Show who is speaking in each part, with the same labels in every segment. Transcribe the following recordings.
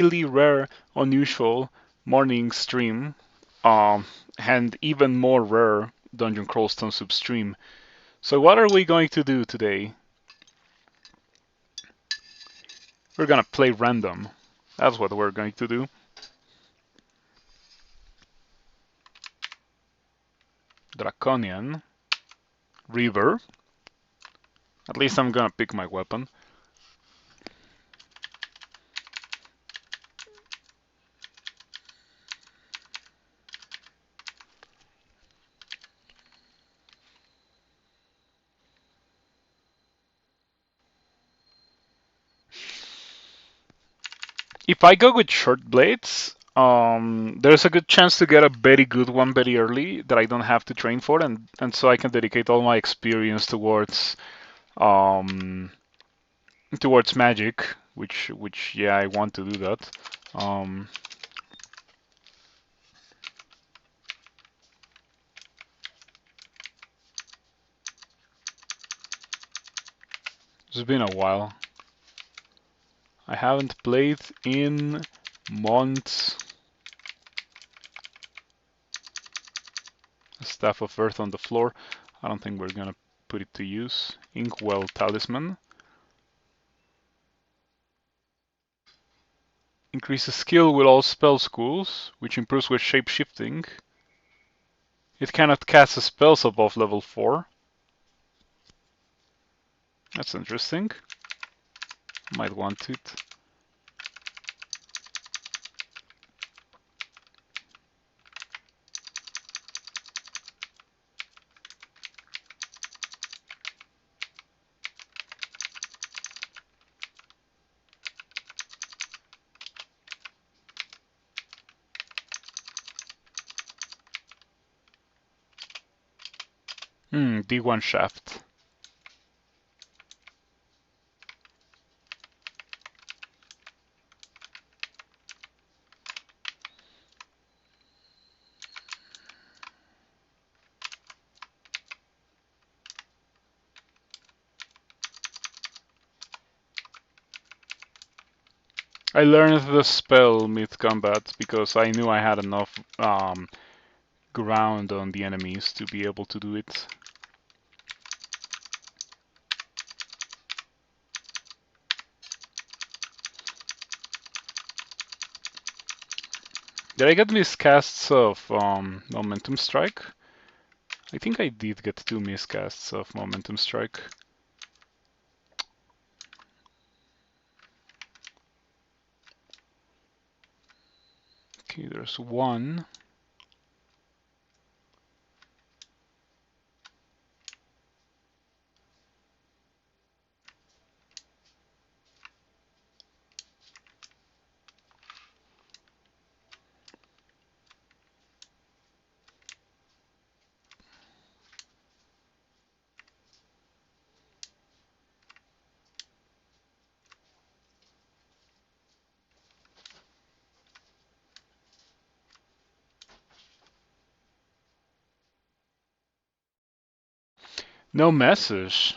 Speaker 1: really rare, unusual morning stream, um, and even more rare Dungeon Crawl Stone Soup stream. So what are we going to do today? We're gonna play random. That's what we're going to do. Draconian. River. At least I'm gonna pick my weapon. If I go with short blades, there's a good chance to get a very good one very early that I don't have to train for, and so I can dedicate all my experience um, towards magic, which yeah, I want to do that. Um, it's been a while. I haven't played in months. Staff of Earth on the floor. I don't think we're gonna put it to use. Inkwell Talisman. Increases skill with all spell schools, which improves with shape-shifting. It cannot cast spells above level 4. That's interesting. Might want it. D1 shaft. I learned the spell mid-combat because I knew I had enough ground on the enemies to be able to do it. Did I get miscasts of Momentum Strike? I think I did get 2 miscasts of Momentum Strike. Okay, there's one. No message.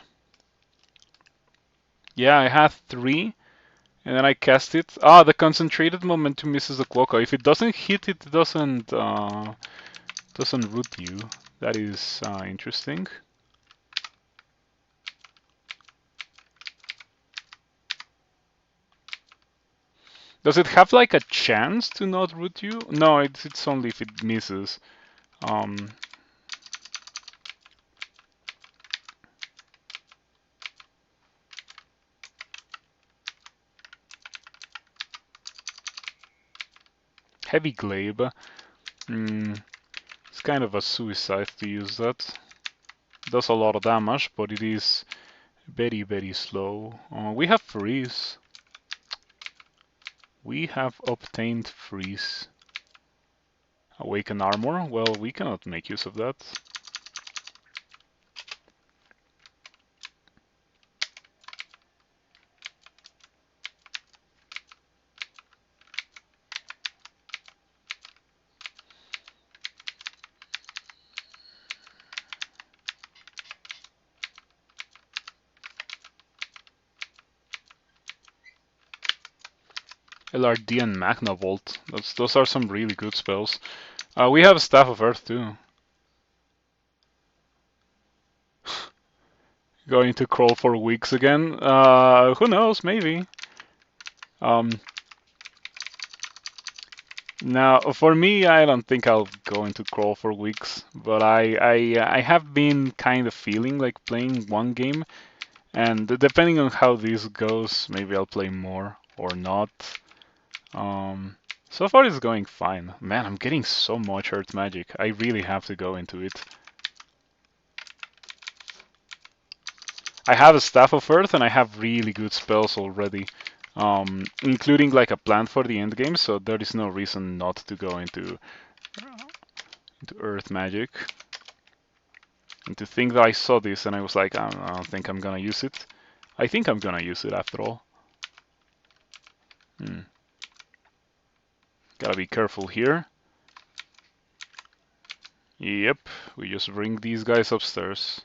Speaker 1: Yeah, I had 3, and then I cast it. Ah, the concentrated momentum misses the clock. If it doesn't hit, it doesn't root you. That is interesting. Does it have like a chance to not root you? No, it's only if it misses. Um, Heavy glaive. It's kind of a suicide to use that. Does a lot of damage, but it is very, very slow. We have freeze. We have obtained freeze. Awaken armor? Well, we cannot make use of that. LRD and Magna Volt. Those are some really good spells. We have Staff of Earth too. Going to crawl for weeks again? Who knows? Maybe. Um, Now, for me, I don't think I'll go into crawl for weeks, but I have been kind of feeling like playing one game, and depending on how this goes, maybe I'll play more or not. So far it's going fine. Man, I'm getting so much Earth Magic. I really have to go into it. I have a Staff of Earth and I have really good spells already, including like a plan for the end game, so there is no reason not to go into Earth Magic. And to think that I saw this and I was like, I don't think I'm gonna use it. I think I'm gonna use it after all. Gotta be careful here. Yep, we just bring these guys upstairs.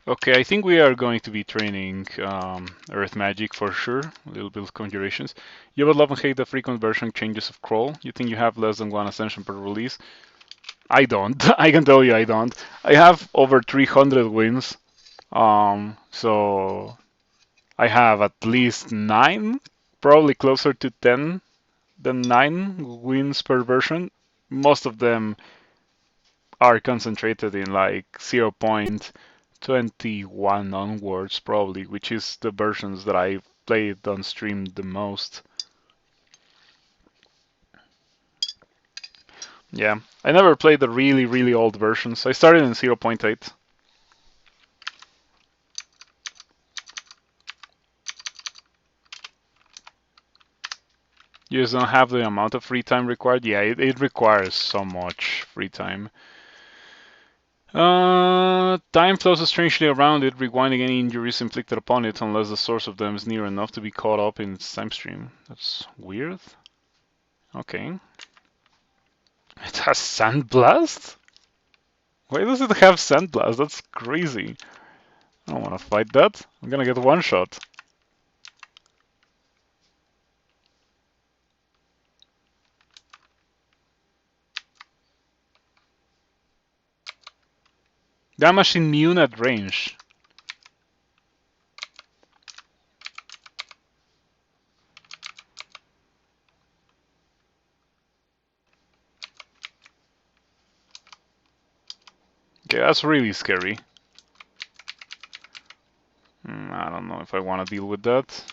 Speaker 1: Okay, I think we are going to be training Earth Magic for sure. A little bit of conjurations. You would love and hate the frequent version changes of Crawl. You think you have less than one ascension per release? I don't. I can tell you I don't. I have over 300 wins. So I have at least 9, probably closer to 10 than 9 wins per version. Most of them are concentrated in like 0.21 onwards, probably, which is the versions that I played on stream the most. Yeah, I never played the really, really old versions. I started in 0.8. You just don't have the amount of free time required. Yeah, it requires so much free time. Time flows strangely around it, rewinding any injuries inflicted upon it unless the source of them is near enough to be caught up in its time stream. That's weird. Okay. It has Sandblast? Why does it have Sandblast? That's crazy. I don't want to fight that. I'm gonna get one shot. Damage immune at range. Okay, that's really scary. I don't know if I want to deal with that.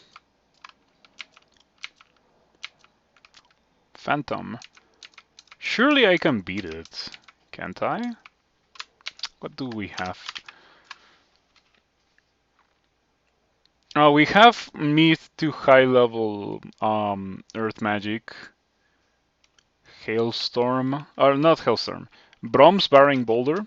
Speaker 1: Phantom. Surely I can beat it, can't I? What do we have? We have mid to high level Earth Magic, Hailstorm, or not Hailstorm, Brom's Barring Boulder,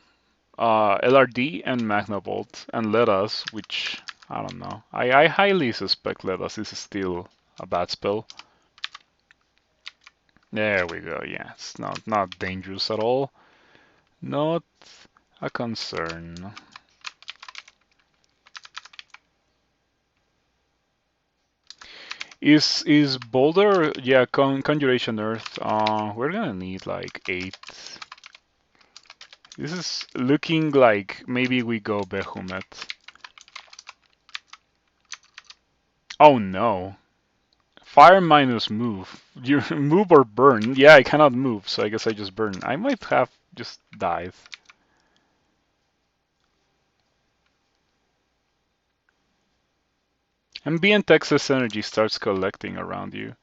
Speaker 1: LRD, and Magnavolt, and Ledas, which I don't know. I highly suspect Ledas is still a bad spell. There we go. Yeah, it's not dangerous at all. Not a concern. Is Boulder? Yeah, Conjuration Earth. We're gonna need like 8. This is looking like maybe we go Behemoth. Oh no. Fire minus move. You move or burn. Yeah, I cannot move, so I guess I just burn. I might have just died. Ambient excess energy starts collecting around you.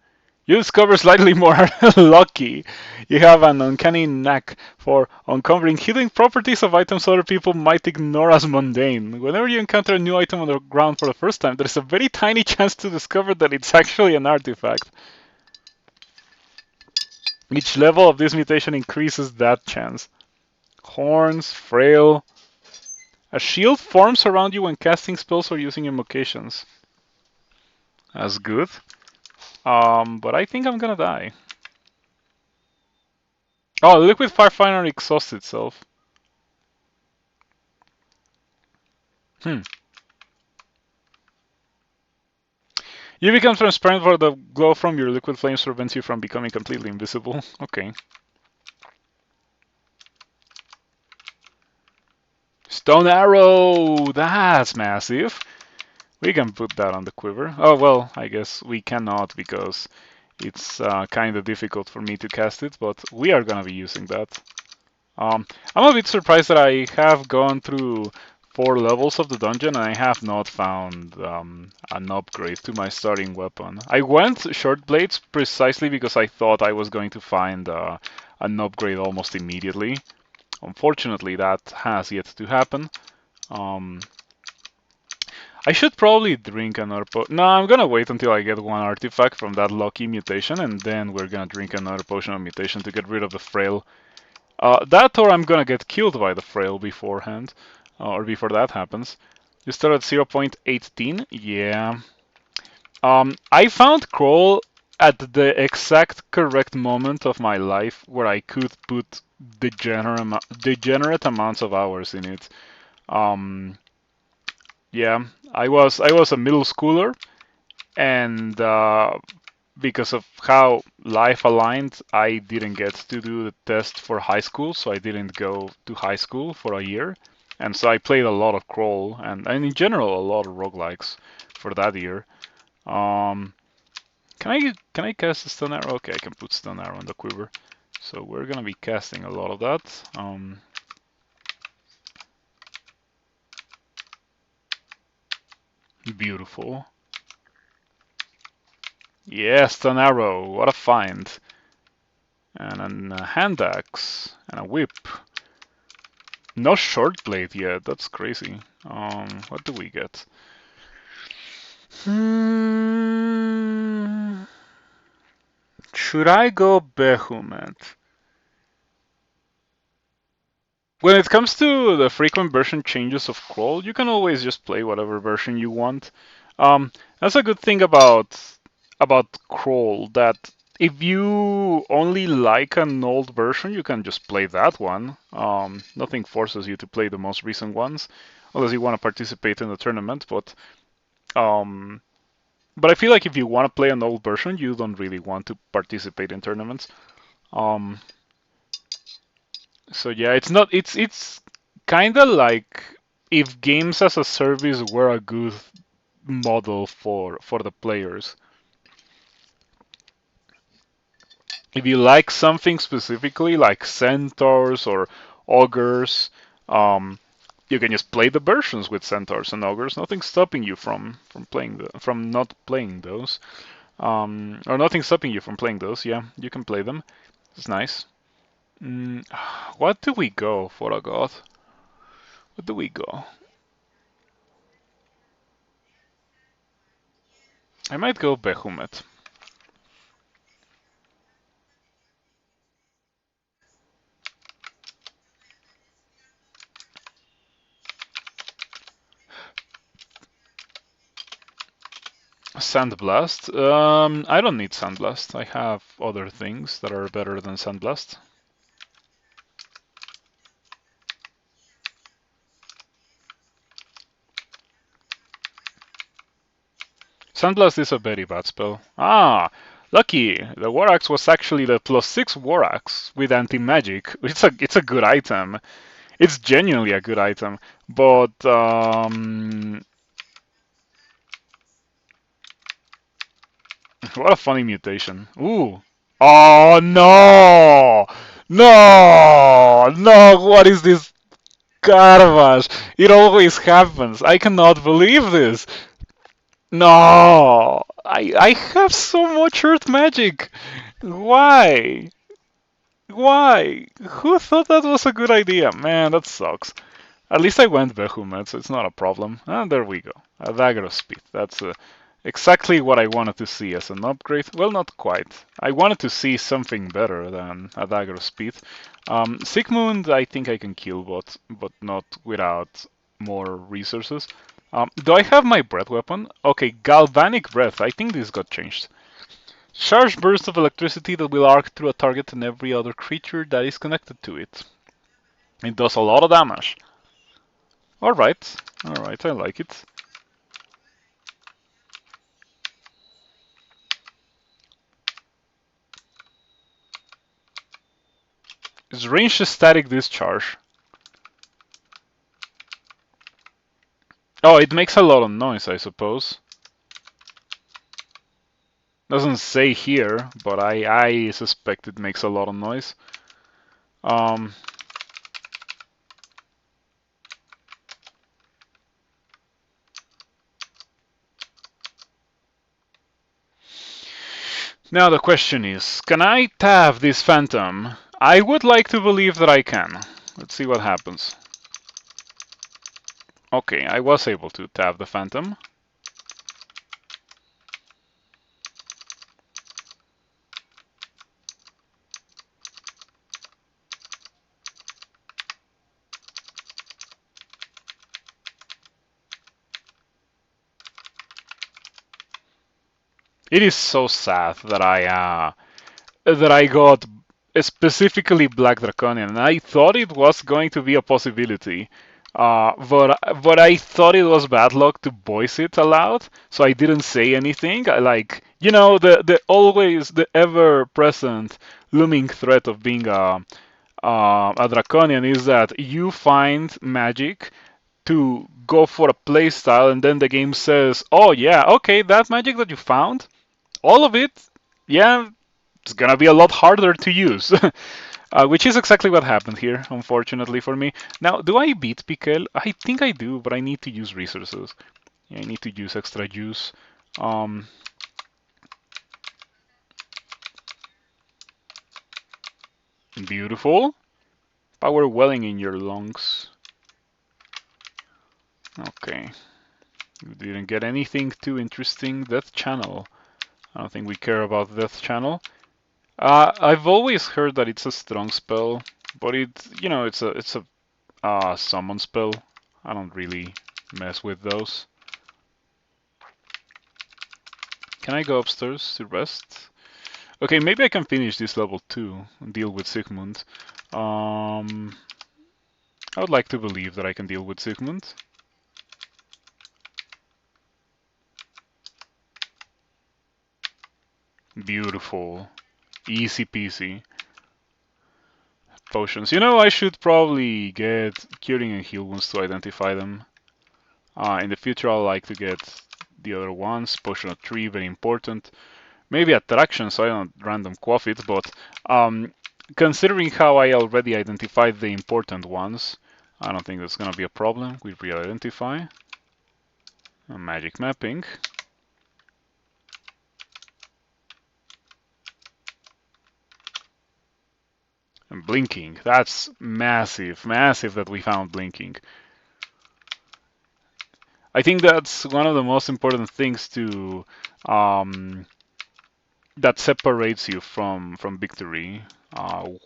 Speaker 1: You discover slightly more lucky. You have an uncanny knack for uncovering hidden properties of items other people might ignore as mundane. Whenever you encounter a new item on the ground for the first time, there is a very tiny chance to discover that it's actually an artifact. Each level of this mutation increases that chance. Horns, frail. A shield forms around you when casting spells or using invocations. That's good. But I think I'm gonna die. Oh, liquid firefighter exhausts itself. Hmm. You become transparent for the glow from your liquid flames prevents you from becoming completely invisible. Okay. Stone arrow! That's massive. We can put that on the quiver. Oh, well, I guess we cannot because it's kind of difficult for me to cast it, but we are gonna be using that. I'm a bit surprised that I have gone through 4 levels of the dungeon and I have not found an upgrade to my starting weapon. I went short blades precisely because I thought I was going to find an upgrade almost immediately. Unfortunately, that has yet to happen. Um, I should probably drink another potion. No, I'm gonna wait until I get one artifact from that lucky mutation, and then we're gonna drink another potion of mutation to get rid of the frail. That or I'm gonna get killed by the frail beforehand, or before that happens. You start at 0.18? Yeah. I found Crawl at the exact correct moment of my life where I could put degenerate amounts of hours in it. Um, yeah, I was a middle schooler, and because of how life aligned, I didn't get to do the test for high school, so I didn't go to high school for a year. And so I played a lot of Crawl and in general a lot of roguelikes for that year. Um, can I cast a stun arrow? Okay, I can put stun arrow on the quiver. So we're gonna be casting a lot of that. Beautiful. Yes, stun arrow. What a find. And then a hand axe and a whip. No short blade yet. That's crazy. What do we get? Should I go Behemoth? When it comes to the frequent version changes of Crawl, you can always just play whatever version you want. That's a good thing about Crawl, that if you only like an old version, you can just play that one. Nothing forces you to play the most recent ones, unless you want to participate in the tournament. Um, but I feel like if you want to play an old version, you don't really want to participate in tournaments. Um, so yeah, it's kind of like if games as a service were a good model for the players. If you like something specifically, like centaurs or ogres, um, you can just play the versions with centaurs and ogres. Nothing's stopping you from playing from not playing those. Or nothing stopping you from playing those. Yeah, you can play them. It's nice. Mm, what do we go for a god? What do we go? I might go Behemoth. Sandblast. I don't need Sandblast. I have other things that are better than Sandblast. Sandblast is a very bad spell. Ah, lucky. The War Axe was actually the +6 War Axe with anti-magic. It's a good item. It's genuinely a good item. But what a funny mutation. Ooh. Oh no! No! No! What is this garbage? It always happens. I cannot believe this. No! I have so much Earth magic. Why? Why? Who thought that was a good idea? Man, that sucks. At least I went Behemoth, so it's not a problem. And there we go. A dagger of speed. Exactly what I wanted to see as an upgrade. Well, not quite. I wanted to see something better than a dagger speed. Sigmund, I think I can kill, but not without more resources. Do I have my breath weapon? Okay, galvanic breath. I think this got changed. Charged burst of electricity that will arc through a target and every other creature that is connected to it. It does a lot of damage. Alright, alright, I like it. It's ranged static discharge. Oh, it makes a lot of noise, I suppose. Doesn't say here, but I suspect it makes a lot of noise. Um, Now the question is, can I tap this phantom? I would like to believe that I can. Let's see what happens. Okay, I was able to tap the phantom. It is so sad that I got specifically Black Draconian, and I thought it was going to be a possibility. But I thought it was bad luck to voice it aloud, so I didn't say anything. I like, the always the ever present looming threat of being a Draconian is that you find magic to go for a playstyle, and then the game says, "Oh yeah, okay, that magic that you found, all of it, yeah, it's gonna be a lot harder to use." Which is exactly what happened here, unfortunately for me. Now, do I beat Piquel? I think I do, but I need to use resources. Yeah, I need to use extra juice. Um, Beautiful. Power welling in your lungs. Okay. You didn't get anything too interesting. Death Channel. I don't think we care about Death Channel. I've always heard that it's a strong spell, but it's a summon spell. I don't really mess with those. Can I go upstairs to rest? Okay, maybe I can finish this level 2 and deal with Sigmund. I would like to believe that I can deal with Sigmund. Beautiful. Easy peasy. Potions. I should probably get Curing and Heal Wounds to identify them. In the future, I'll like to get the other ones. Potion of Tree, very important. Maybe Attraction, so I don't random quaff it, but considering how I already identified the important ones, I don't think that's gonna be a problem. We re-identify. Magic Mapping. And Blinking. That's massive, massive that we found Blinking. I think that's one of the most important things that separates you from victory,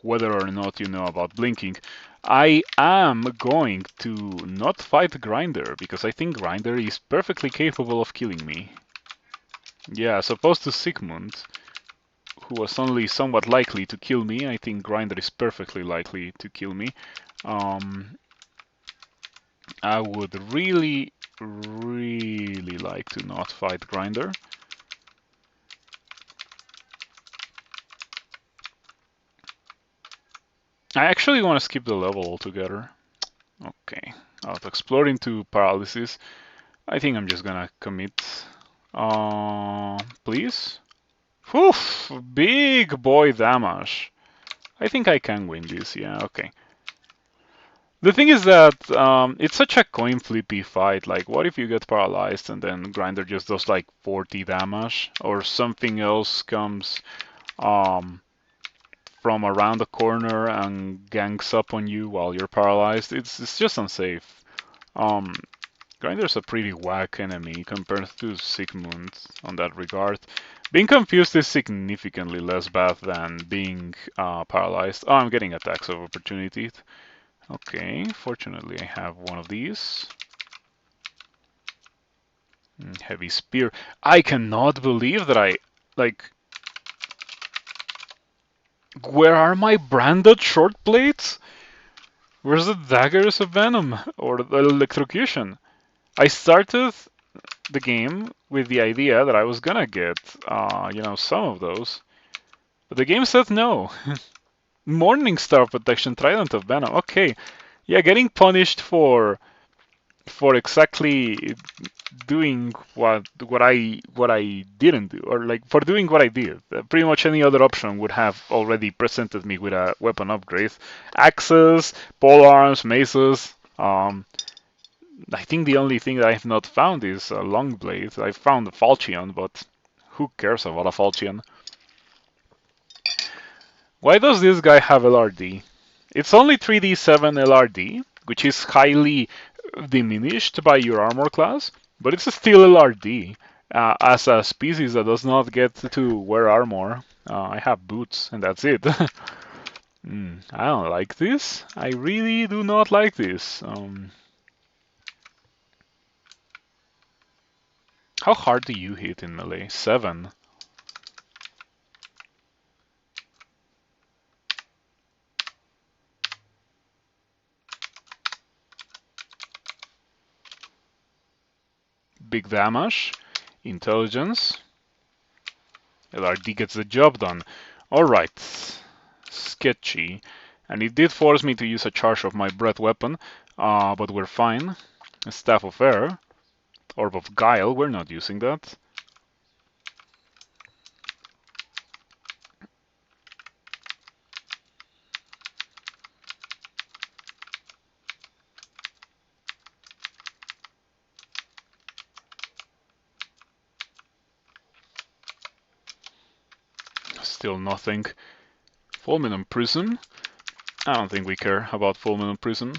Speaker 1: whether or not you know about Blinking. I am going to not fight Grinder because I think Grinder is perfectly capable of killing me. Yeah, as opposed to Sigmund, who was only somewhat likely to kill me, I think Grinder is perfectly likely to kill me. I would really, really like to not fight Grinder. I actually want to skip the level altogether. Okay, out explore into paralysis. I think I'm just gonna commit. Please? Oof, big boy damage. I think I can win this, yeah, okay. The thing is that it's such a coin flippy fight. Like, what if you get paralyzed and then Grinder just does like 40 damage, or something else comes from around the corner and ganks up on you while you're paralyzed? It's just unsafe. Grinder's a pretty whack enemy compared to Sigmund on that regard. Being confused is significantly less bad than being paralyzed. Oh, I'm getting attacks of opportunity. Okay, fortunately I have one of these. Heavy spear. I cannot believe that like, where are my branded short blades? Where's the daggers of venom or the electrocution? I started the game with the idea that I was gonna get, some of those, but the game said no. Morningstar protection, Trident of Venom. Okay, yeah, getting punished for exactly doing what I didn't do, or like for doing what I did. Pretty much any other option would have already presented me with a weapon upgrade. Axes, pole arms, maces. I think the only thing that I have not found is a long blade. I found a falchion, but who cares about a falchion? Why does this guy have LRD? It's only 3d7 LRD, which is highly diminished by your armor class, but it's still LRD. As a species that does not get to wear armor, I have boots, and that's it. I don't like this. I really do not like this. How hard do you hit in melee? 7. Big damage, intelligence. LRD gets the job done. Alright, sketchy. And it did force me to use a charge of my breath weapon, but we're fine. A Staff of Air, Orb of Guile, we're not using that. Still nothing. Fulminant Prism. I don't think we care about Fulminant Prism.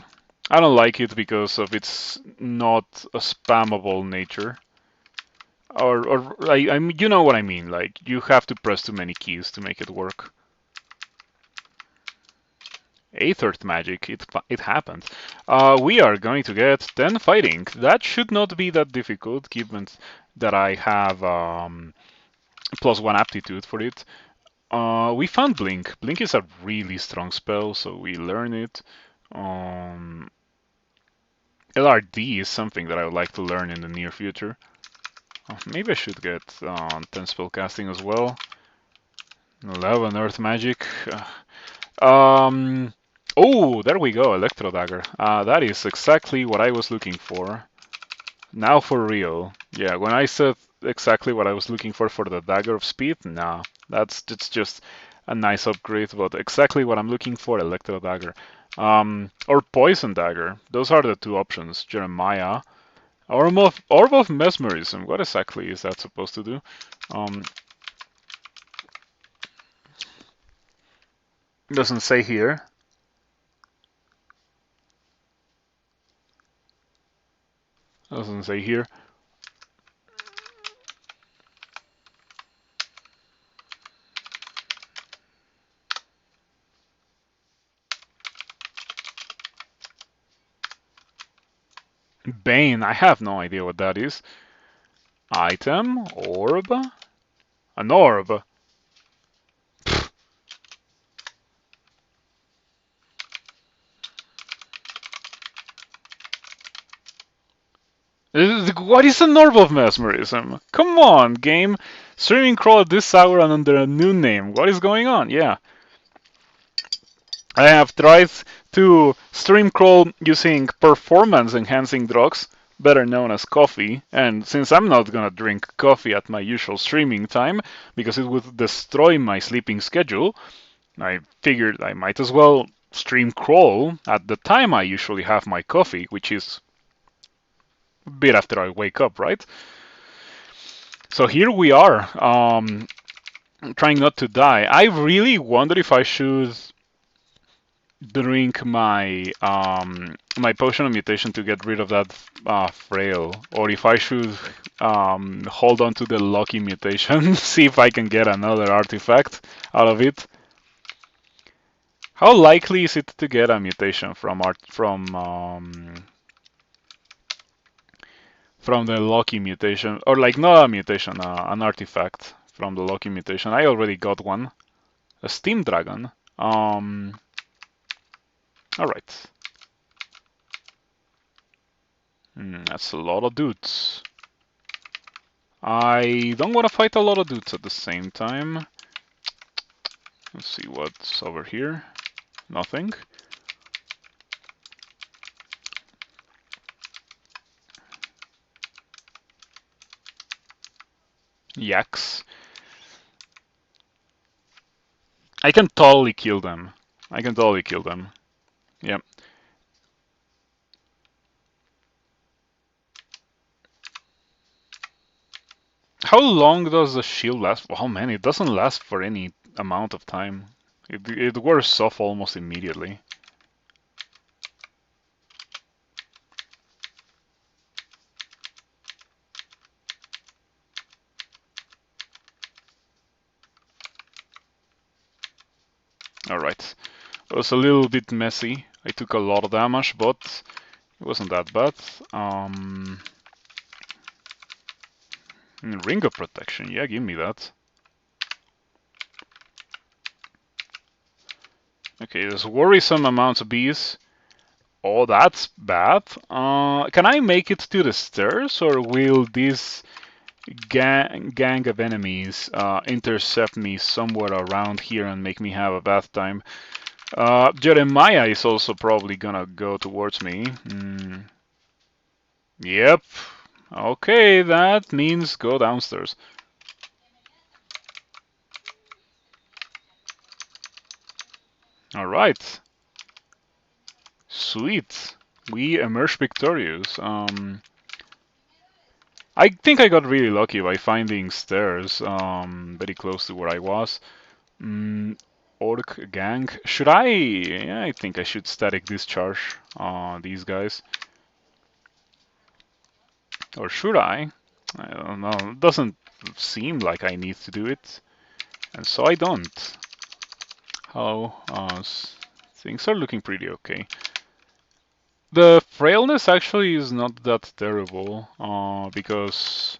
Speaker 1: I don't like it because of its not a spammable nature. You know what I mean, like, you have to press too many keys to make it work. Aethered magic, it happened. We are going to get 10 fighting. That should not be that difficult, given that I have +1 aptitude for it. We found Blink. Blink is a really strong spell, so we learn it. LRD is something that I would like to learn in the near future. Maybe I should get 10 spell casting as well. 11 Earth Magic. Oh, there we go, Electro Dagger. That is exactly what I was looking for. Now for real. Yeah, when I said exactly what I was looking for the Dagger of Speed, nah, it's just a nice upgrade, but exactly what I'm looking for, Electro Dagger. Or Poison Dagger. Those are the two options. Jeremiah. Orb of Mesmerism. What exactly is that supposed to do? Doesn't say here. Doesn't say here. Bane, I have no idea what that is. Item, orb, an orb. What is an orb of mesmerism? Come on, game. Streaming crawl at this hour and under a new name. What is going on? Yeah. I have tried to stream crawl using performance enhancing drugs, better known as coffee, and since I'm not gonna drink coffee at my usual streaming time because it would destroy my sleeping schedule, I figured I might as well stream crawl at the time I usually have my coffee, which is a bit after I wake up, right? So here we are, trying not to die. I really wonder if I should drink my potion of mutation to get rid of that frail, or if I should hold on to the lucky mutation, see if I can get another artifact out of it. How likely is it to get a mutation from the lucky mutation, or like not a mutation, an artifact from the lucky mutation? I already got one, a steam dragon. All right. That's a lot of dudes. I don't want to fight a lot of dudes at the same time. Let's see what's over here. Nothing. Yaks. I can totally kill them. I can totally kill them. Yep. How long does the shield last? Oh man, it doesn't last for any amount of time. It wears off almost immediately. Alright. It was a little bit messy. I took a lot of damage, but it wasn't that bad. Ring of protection, yeah, give me that. Okay, there's worrisome amounts of bees. Oh, that's bad. Can I make it to the stairs, or will this gang of enemies intercept me somewhere around here and make me have a bad time? Jeremiah is also probably gonna go towards me. Yep. Okay, that means go downstairs. Alright. Sweet. We emerge victorious. I think I got really lucky by finding stairs very close to where I was. Orc gang. Should I? Yeah, I think I should static discharge these guys. Or should I? I don't know. It doesn't seem like I need to do it. And so I don't. How things are looking pretty okay. The frailness actually is not that terrible because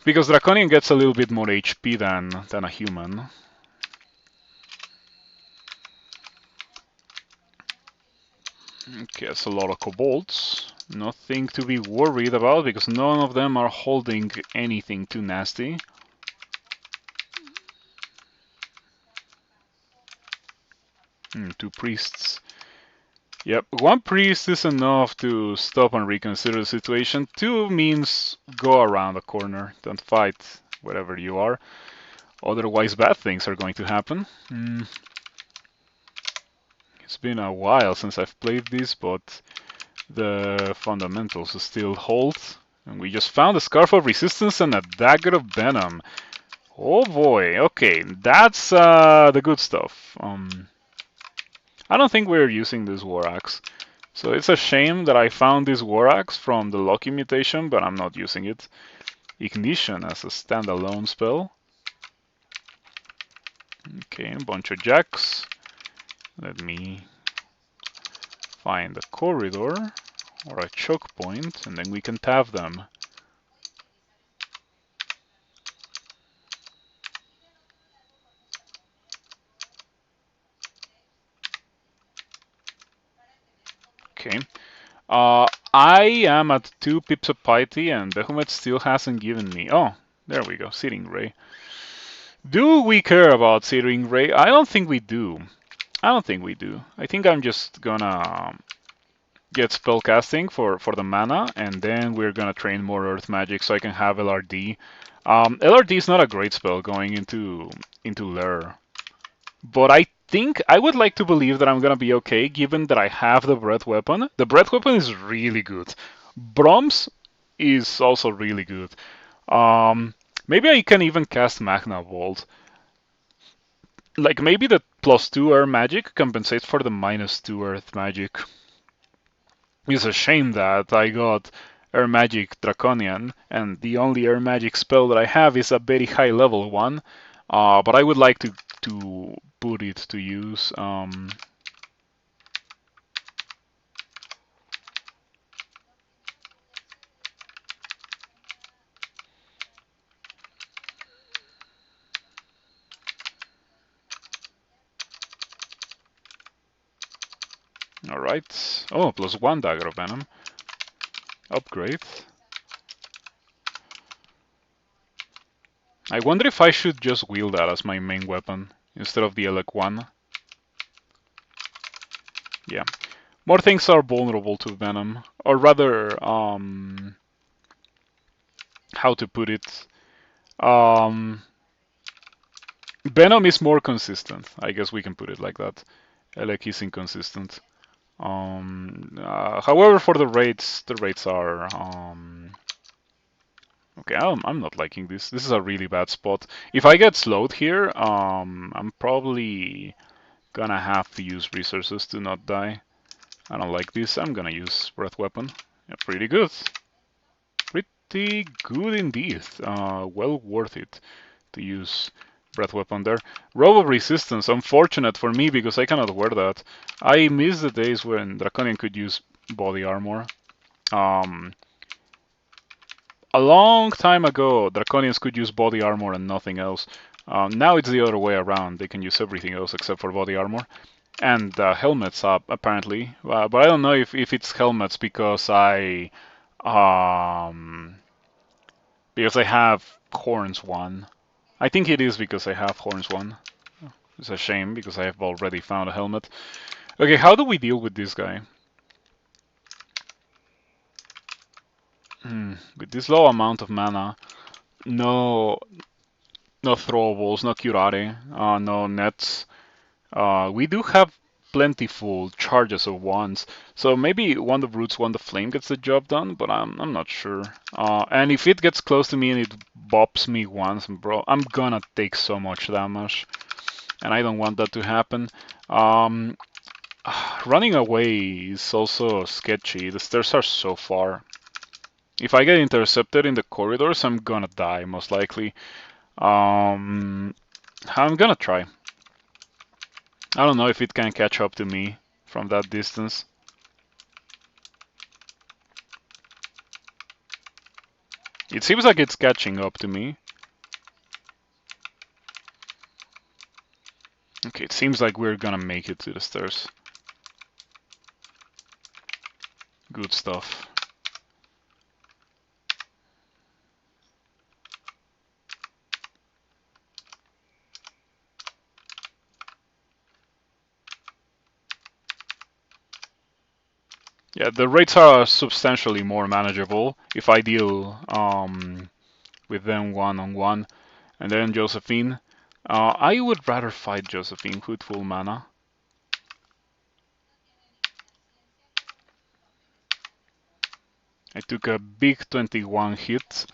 Speaker 1: Draconian gets a little bit more HP than a human. Okay, that's a lot of kobolds. Nothing to be worried about because none of them are holding anything too nasty. Two priests. Yep, one priest is enough to stop and reconsider the situation. Two means go around the corner, don't fight wherever you are. Otherwise bad things are going to happen. It's been a while since I've played this, but the fundamentals still hold. And we just found a Scarf of Resistance and a Dagger of Venom. Oh boy, okay, that's the good stuff. I don't think we're using this War Axe. So it's a shame that I found this War Axe from the Lucky mutation, but I'm not using it. Ignition as a standalone spell. Okay, a bunch of jacks. Let me find a corridor or a choke point, and then we can tap them. Okay. I am at 2 pips of piety, and Behemoth still hasn't given me... Oh, there we go, Searing Ray. Do we care about Searing Ray? I don't think we do. I think I'm just gonna get spellcasting for the mana, and then we're gonna train more Earth Magic so I can have LRD. LRD is not a great spell going into Lair, but I think I would like to believe that I'm gonna be okay, given that I have the Breath Weapon. The Breath Weapon is really good. Brahms is also really good. Maybe I can even cast Magna Vault. Like maybe the +2 air magic compensates for the -2 earth magic. It's a shame that I got air magic Draconian, and the only air magic spell that I have is a very high level one. But I would like to put it to use. Alright. Oh, +1 dagger of venom. Upgrade. I wonder if I should just wield that as my main weapon instead of the Elec one. Yeah. More things are vulnerable to venom. Or rather, how to put it? Venom is more consistent. I guess we can put it like that. Elec is inconsistent. However, for the rates are okay. I'm not liking this. This is a really bad spot. If I get slowed here, I'm probably gonna have to use resources to not die. I don't like this. I'm gonna use breath weapon. Yeah, pretty good. Pretty good indeed. Well worth it to use breath weapon there. Robe of resistance. Unfortunate for me because I cannot wear that. I miss the days when Draconian could use body armor. A long time ago, Draconians could use body armor and nothing else. Now it's the other way around. They can use everything else except for body armor. And helmets up, apparently. But I don't know if it's helmets because because I have horns 1. I think it is because I have horns 1. It's a shame because I have already found a helmet. Okay, how do we deal with this guy? With this low amount of mana, no throwables, no curare, no nets. We do have plentiful charges of wands, so maybe Wand of Roots, Wand of Flame gets the job done, but I'm not sure. And if it gets close to me and it bops me once, bro, I'm gonna take so much damage, and I don't want that to happen. Running away is also sketchy. The stairs are so far. If I get intercepted in the corridors, I'm gonna die, most likely. I'm gonna try. I don't know if it can catch up to me from that distance. It seems like it's catching up to me. Okay, it seems like we're gonna make it to the stairs. Good stuff. Yeah, the rates are substantially more manageable if I deal with them one-on-one. And then Josephine. I would rather fight Josephine with full mana. I took a big 21 hit,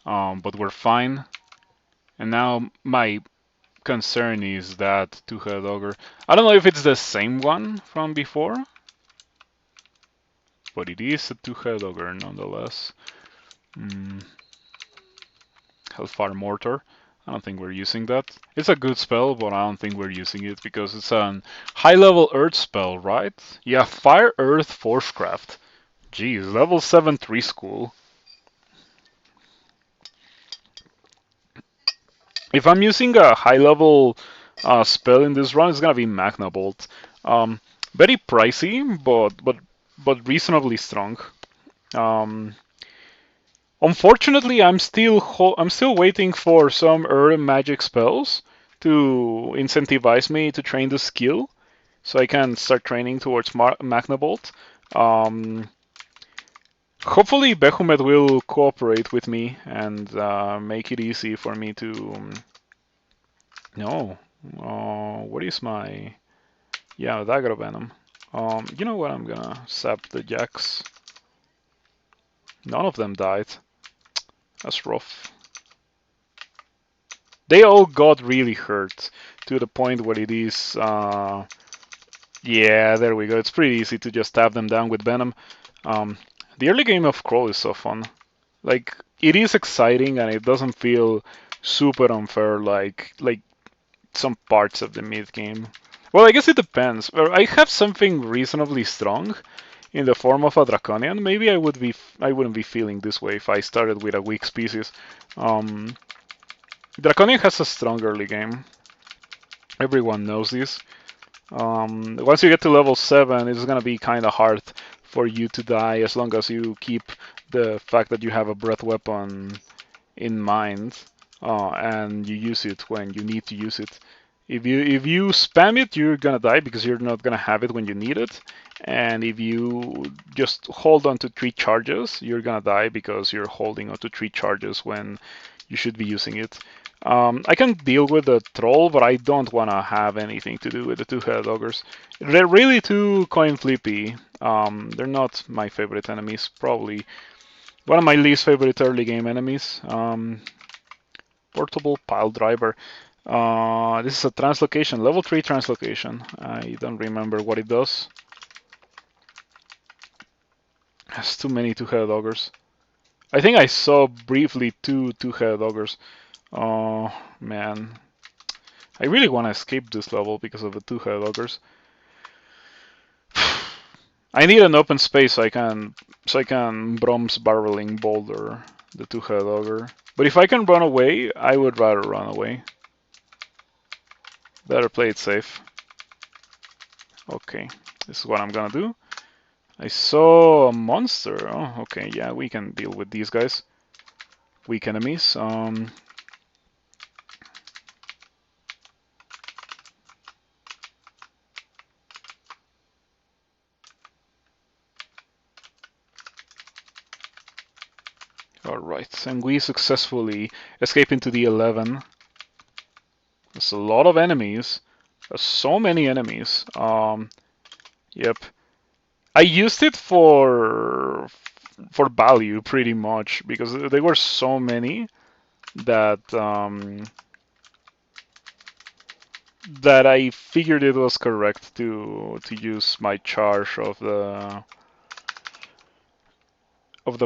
Speaker 1: but we're fine. And now my concern is that two-headed ogre. I don't know if it's the same one from before, but it is a two-headed ogre nonetheless. Hellfire Mortar. I don't think we're using that. It's a good spell, but I don't think we're using it because it's a high-level Earth spell, right? Yeah, Fire, Earth, Forcecraft. Jeez, level 7 3 school. If I'm using a high-level spell in this run, it's gonna be Magna Bolt. Very pricey, but reasonably strong. Unfortunately, I'm still waiting for some early magic spells to incentivize me to train the skill, so I can start training towards Magna Bolt. Hopefully, Behumet will cooperate with me and make it easy for me to. No, what is my? Yeah, Dagger Venom. You know what? I'm gonna sap the jacks. None of them died. That's rough. They all got really hurt. to the point where it is. Yeah, there we go. It's pretty easy to just tap them down with Venom. Um, the early game of Crawl is so fun. Like, it is exciting and it doesn't feel super unfair like some parts of the mid game. Well, I guess it depends. I have something reasonably strong in the form of a Draconian. Maybe I wouldn't be feeling this way if I started with a weak species. Um, Draconian has a strong early game. Everyone knows this. Once you get to level 7, it's gonna be kind of hard for you to die as long as you keep the fact that you have a breath weapon in mind and you use it when you need to use it. If you spam it, you're gonna die because you're not gonna have it when you need it. And if you just hold on to 3 charges, you're gonna die because you're holding on to 3 charges when you should be using it. I can deal with the troll, but I don't want to have anything to do with the 2-headed ogres. They're really too coin flippy. They're not my favorite enemies. Probably one of my least favorite early game enemies. Portable pile driver. This is a translocation, level 3 translocation. I don't remember what it does. Has too many 2-headed ogres. I think I saw briefly 2-headed ogres. Oh man, I really want to escape this level because of the 2-headed ogres. I need an open space so I can Brom's barreling boulder the 2-headed ogre. But if I can run away, I would rather run away. Better play it safe. Okay, this is what I'm gonna do. I saw a monster. Oh, okay, yeah, we can deal with these guys. Weak enemies. Alright, and we successfully escape into the 11. There's a lot of enemies. There's so many enemies. Yep. I used it for value pretty much because there were so many that that I figured it was correct to use my charge of the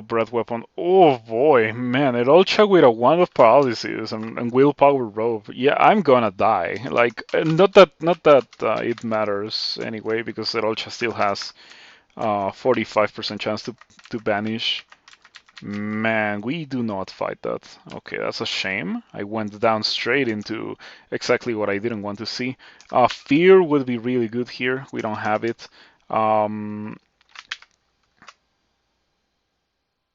Speaker 1: breath weapon. Oh boy, man, it all checked with a wand of paralysis and willpower robe. Yeah, I'm gonna die. Like, not that it matters anyway, because it all still has 45% chance to banish. Man, we do not fight that. Okay, that's a shame. I went down straight into exactly what I didn't want to see. Fear would be really good here. We don't have it.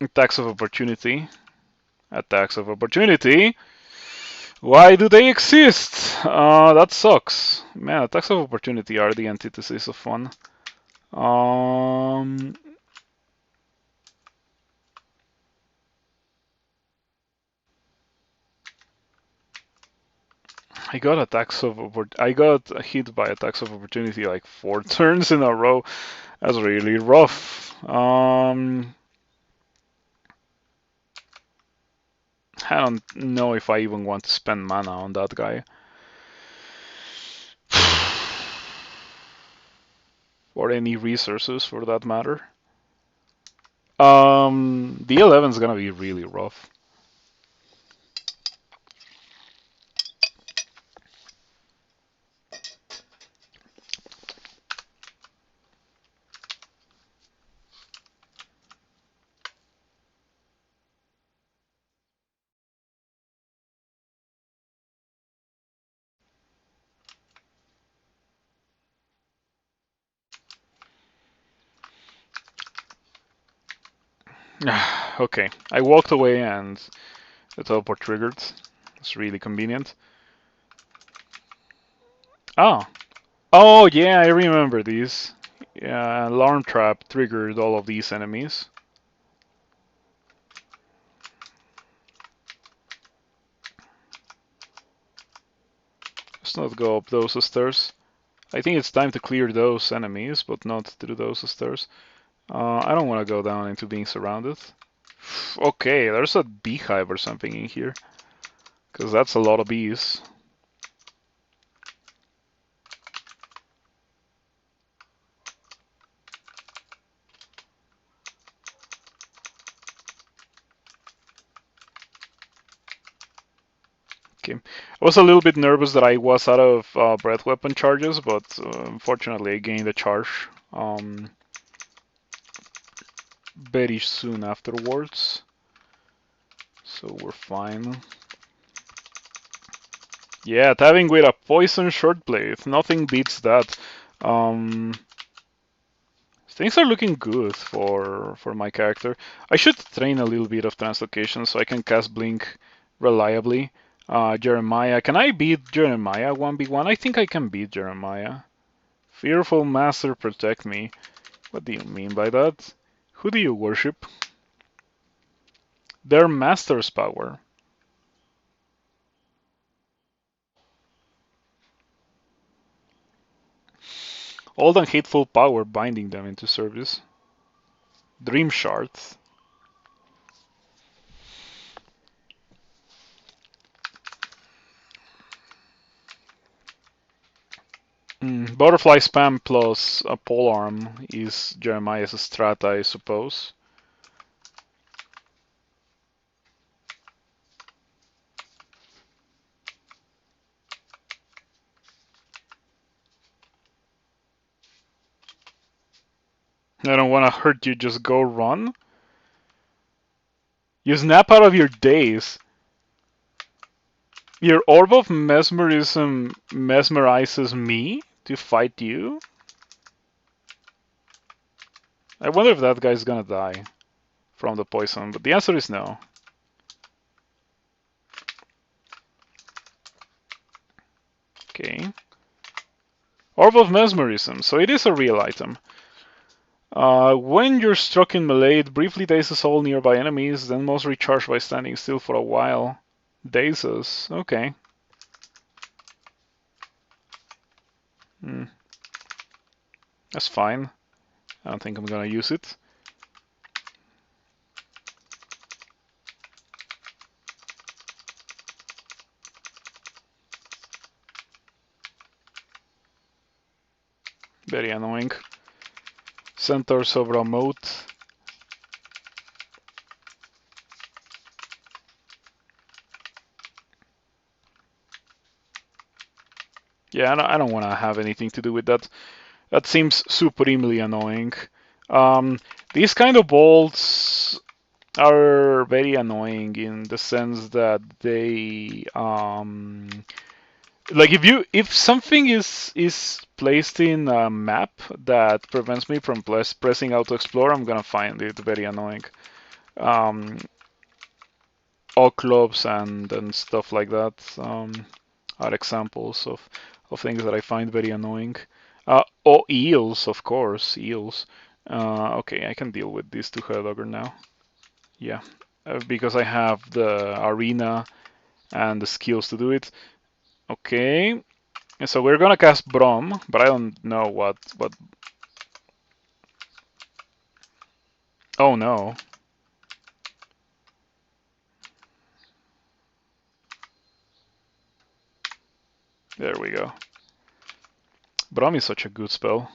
Speaker 1: Attacks of opportunity. Attacks of opportunity. Why do they exist? That sucks. Man, attacks of opportunity are the antithesis of fun. I got hit by attacks of opportunity like 4 turns in a row. That's really rough. I don't know if I even want to spend mana on that guy. Or any resources for that matter. The 11 is gonna be really rough. Okay, I walked away and the teleport triggered. It's really convenient. Oh. Oh, yeah, I remember these. Yeah, alarm trap triggered all of these enemies. Let's not go up those stairs. I think it's time to clear those enemies, but not through those stairs. I don't want to go down into being surrounded. Okay, there's a beehive or something in here. Because that's a lot of bees. Okay. I was a little bit nervous that I was out of breath weapon charges, but unfortunately I gained a charge very soon afterwards. So we're fine. Yeah, tapping with a poison short blade. Nothing beats that. Um, Things are looking good for my character. I should train a little bit of translocation so I can cast Blink reliably. Jeremiah, can I beat Jeremiah 1v1? I think I can beat Jeremiah. Fearful Master, protect me. What do you mean by that? Who do you worship? Their master's power. Old and hateful power binding them into service. Dream shards. Butterfly spam plus a polearm is Jeremiah's strat, I suppose. I don't want to hurt you, just go run. You snap out of your daze. Your orb of mesmerism mesmerizes me to fight you? I wonder if that guy's gonna die from the poison, but the answer is no. Okay. Orb of mesmerism, so it is a real item. When you're struck in melee, it briefly dazes all nearby enemies, then must recharge by standing still for a while. Dazes, okay. That's fine. I don't think I'm gonna use it. Very annoying. Centaurs over a moat. Yeah, I don't want to have anything to do with that. That seems supremely annoying. These kind of bolts are very annoying in the sense that they like if something is placed in a map that prevents me from pressing auto explore, I'm gonna find it very annoying. All clubs and stuff like that are examples of things that I find very annoying. Oh, eels, of course, eels. Okay, I can deal with these two Herdogger now. Yeah, because I have the arena and the skills to do it. Okay, and so we're gonna cast Brom, but I don't know what. Oh no. There we go. Brom is such a good spell.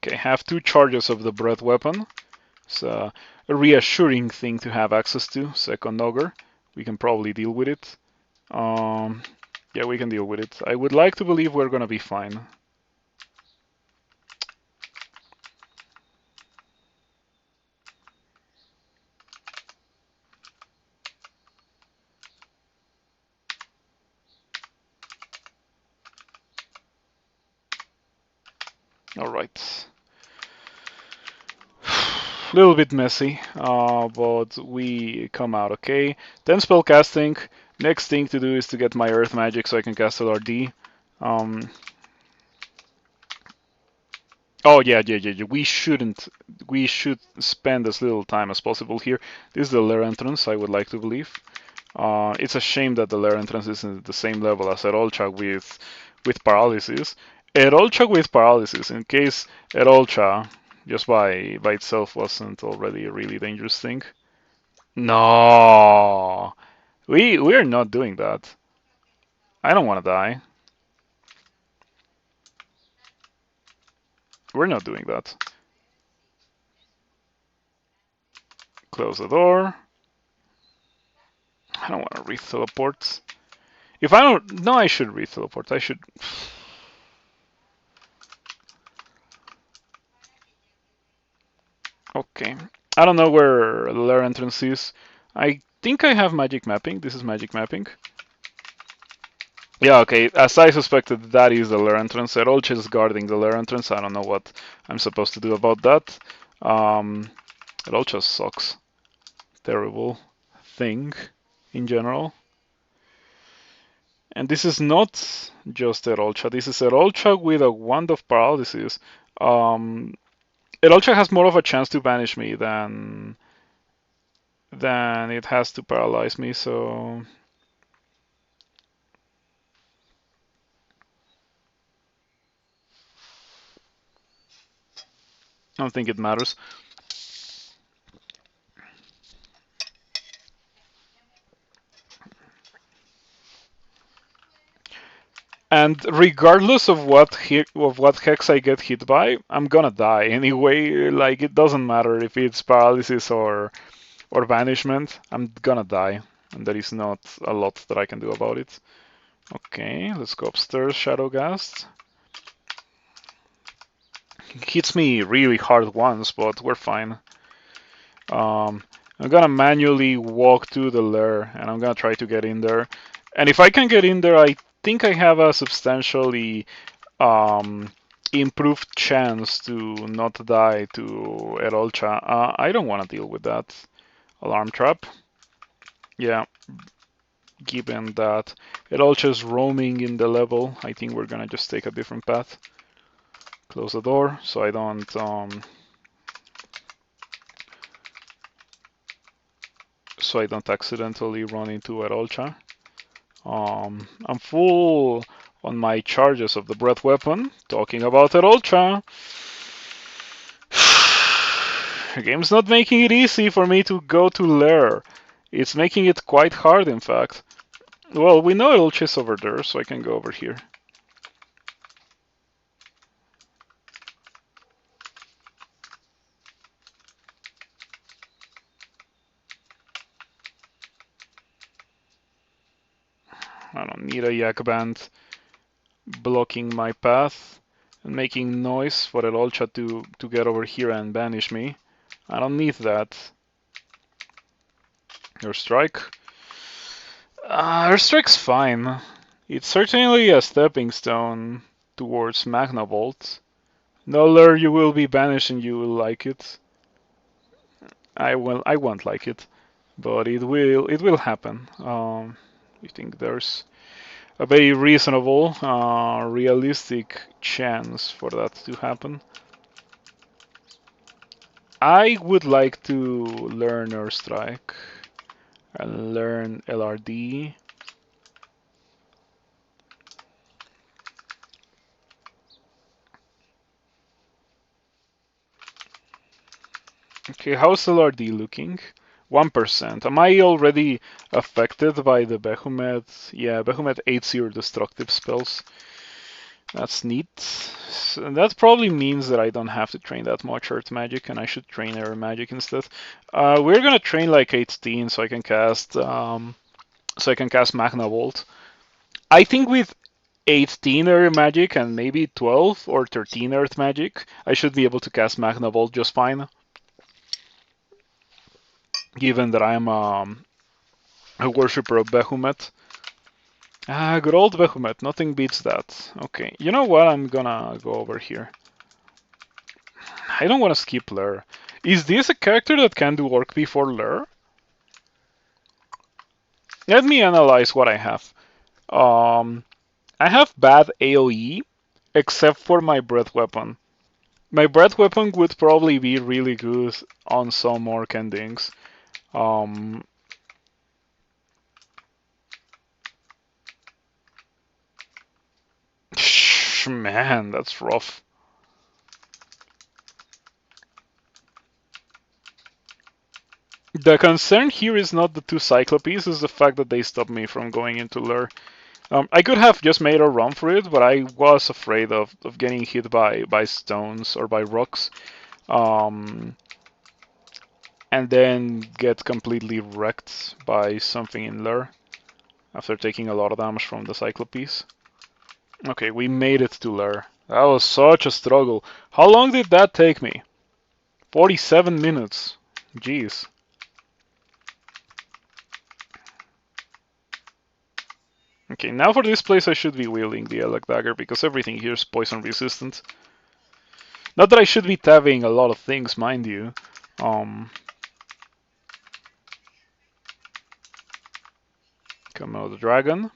Speaker 1: Okay, have 2 charges of the breath weapon. It's a reassuring thing to have access to. Second Ogre. We can probably deal with it. Yeah, we can deal with it. I would like to believe we're gonna be fine. Alright. A little bit messy, but we come out okay. 10 spell casting. Next thing to do is to get my earth magic so I can cast LRD. Oh yeah. We shouldn't. We should spend as little time as possible here. This is the lair entrance, I would like to believe. It's a shame that the lair entrance isn't at the same level as Erolcha with paralysis. Erolcha with paralysis, in case Erolcha just by itself wasn't already a really dangerous thing. No, we're not doing that. I don't want to die. We're not doing that. Close the door. I don't want to re-teleport. If I don't... No, I should re-teleport. I should... Okay. I don't know where the lair entrance is. I think I have magic mapping. This is magic mapping. Yeah, okay. As I suspected, that is the lair entrance. Erolch is guarding the lair entrance. I don't know what I'm supposed to do about that. Erolch just sucks. Terrible thing in general. And this is not just Erolcha. This is Erolcha with a Wand of Paralysis. Erolcha has more of a chance to banish me than it has to paralyze me, so I don't think it matters. And regardless of what hex I get hit by, I'm gonna die anyway. Like it doesn't matter if it's paralysis or banishment. I'm gonna die, and there is not a lot that I can do about it. Okay, let's go upstairs, Shadowgast. Hits me really hard once, but we're fine. I'm gonna manually walk to the lair, and I'm gonna try to get in there. And if I can get in there, I think I have a substantially improved chance to not die to Erolcha. I don't want to deal with that. Alarm trap. Yeah, given that Erolcha's roaming in the level, I think we're gonna just take a different path. Close the door so I don't accidentally run into Erolcha. I'm full on my charges of the breath weapon. Talking about Erolcha. The game's not making it easy for me to go to lair. It's making it quite hard, in fact. Well, we know Erolcha is over there, so I can go over here. I don't need a yak band blocking my path and making noise for Erolcha to get over here and banish me. I don't need that. Airstrike. Airstrike's fine. It's certainly a stepping stone towards Magnavolt. No lure you will be banished and you will like it. I won't like it, but it will happen. I think there's a very reasonable, realistic chance for that to happen. I would like to learn Airstrike and learn LRD. Okay, how's LRD looking? 1%. Am I already affected by the Behemoth? Yeah, Behemoth 8-0 destructive spells. That's neat. So that probably means that I don't have to train that much Earth Magic, and I should train Air Magic instead. We're gonna train like 18, so I can cast Magnavolt. I think with 18 Air Magic and maybe 12 or 13 Earth Magic, I should be able to cast Magnavolt just fine. Given that I'm a worshipper of Behemoth. Good old Behemoth, nothing beats that. Okay, you know what? I'm gonna go over here. I don't want to skip Lair. Is this a character that can do Orc before Lair? Let me analyze what I have. I have bad AoE, except for my breath weapon. My breath weapon would probably be really good on some Orc endings. Man, that's rough. The concern here is not the two Cyclopes, it's the fact that they stop me from going into Lure. I could have just made a run for it, but I was afraid of getting hit by stones or by rocks, um, and then get completely wrecked by something in there after taking a lot of damage from the Cyclopes. Okay, we made it to Lair. That was such a struggle. How long did that take me? 47 minutes. Jeez. Okay, now for this place I should be wielding the Elec Dagger because everything here is poison resistant. Not that I should be tabbing a lot of things, mind you. Come out the dragon.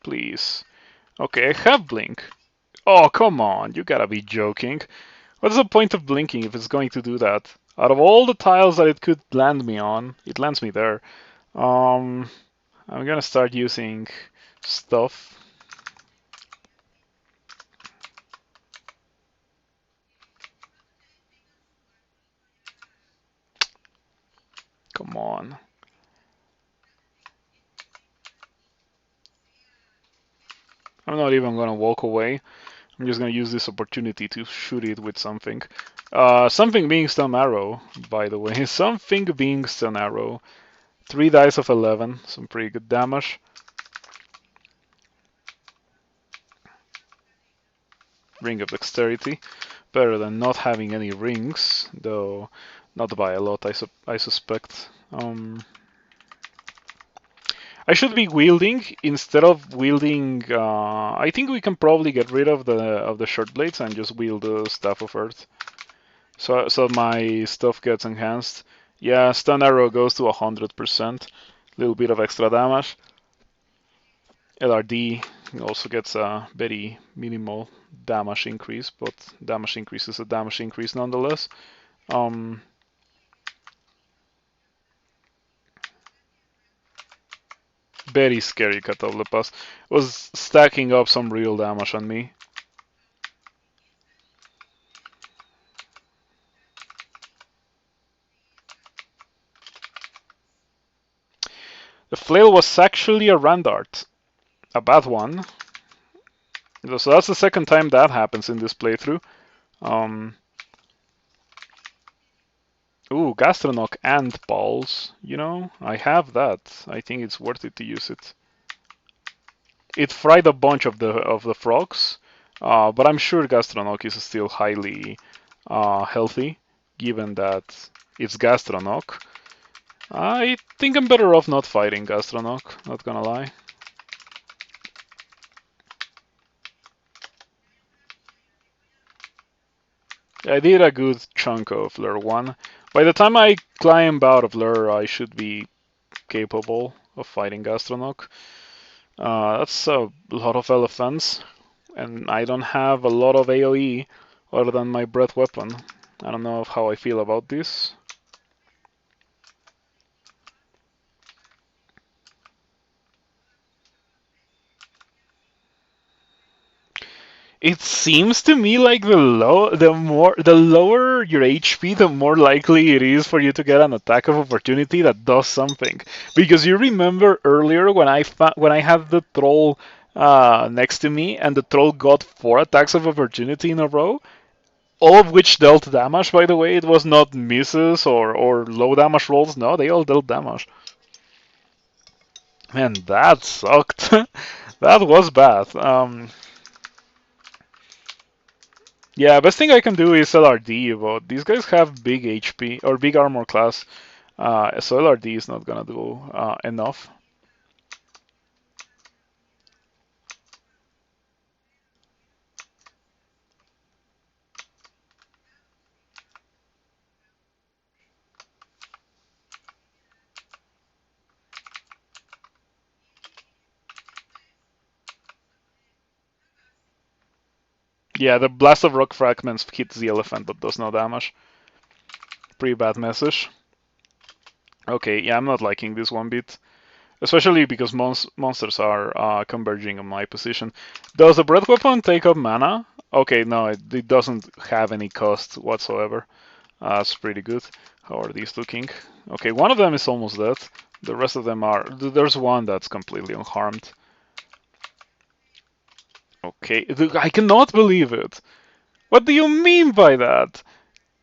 Speaker 1: Please. Okay, I have blink. Oh, come on, you gotta be joking. What's the point of blinking if it's going to do that? Out of all the tiles that it could land me on, it lands me there. I'm gonna start using stuff. Come on. I'm not even gonna walk away. I'm just gonna use this opportunity to shoot it with something. Something being stun arrow, by the way. Something being stun arrow. 3 dice of 11, some pretty good damage. Ring of dexterity, better than not having any rings, though not by a lot, I suspect. I should be wielding instead of wielding. I think we can probably get rid of the short blades and just wield the staff of earth. So my stuff gets enhanced. Yeah, stun arrow goes to 100%. Little bit of extra damage. LRD also gets a very minimal damage increase, but damage increase is a damage increase nonetheless. Very scary Catoblepas. Was stacking up some real damage on me. The flail was actually a Randart. A bad one. So that's the second time that happens in this playthrough. Ooh, Gastronok and Balls. You know, I have that. I think it's worth it to use it. It fried a bunch of the frogs, but I'm sure Gastronok is still highly healthy, given that it's Gastronok. I think I'm better off not fighting Gastronok, not gonna lie. I did a good chunk of Lure 1. By the time I climb out of Lure, I should be capable of fighting Gastronok. That's a lot of elephants, and I don't have a lot of AoE other than my breath weapon. I don't know how I feel about this. It seems to me like the lower your HP, the more likely it is for you to get an attack of opportunity that does something. Because you remember earlier when I had the troll next to me and the troll got 4 attacks of opportunity in a row, all of which dealt damage. By the way, it was not misses or low damage rolls. No, they all dealt damage. Man, that sucked. That was bad. Yeah, best thing I can do is LRD, but these guys have big HP or big armor class, so LRD is not gonna do enough. Yeah, the blast of rock fragments hits the elephant but does no damage. Pretty bad message. Okay, yeah, I'm not liking this one bit. Especially because monsters are converging on my position. Does the breath weapon take up mana? Okay, no, it doesn't have any cost whatsoever. That's pretty good. How are these looking? Okay, one of them is almost dead. The rest of them are... There's one that's completely unharmed. Okay, I cannot believe it. What do you mean by that?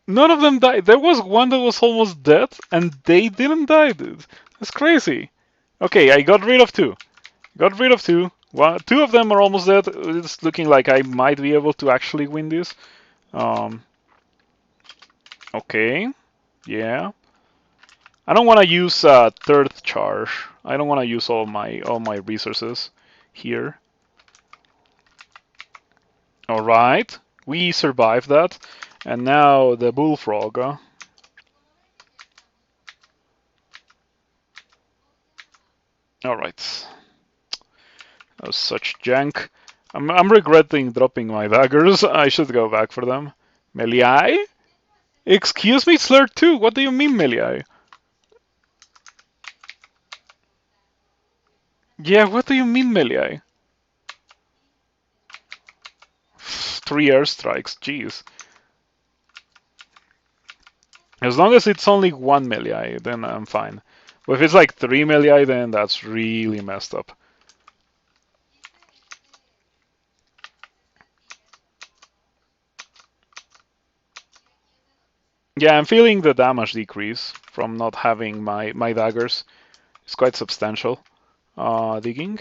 Speaker 1: None of them died. There was one that was almost dead, and they didn't die, dude. That's crazy. Okay, I got rid of two. Got rid of two. Two of them are almost dead. It's looking like I might be able to actually win this. Um, okay, yeah. I don't want to use third charge. I don't want to use all my resources here. All right, we survived that, and now the bullfrog. All right, that was such jank. I'm regretting dropping my daggers. I should go back for them. Melee? Excuse me, Slur 2. What do you mean, melee? Yeah, what do you mean, melee? 3 airstrikes, jeez. As long as it's only 1 melee, then I'm fine. But if it's like 3 melee, then that's really messed up. Yeah, I'm feeling the damage decrease from not having my daggers. It's quite substantial. Digging.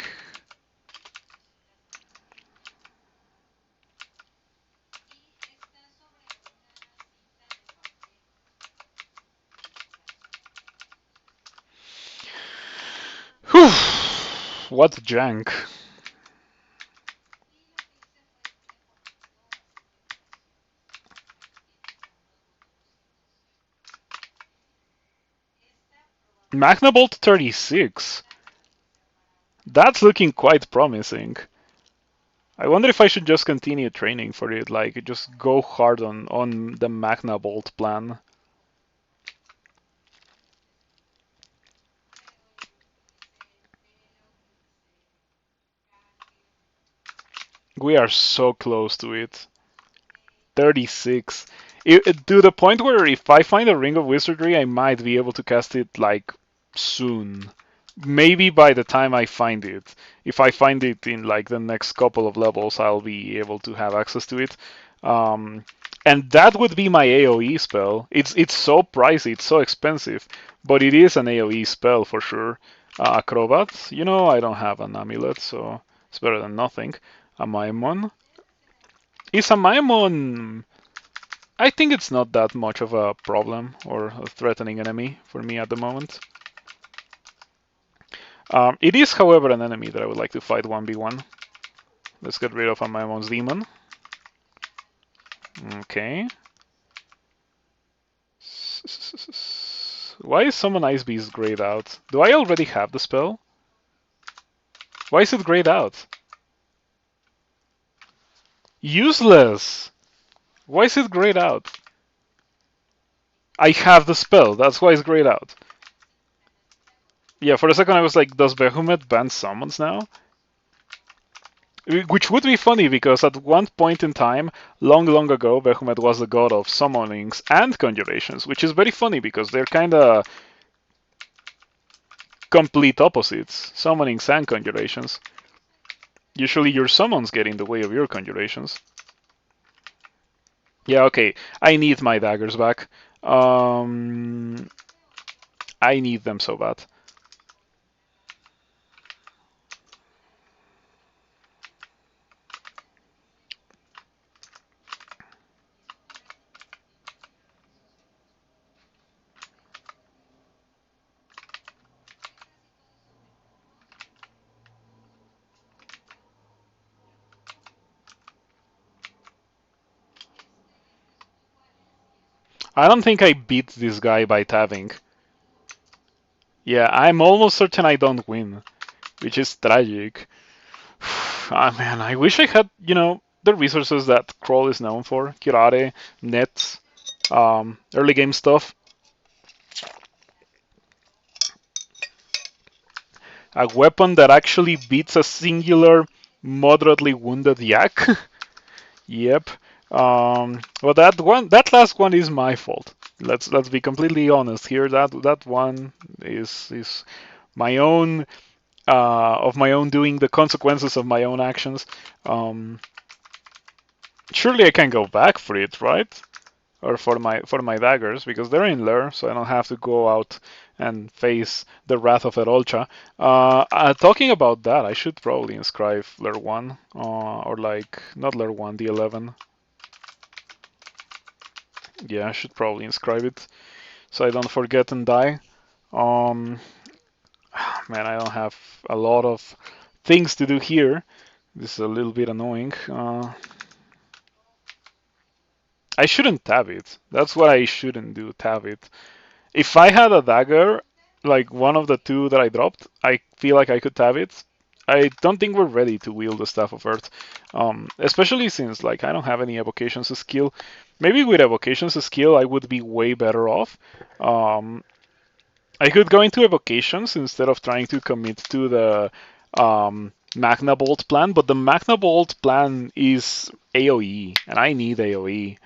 Speaker 1: Whew. What jank. Magnabolt 36. That's looking quite promising. I wonder if I should just continue training for it, like just go hard on the Magnabolt plan. We are so close to it. 36. To the point where if I find a Ring of Wizardry, I might be able to cast it like soon. Maybe by the time I find it. If I find it in like the next couple of levels, I'll be able to have access to it. And that would be my AoE spell. It's so pricey, it's so expensive, but it is an AoE spell for sure. Acrobat, I don't have an amulet, so it's better than nothing. A Maimon. Is a Maimon... I think it's not that much of a problem or a threatening enemy for me at the moment. It is, however, an enemy that I would like to fight 1v1. Let's get rid of a Maimon's Demon. Okay. Why is Summon Ice Beast grayed out? Do I already have the spell? Why is it grayed out? Useless! Why is it grayed out? I have the spell, that's why it's grayed out. Yeah, for a second I was like, does Behemoth ban summons now? Which would be funny, because at one point in time, long, long ago, Behemoth was the god of summonings and conjurations, which is very funny because they're kinda complete opposites, summonings and conjurations. Usually your summons get in the way of your conjurations. Yeah, okay, I need my daggers back. I need them so bad. I don't think I beat this guy by tabbing. Yeah, I'm almost certain I don't win, which is tragic. Ah, man, I wish I had, the resources that Crawl is known for. Kirare, nets, early game stuff. A weapon that actually beats a singular, moderately wounded yak. Yep. Well, that last one is my fault. Let's be completely honest here. That one is my own of my own doing, the consequences of my own actions. Um, Surely I can go back for it, right? Or for my daggers, because they're in Lure, so I don't have to go out and face the wrath of Erolcha. Talking about that, I should probably inscribe Lure 1, or like, not Lure 1, the 11. Yeah, I should probably inscribe it, so I don't forget and die. Um, Man, I don't have a lot of things to do here. This is a little bit annoying. I shouldn't tab it. That's what I shouldn't do, tab it. If I had a dagger, like one of the two that I dropped, I feel like I could tab it. I don't think we're ready to wield the Staff of Earth, especially since like I don't have any evocations skill. Maybe with evocations skill, I would be way better off. Um, I could go into evocations instead of trying to commit to the Magna Bolt plan, but the Magna Bolt plan is AoE, and I need AoE.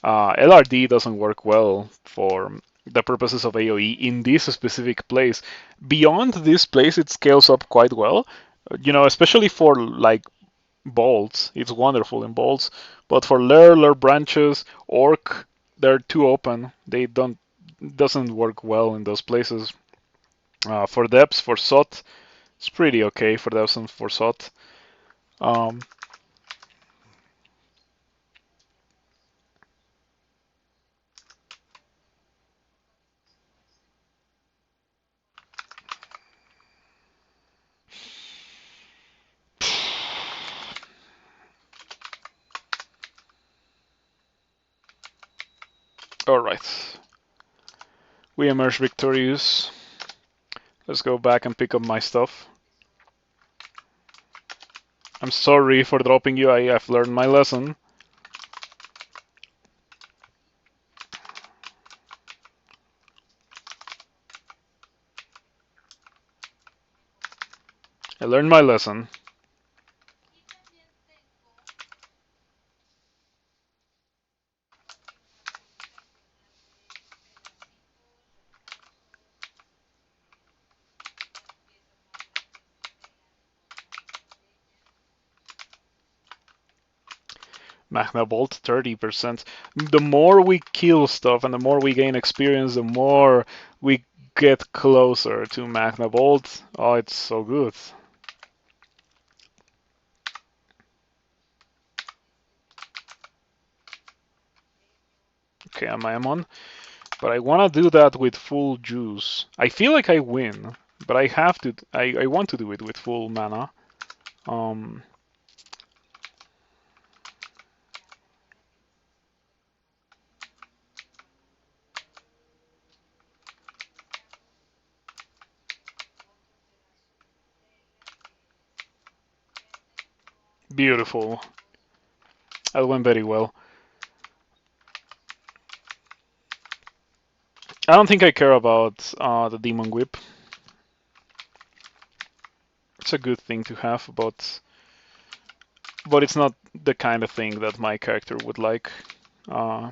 Speaker 1: LRD doesn't work well for the purposes of AoE in this specific place. Beyond this place, it scales up quite well. Especially for like bolts, it's wonderful in bolts. But for Lure branches, Orc, they're too open. They don't doesn't work well in those places. For depths, for SOT, it's pretty okay for depths and for SOT. Um, all right, we emerge victorious. Let's go back and pick up my stuff. I'm sorry for dropping you. I've learned my lesson. I learned my lesson. Magna Bolt 30%. The more we kill stuff and the more we gain experience, the more we get closer to Magna Bolt. Oh, it's so good. Okay, I'm on. But I want to do that with full juice. I feel like I win, but I have to. I want to do it with full mana. Um, Beautiful. That went very well. I don't think I care about the Demon Whip. It's a good thing to have, but it's not the kind of thing that my character would like. Uh,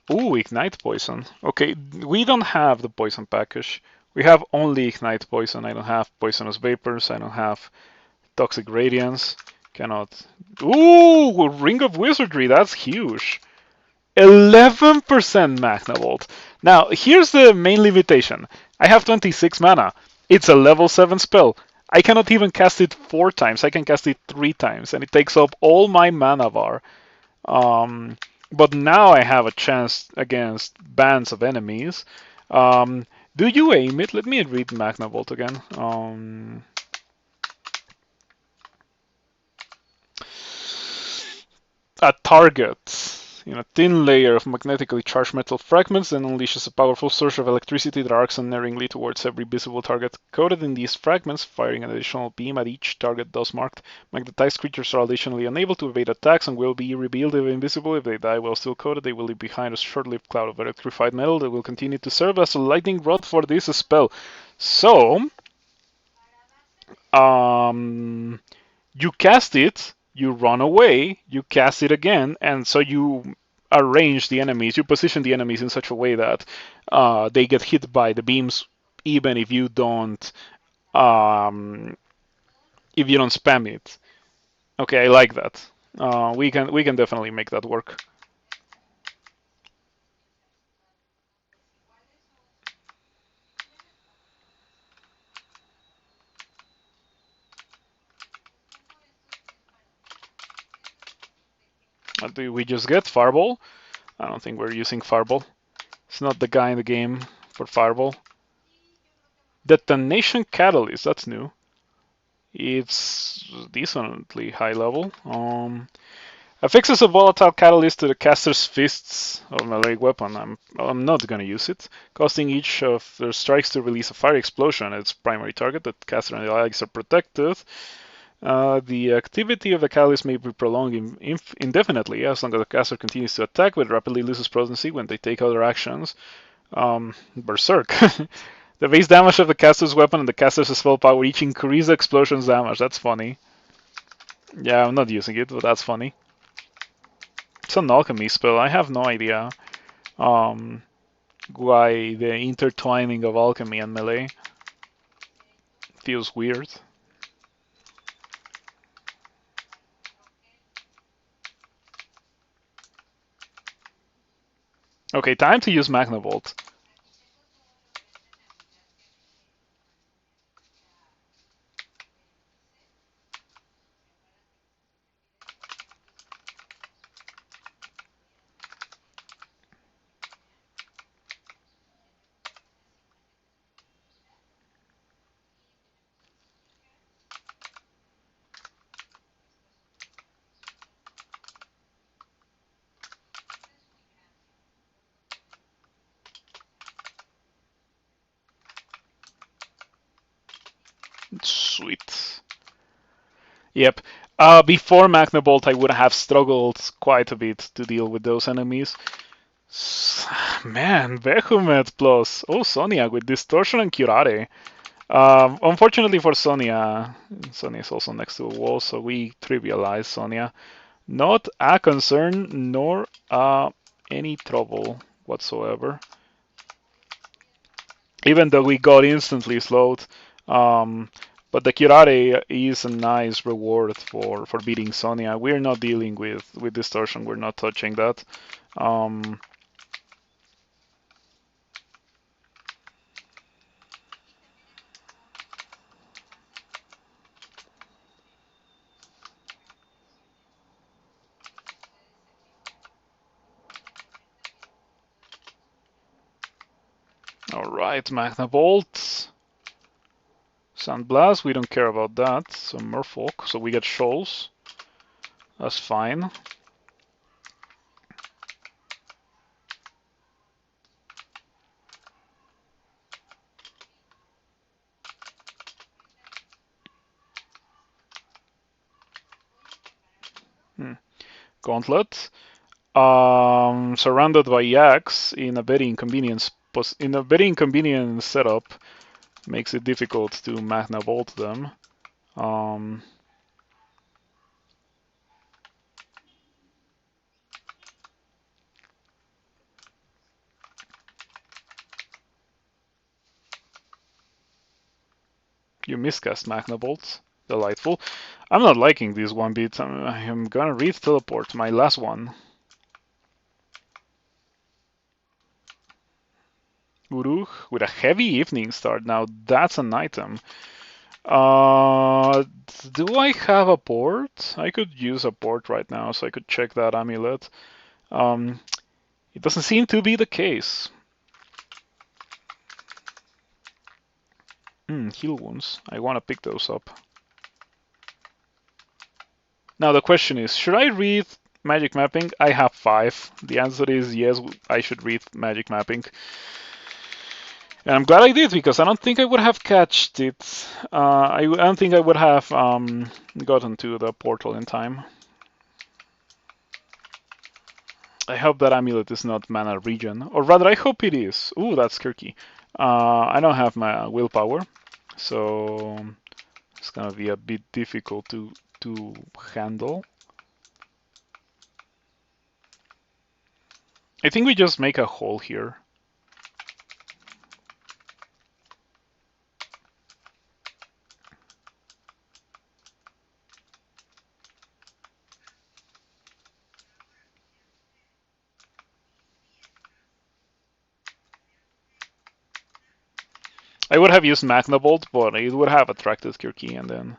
Speaker 1: Ooh, Ignite Poison. Okay, we don't have the Poison package. We have only Ignite Poison. I don't have Poisonous Vapors. I don't have Toxic Radiance. Cannot. Ooh, Ring of Wizardry. That's huge. 11% Magna Volt. Now, here's the main limitation. I have 26 mana. It's a level 7 spell. I cannot even cast it 4 times. I can cast it 3 times, and it takes up all my mana bar. But now I have a chance against bands of enemies. Do you aim it? Let me read Magna Volt again. A target in a thin layer of magnetically charged metal fragments, then unleashes a powerful surge of electricity that arcs unerringly towards every visible target coated in these fragments, firing an additional beam at each target thus marked. Magnetized creatures are additionally unable to evade attacks and will be revealed if invisible. If they die while still coated, they will leave behind a short-lived cloud of electrified metal that will continue to serve as a lightning rod for this spell. So, you cast it, you run away, you cast it again, and so you arrange the enemies, you position the enemies in such a way that they get hit by the beams even um, if you don't spam it. Okay, I like that. We can definitely make that work. Do we just get Fireball? I don't think we're using Fireball. It's not the guy in the game for Fireball. Detonation Catalyst, that's new. It's decently high level. Affixes a volatile catalyst to the caster's fists of a melee weapon. I'm not gonna use it. Causing each of their strikes to release a fire explosion at its primary target. That caster and the allies are protected. The activity of the catalyst may be prolonged indefinitely as long as the caster continues to attack, but rapidly loses potency when they take other actions. Berserk. The base damage of the caster's weapon and the caster's spell power each increase the explosion's damage. That's funny. Yeah, I'm not using it, but that's funny. It's an alchemy spell. I have no idea um, why the intertwining of alchemy and melee feels weird. Okay, time to use Magnavolt. Sweet. Yep. Before Magnavolt, I would have struggled quite a bit to deal with those enemies. Man, Behemoth plus. Oh, Sonia with Distortion and Curare. Unfortunately for Sonia, Sonia is also next to a wall, so we trivialize Sonia. Not a concern, nor any trouble whatsoever. Even though we got instantly slowed. But the Curare is a nice reward for beating Sonia. We're not dealing with Distortion, we're not touching that. Alright, Magnavolt. Sandblast, we don't care about that. So Merfolk, so we get Shoals. That's fine. Gauntlet. Surrounded by yaks in a very inconvenient setup, makes it difficult to Magnavolt them. You miscast Magnavolt. Delightful. I'm not liking this one bit. I'm gonna re-teleport my last one. Uruk with a heavy evening start. Now that's an item. Do I have a port? I could use a port right now, so I could check that amulet. It doesn't seem to be the case. Heal wounds. I want to pick those up. Now the question is, should I read magic mapping? I have 5. The answer is yes, I should read magic mapping. And I'm glad I did, because I don't think I would have catched it. I don't think I would have gotten to the portal in time. I hope that amulet is not mana regen, or rather I hope it is. Ooh, that's Kirky. I don't have my willpower, so it's gonna be a bit difficult to handle. I think we just make a hole here. I would have used Magnabolt, but it would have attracted Kirky, and then,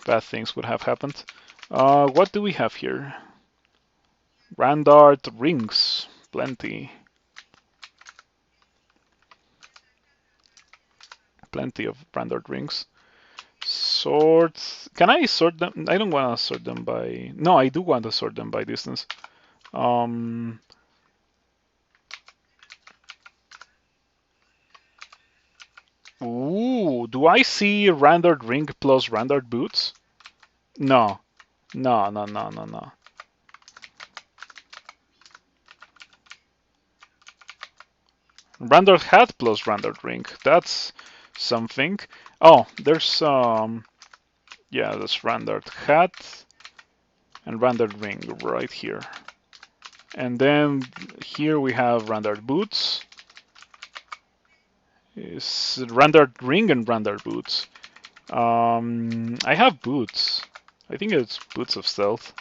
Speaker 1: bad things would have happened. What do we have here? Randart rings. Plenty. Plenty of Randart rings. Swords. Can I sort them? I don't want to sort them by... No, I do want to sort them by distance. Um, Ooh, do I see Randart ring plus Randart boots? No. No, no, no, no, no. Randart hat plus Randart ring. That's something. Oh, there's yeah, there's Randart hat and Randart ring right here. And then here we have Randart boots. Is Randart ring and Randart boots. I have boots. I think it's boots of stealth.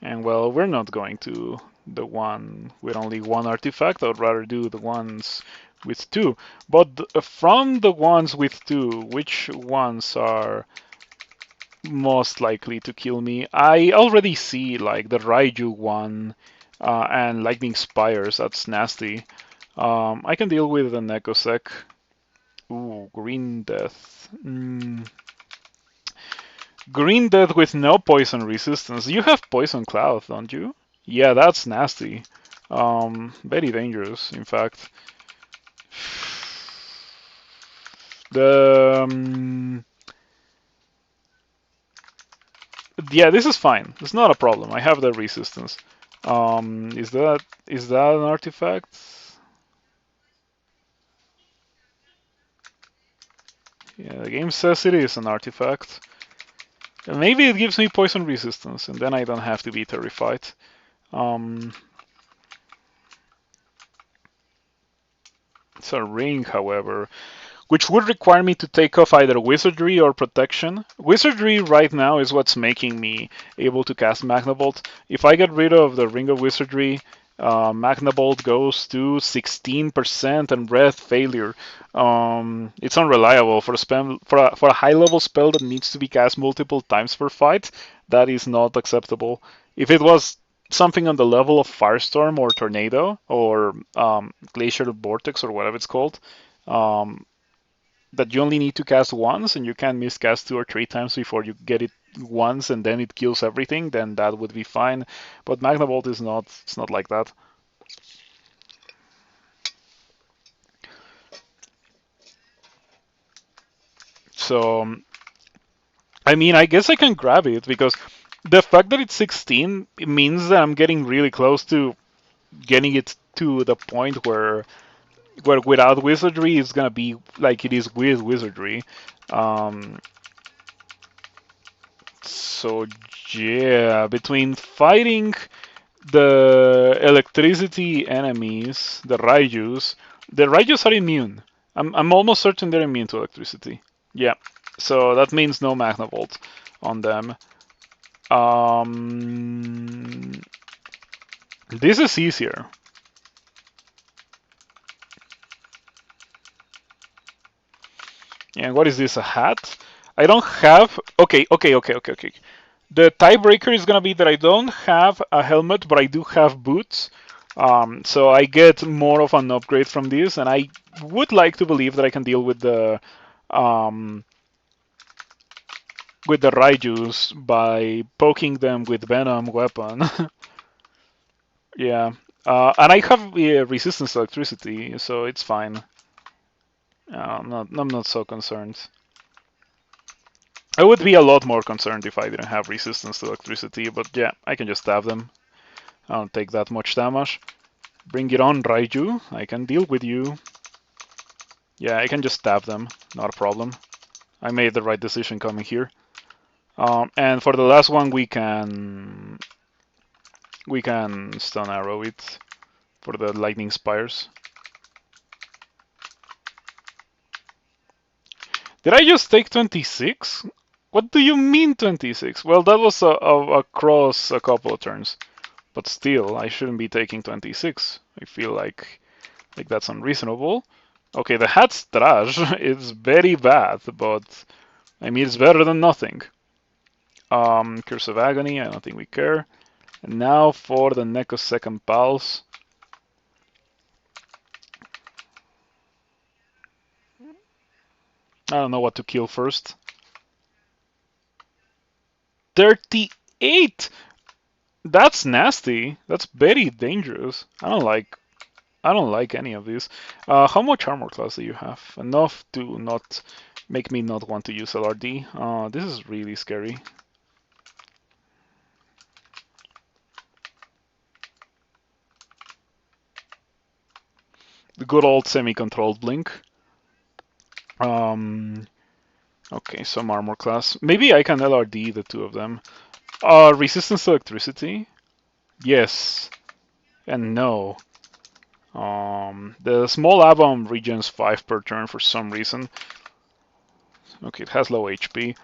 Speaker 1: And well, we're not going to the one with only one artifact. I'd rather do the ones with two. But from the ones with two, which ones are most likely to kill me? I already see like the Raiju one and Lightning Spires. That's nasty. I can deal with the Nekosek. Ooh, Green Death. Green Death with no poison resistance. You have Poison Cloud, don't you? Yeah, that's nasty. Very dangerous, in fact. The yeah, this is fine. It's not a problem. I have the resistance. Is that an artifact? Yeah, the game says it is an artifact. Maybe it gives me poison resistance, and then I don't have to be terrified. It's a ring, however, which would require me to take off either Wizardry or Protection. Wizardry right now is what's making me able to cast Magnabolt. If I get rid of the Ring of Wizardry, Magnabolt goes to 16% and Breath Failure. It's unreliable for a spell for a high-level spell that needs to be cast multiple times per fight. That is not acceptable. If it was something on the level of Firestorm or Tornado or Glacial Vortex or whatever it's called, um, that you only need to cast once and you can miscast 2 or 3 times before you get it once and then it kills everything, then that would be fine. But Magnabolt is not. It's not like that. So, I mean, I guess I can grab it because the fact that it's 16 it means that I'm getting really close to getting it to the point where without wizardry it's gonna be like it is with wizardry. Um, so yeah, between fighting the electricity enemies, the Raijus are immune. I'm almost certain they're immune to electricity. Yeah, so that means no Magnavolt on them. This is easier. And what is this, a hat? I don't have... Okay. The tiebreaker is gonna be that I don't have a helmet, but I do have boots. So I get more of an upgrade from this, and I would like to believe that I can deal with the Raijus by poking them with Venom weapon. Yeah. And I have resistance to electricity, so it's fine. I'm not so concerned. I would be a lot more concerned if I didn't have resistance to electricity, but yeah, I can just stab them. I don't take that much damage. Bring it on, Raiju. I can deal with you. Yeah, I can just stab them. Not a problem. I made the right decision coming here. And for the last one, we can stun arrow it. for the lightning spires. Did I just take 26? What do you mean 26? Well, that was across a couple of turns. But still, I shouldn't be taking 26. I feel like that's unreasonable. Okay, the hat's trash. It's very bad, but I mean, it's better than nothing. Curse of Agony, I don't think we care. And now for the Necrosecond Pulse. I don't know what to kill first. 38! That's nasty. That's very dangerous. I don't like any of these. How much armor class do you have? Enough to not make me not want to use LRD. This is really scary. The good old semi-controlled blink. Okay, some armor class. Maybe I can LRD the two of them. Resistance to electricity? Yes. And no. The small A-bomb regens 5 per turn for some reason. Okay, it has low HP.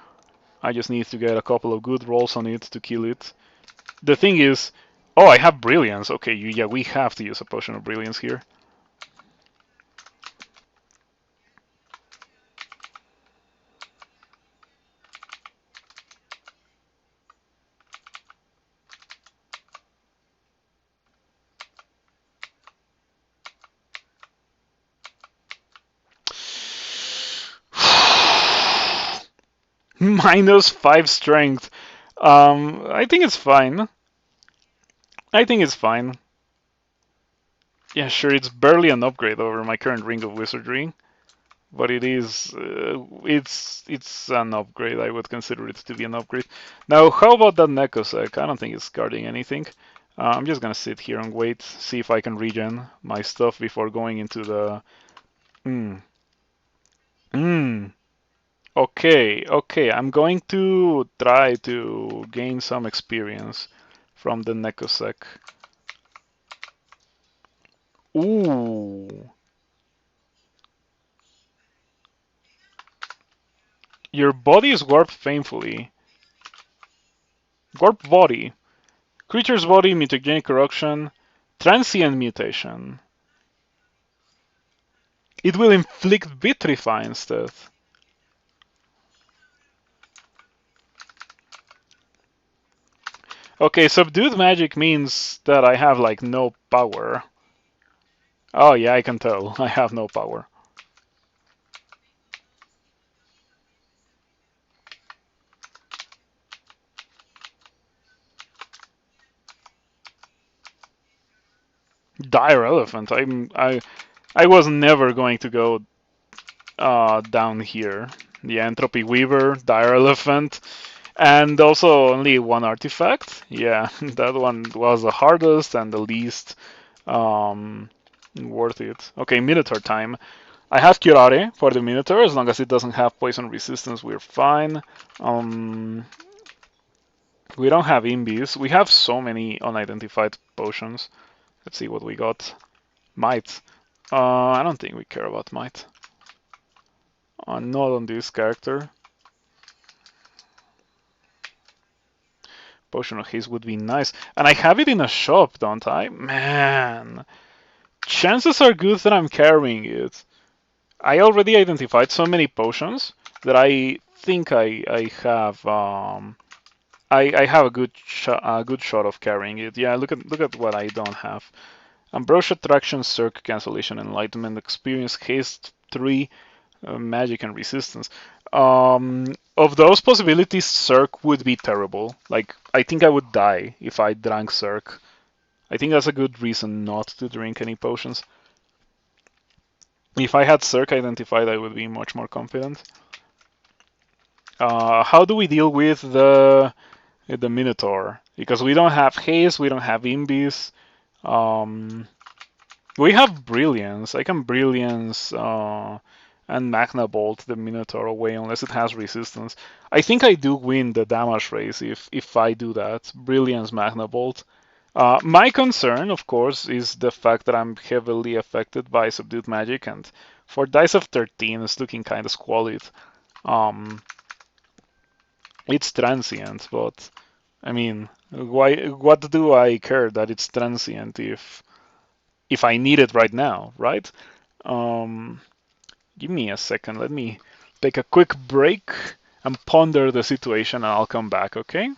Speaker 1: I just need to get a couple of good rolls on it to kill it. The thing is... Oh, I have Brilliance. Okay, yeah, we have to use a Potion of Brilliance here. -5 strength. I think it's fine. I think it's fine. Yeah, sure, it's barely an upgrade over my current Ring of Wizardry, but it is, it's an upgrade. I would consider it to be an upgrade. Now, how about that Necrosec? I don't think it's guarding anything. I'm just gonna sit here and wait, see if I can regen my stuff before going into the... Okay, I'm going to try to gain some experience from the Necrosec. Ooh. Your body is warped painfully. Warped body. Creature's body, mutagenic corruption, transient mutation. It will inflict vitrify instead. Okay, subdued magic means that I have like no power. Oh yeah, I can tell. I have no power. Dire Elephant. I was never going to go down here. The Entropy Weaver, Dire Elephant, and also only one artifact. Yeah, that one was the hardest and the least worth it. Okay, Minotaur time. I have Curare for the Minotaur. As long as it doesn't have poison resistance, we're fine. We don't have Imbies. We have so many unidentified potions. Let's see what we got. Might. I don't think we care about Might. Not on this character. Potion of Haste would be nice. And I have it in a shop, don't I? Man. Chances are good that I'm carrying it. I already identified so many potions that I think I have I have a good shot of carrying it. Yeah, look at what I don't have. Ambrosia, Traction, Circ, Cancellation, Enlightenment, Experience, Haste 3, Magic, and Resistance. Of those possibilities, Circ would be terrible. Like, I think I would die if I drank Circ. I think that's a good reason not to drink any potions. If I had Circ identified, I would be much more confident. How do we deal with the Minotaur? Because we don't have Haste, we don't have Imbies. We have Brilliance. I can Brilliance and Magna Bolt the Minotaur away unless it has resistance. I think I do win the damage race if I do that. Brilliance, Magna Bolt. My concern, of course, is the fact that I'm heavily affected by Subdued Magic, and for dice of 13, it's looking kind of squalid. Um, it's transient, but I mean, why? What do I care that it's transient if I need it right now, right? Um, Give me a second. Let me take a quick break and ponder the situation, and I'll come back, okay?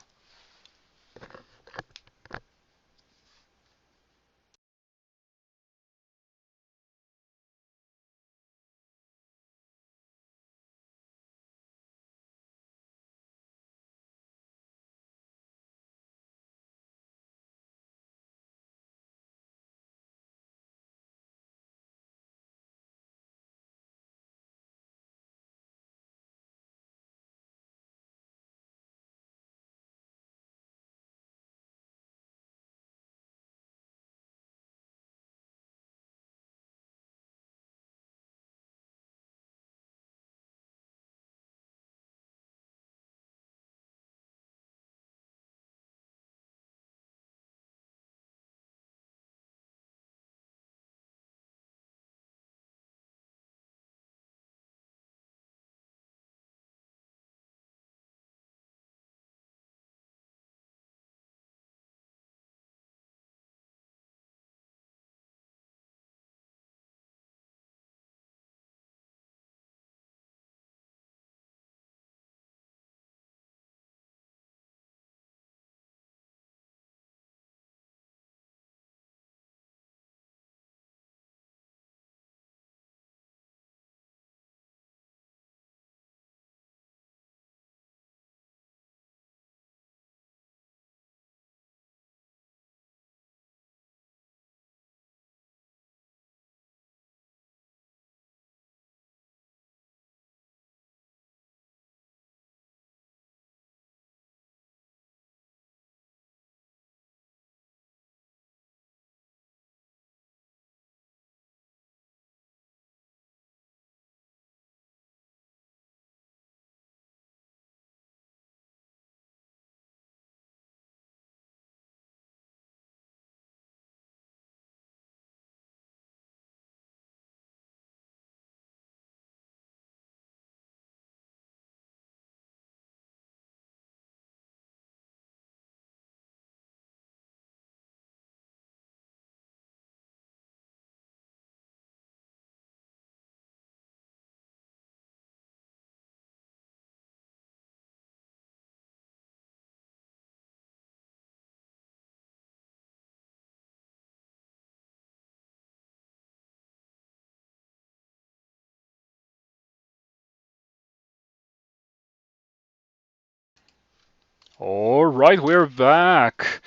Speaker 1: All right, we're back.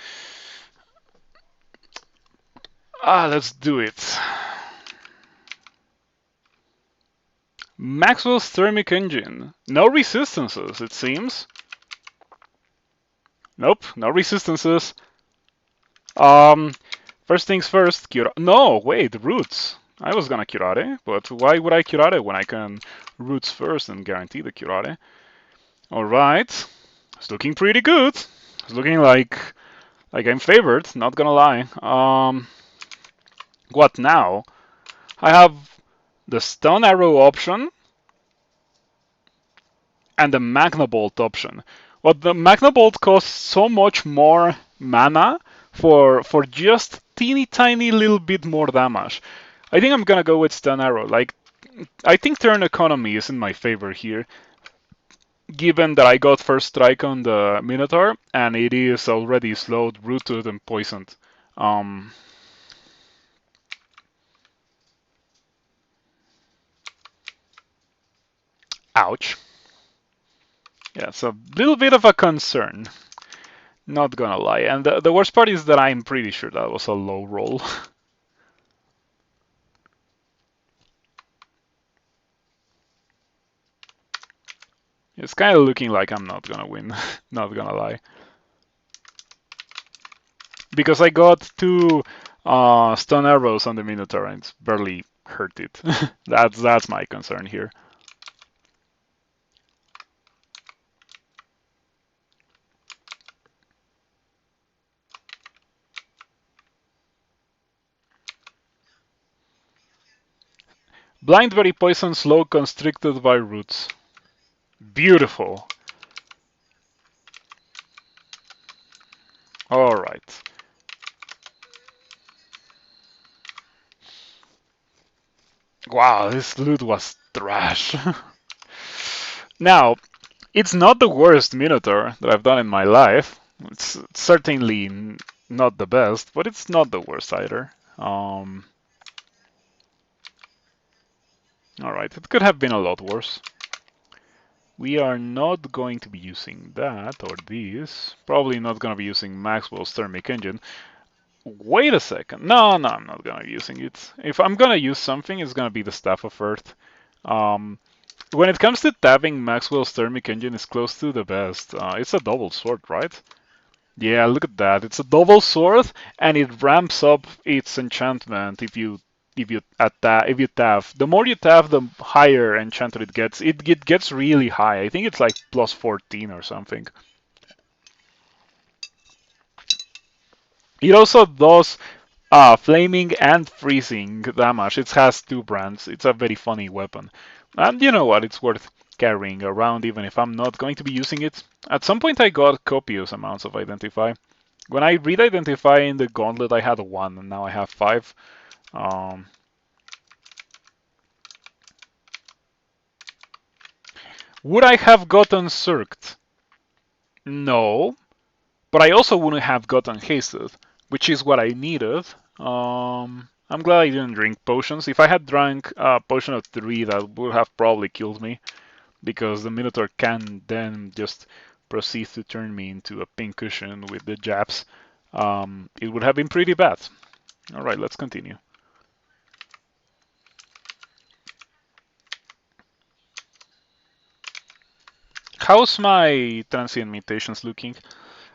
Speaker 1: Let's do it. Maxwell's thermic engine. No resistances, it seems. Nope, no resistances. Um, First things first, No, wait, roots. I was gonna curare, but why would I curare when I can roots first and guarantee the curare? All right, it's looking pretty good. It's looking like I'm favored. Not gonna lie. What now? I have the stone arrow option and the Magna Bolt option. But the Magna Bolt costs so much more mana for just teeny tiny little bit more damage. I think I'm gonna go with Stun Arrow. Like, I think turn economy is in my favor here, given that I got first strike on the Minotaur and it is already slowed, rooted, and poisoned. Um, Ouch. Yeah, it's a little bit of a concern. Not gonna lie. And the worst part is that I'm pretty sure that was a low roll. It's kind of looking like I'm not gonna win. Not gonna lie. Because I got two stun arrows on the Minotaur and it's barely hurt it. That's my concern here. Blind berry poison slow constricted by roots. Beautiful. Alright. Wow, this loot was trash. Now, it's not the worst Minotaur that I've done in my life. It's certainly not the best, but it's not the worst either. Alright, it could have been a lot worse. We are not going to be using that or this. Probably not going to be using Maxwell's thermic engine. Wait a second. No, I'm not going to be using it. If I'm going to use something, it's going to be the Staff of Earth. When it comes to tapping, Maxwell's thermic engine is close to the best. It's a double sword, right? Yeah, look at that. It's a double sword, and it ramps up its enchantment if you tap. The more you tap, the higher enchanted it gets. It gets really high. I think it's like plus 14 or something. It also does flaming and freezing damage. It has two brands. It's a very funny weapon. And you know what? It's worth carrying around even if I'm not going to be using it. At some point I got copious amounts of Identify. When I read Identify in the Gauntlet I had 1 and now I have 5. Um, would I have gotten Circed? No. But I also wouldn't have gotten Hasted, which is what I needed. I'm glad I didn't drink potions. If I had drank a potion of 3, that would have probably killed me, because the Minotaur can then just proceed to turn me into a pincushion with the jabs. It would have been pretty bad. Alright, let's continue. How's my transient mutations looking?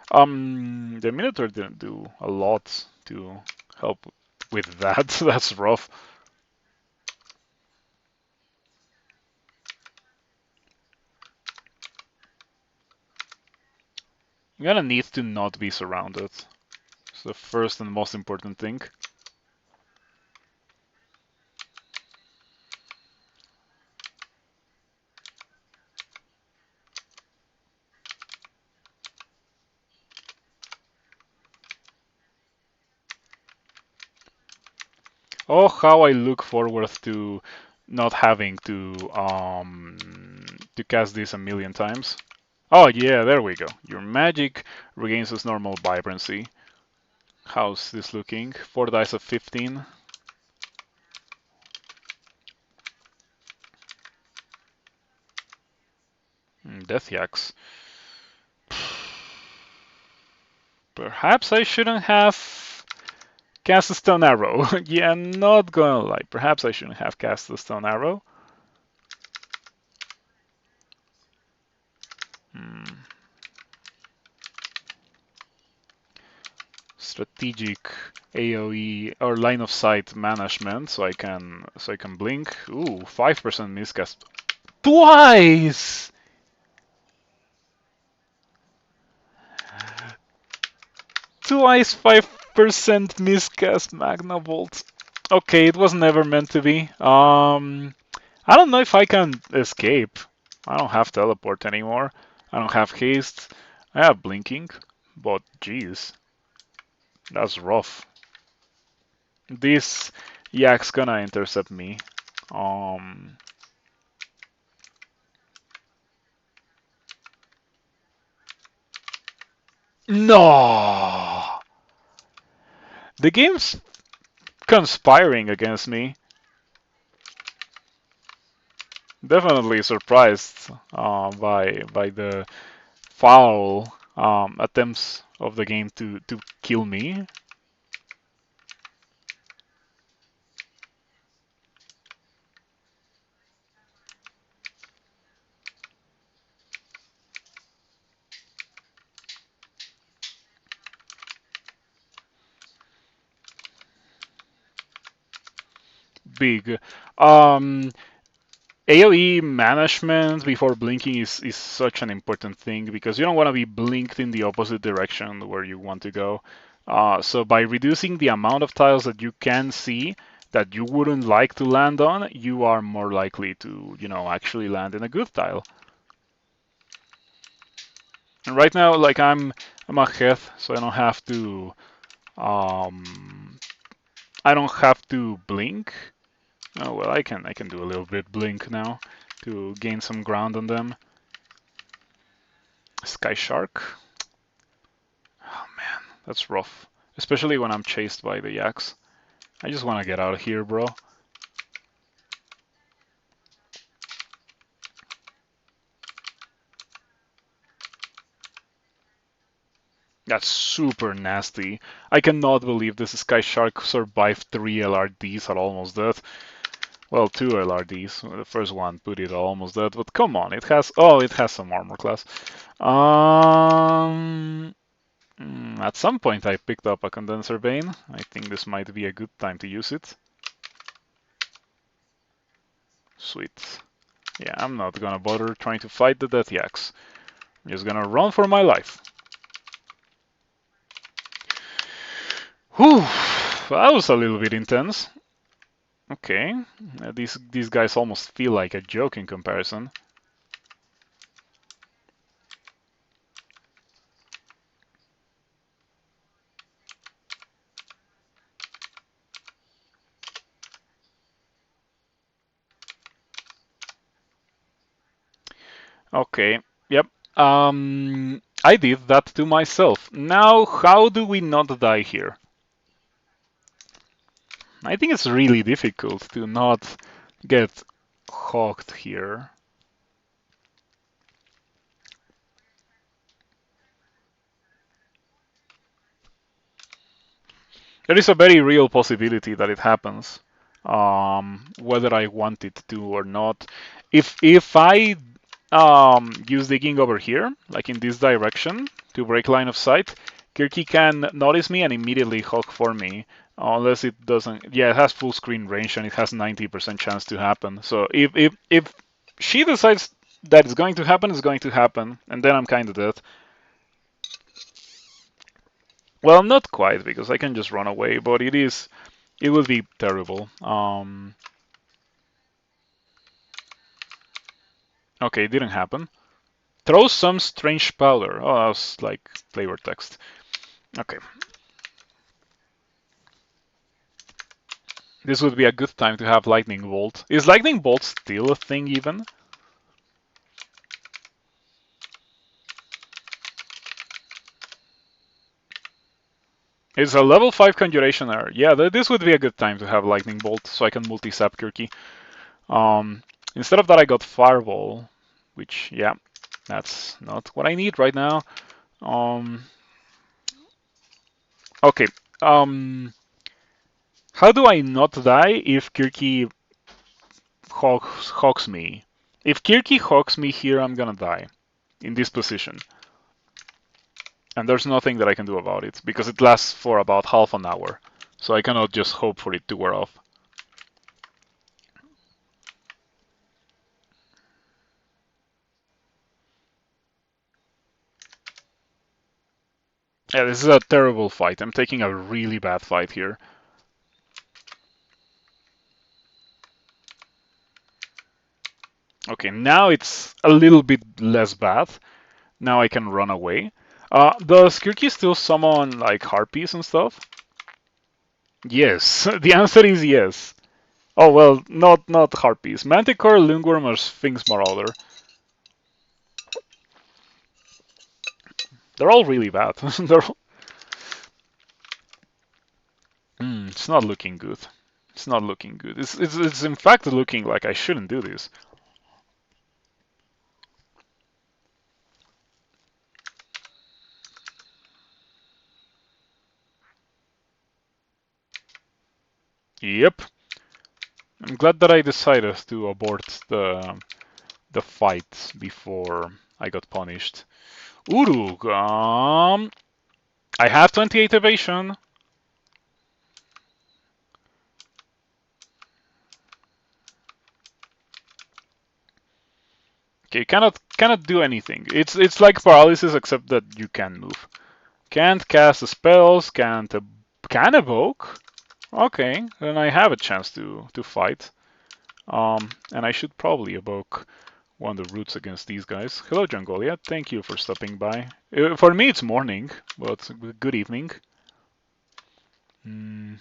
Speaker 1: The Minotaur didn't do a lot to help with that. That's rough. I'm gonna need to not be surrounded. It's the first and most important thing. Oh, how I look forward to not having to cast this a million times. Oh yeah, there we go. Your magic regains its normal vibrancy. How's this looking? 4 dice of 15. Death Yaks. Perhaps I shouldn't have cast a Stone Arrow. Yeah, not gonna lie. Perhaps I shouldn't have cast the Stone Arrow. Strategic AoE or line of sight management, so I can blink. Ooh, 5% miscast. Twice! Twice 5% miscast Magna Bolt. Okay, it was never meant to be. I don't know if I can escape. I don't have teleport anymore. I don't have haste. I have blinking, but geez, that's rough. This yak's gonna intercept me. Um, no! The game's conspiring against me. Definitely surprised by the foul attempts of the game to kill me. Big. AoE management before blinking is such an important thing because you don't want to be blinked in the opposite direction where you want to go. So by reducing the amount of tiles that you can see, that you wouldn't like to land on, you are more likely to, actually land in a good tile. And right now, like I'm ahead, so I don't have to blink. Oh well, I can do a little bit blink now to gain some ground on them. Sky Shark. Oh man, that's rough. Especially when I'm chased by the yaks. I just want to get out of here, bro. That's super nasty. I cannot believe this Sky Shark survived 3 LRDs at almost death. Well, 2 LRDs. The first one put it almost dead, but come on, it has some armor class. At some point I picked up a Condenser Vein. I think this might be a good time to use it. Sweet. Yeah, I'm not gonna bother trying to fight the Death Yaks. I'm just gonna run for my life. Whew, that was a little bit intense. Okay, these guys almost feel like a joke in comparison. Okay, yep. I did that to myself. Now, how do we not die here? I think it's really difficult to not get hooked here. There is a very real possibility that it happens, whether I want it to or not. If I use digging over here, like in this direction, to break line of sight, Kirky can notice me and immediately hook for me. Unless it doesn't. Yeah, it has full screen range and it has 90% chance to happen. So if she decides that it's going to happen, it's going to happen, and then I'm kind of dead. Well, not quite, because I can just run away, but it would be terrible. Okay, it didn't happen. Throw some strange powder. Oh, that was like flavor text. Okay. This would be a good time to have Lightning Bolt. Is Lightning Bolt still a thing even? It's a level 5 Conjuration Error. Yeah, this would be a good time to have Lightning Bolt, so I can multi-sap Kirky. Instead of that, I got Fireball, which, yeah, that's not what I need right now. Okay. How do I not die if Kirky hawks me? If Kirky hawks me here, I'm gonna die in this position. And there's nothing that I can do about it, because it lasts for about half an hour. So I cannot just hope for it to wear off. Yeah, this is a terrible fight. I'm taking a really bad fight here. Okay, now it's a little bit less bad. Now I can run away. Does Kirky still summon like harpies and stuff? Yes, the answer is yes. Oh well, not harpies. Manticore, Lungworm, or Sphinx Marauder. They're all really bad. It's not looking good. It's not looking good. It's in fact looking like I shouldn't do this. Yep. I'm glad that I decided to abort the fight before I got punished. Uruk, I have 28 evasion. Okay, cannot do anything. It's like paralysis except that you can move. Can't cast spells. Can evoke. Okay, then I have a chance to fight. And I should probably evoke one of the roots against these guys. Hello, Jungolia. Thank you for stopping by. For me, it's morning, but good evening. Mm.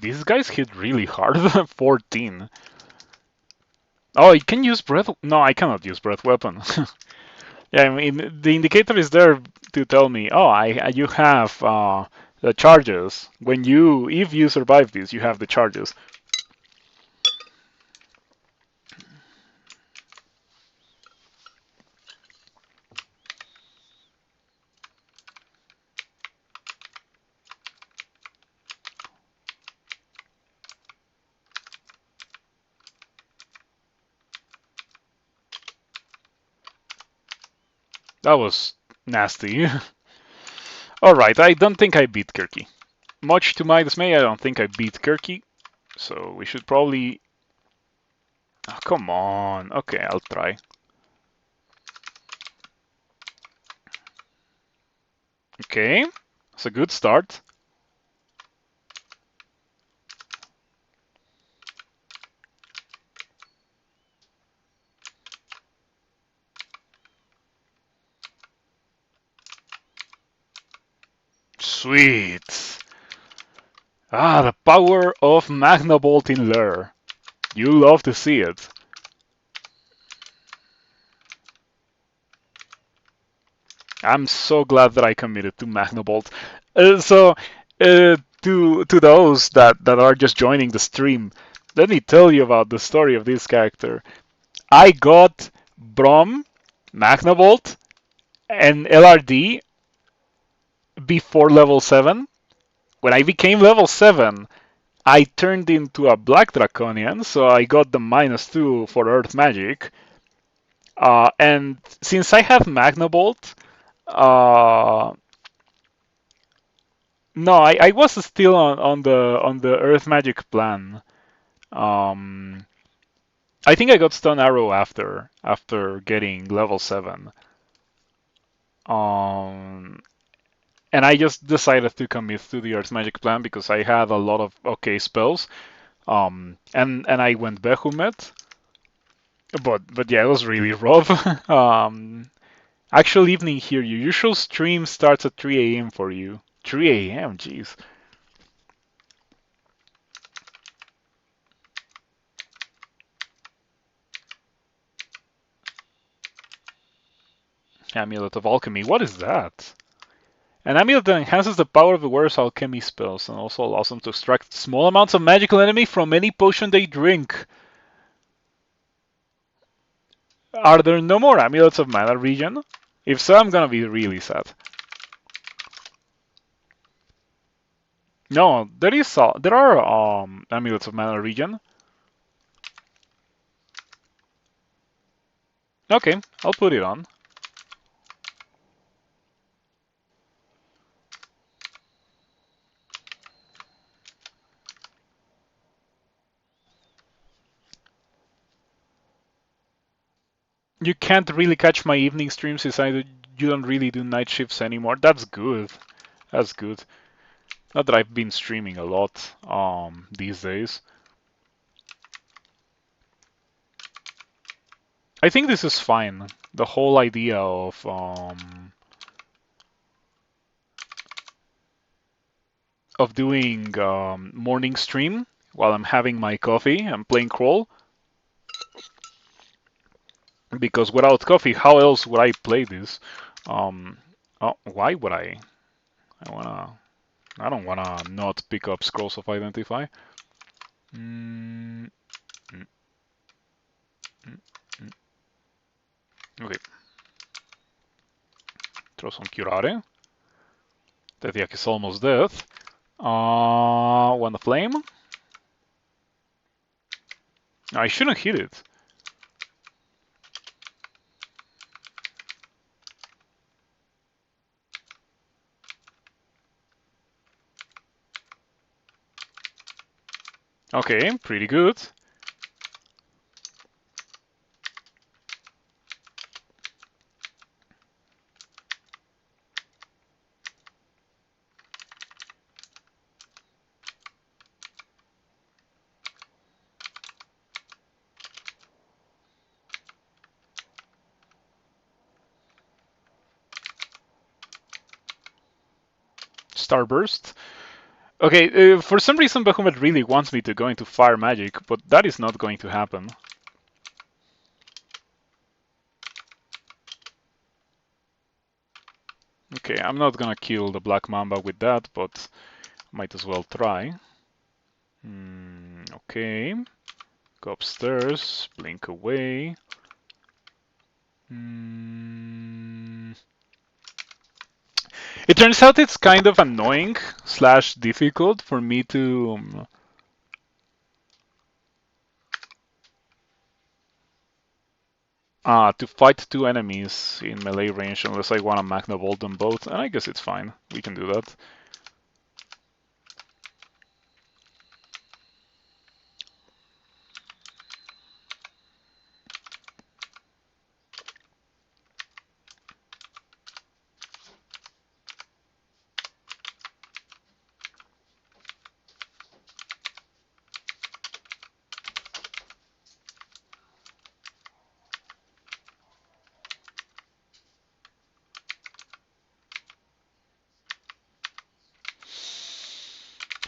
Speaker 1: These guys hit really hard. 14. Oh, you can use breath. No, I cannot use breath weapon. Yeah, I mean the indicator is there to tell me, oh, you have the charges. If you survive this, you have the charges. That was nasty. All right, I don't think I beat Kirky. Much to my dismay, I don't think I beat Kirky. So we should probably. Oh, come on. Okay, I'll try. Okay, it's a good start. Sweet. Ah, the power of Magna Bolt in Lure. You love to see it. I'm so glad that I committed to Magna Bolt. To those that are just joining the stream, let me tell you about the story of this character. I got Brom, Magna Bolt, and LRD before level 7. When I became level 7, I turned into a Black Draconian, so I got the -2 for Earth Magic. And since I have Magna Bolt, uh, no, I was still on the Earth Magic plan. Um, I think I got Stun Arrow after getting level 7. Um, and I just decided to commit to the Earth Magic plan because I had a lot of okay spells. And I went Behemoth, but yeah, it was really rough. Actual evening here. Your usual stream starts at 3 a.m. for you. 3 a.m. Jeez. Amulet of Alchemy. What is that? An amulet that enhances the power of the wearer's alchemy spells and also allows them to extract small amounts of magical enemy from any potion they drink. Are there no more amulets of mana regen? If so, I'm gonna be really sad. No, there are amulets of mana regen. Okay, I'll put it on. You can't really catch my evening streams since you don't really do night shifts anymore. That's good. That's good. Not that I've been streaming a lot these days. I think this is fine. The whole idea of doing morning stream while I'm having my coffee and playing Crawl. Because without coffee, how else would I play this? Oh, why would I? I don't wanna not pick up Scrolls of Identify. Mm, mm, mm, mm. Okay. Throw some Curare. Tetiak is almost dead. Want the flame? I shouldn't hit it. Okay, pretty good. Starburst. Okay, for some reason Bahamut really wants me to go into fire magic, but that is not going to happen. Okay, I'm not gonna kill the Black Mamba with that, but might as well try. Okay, go upstairs, blink away. It turns out it's kind of annoying slash difficult for me to fight two enemies in melee range unless I want to Magna Bolt them both, and I guess it's fine. We can do that.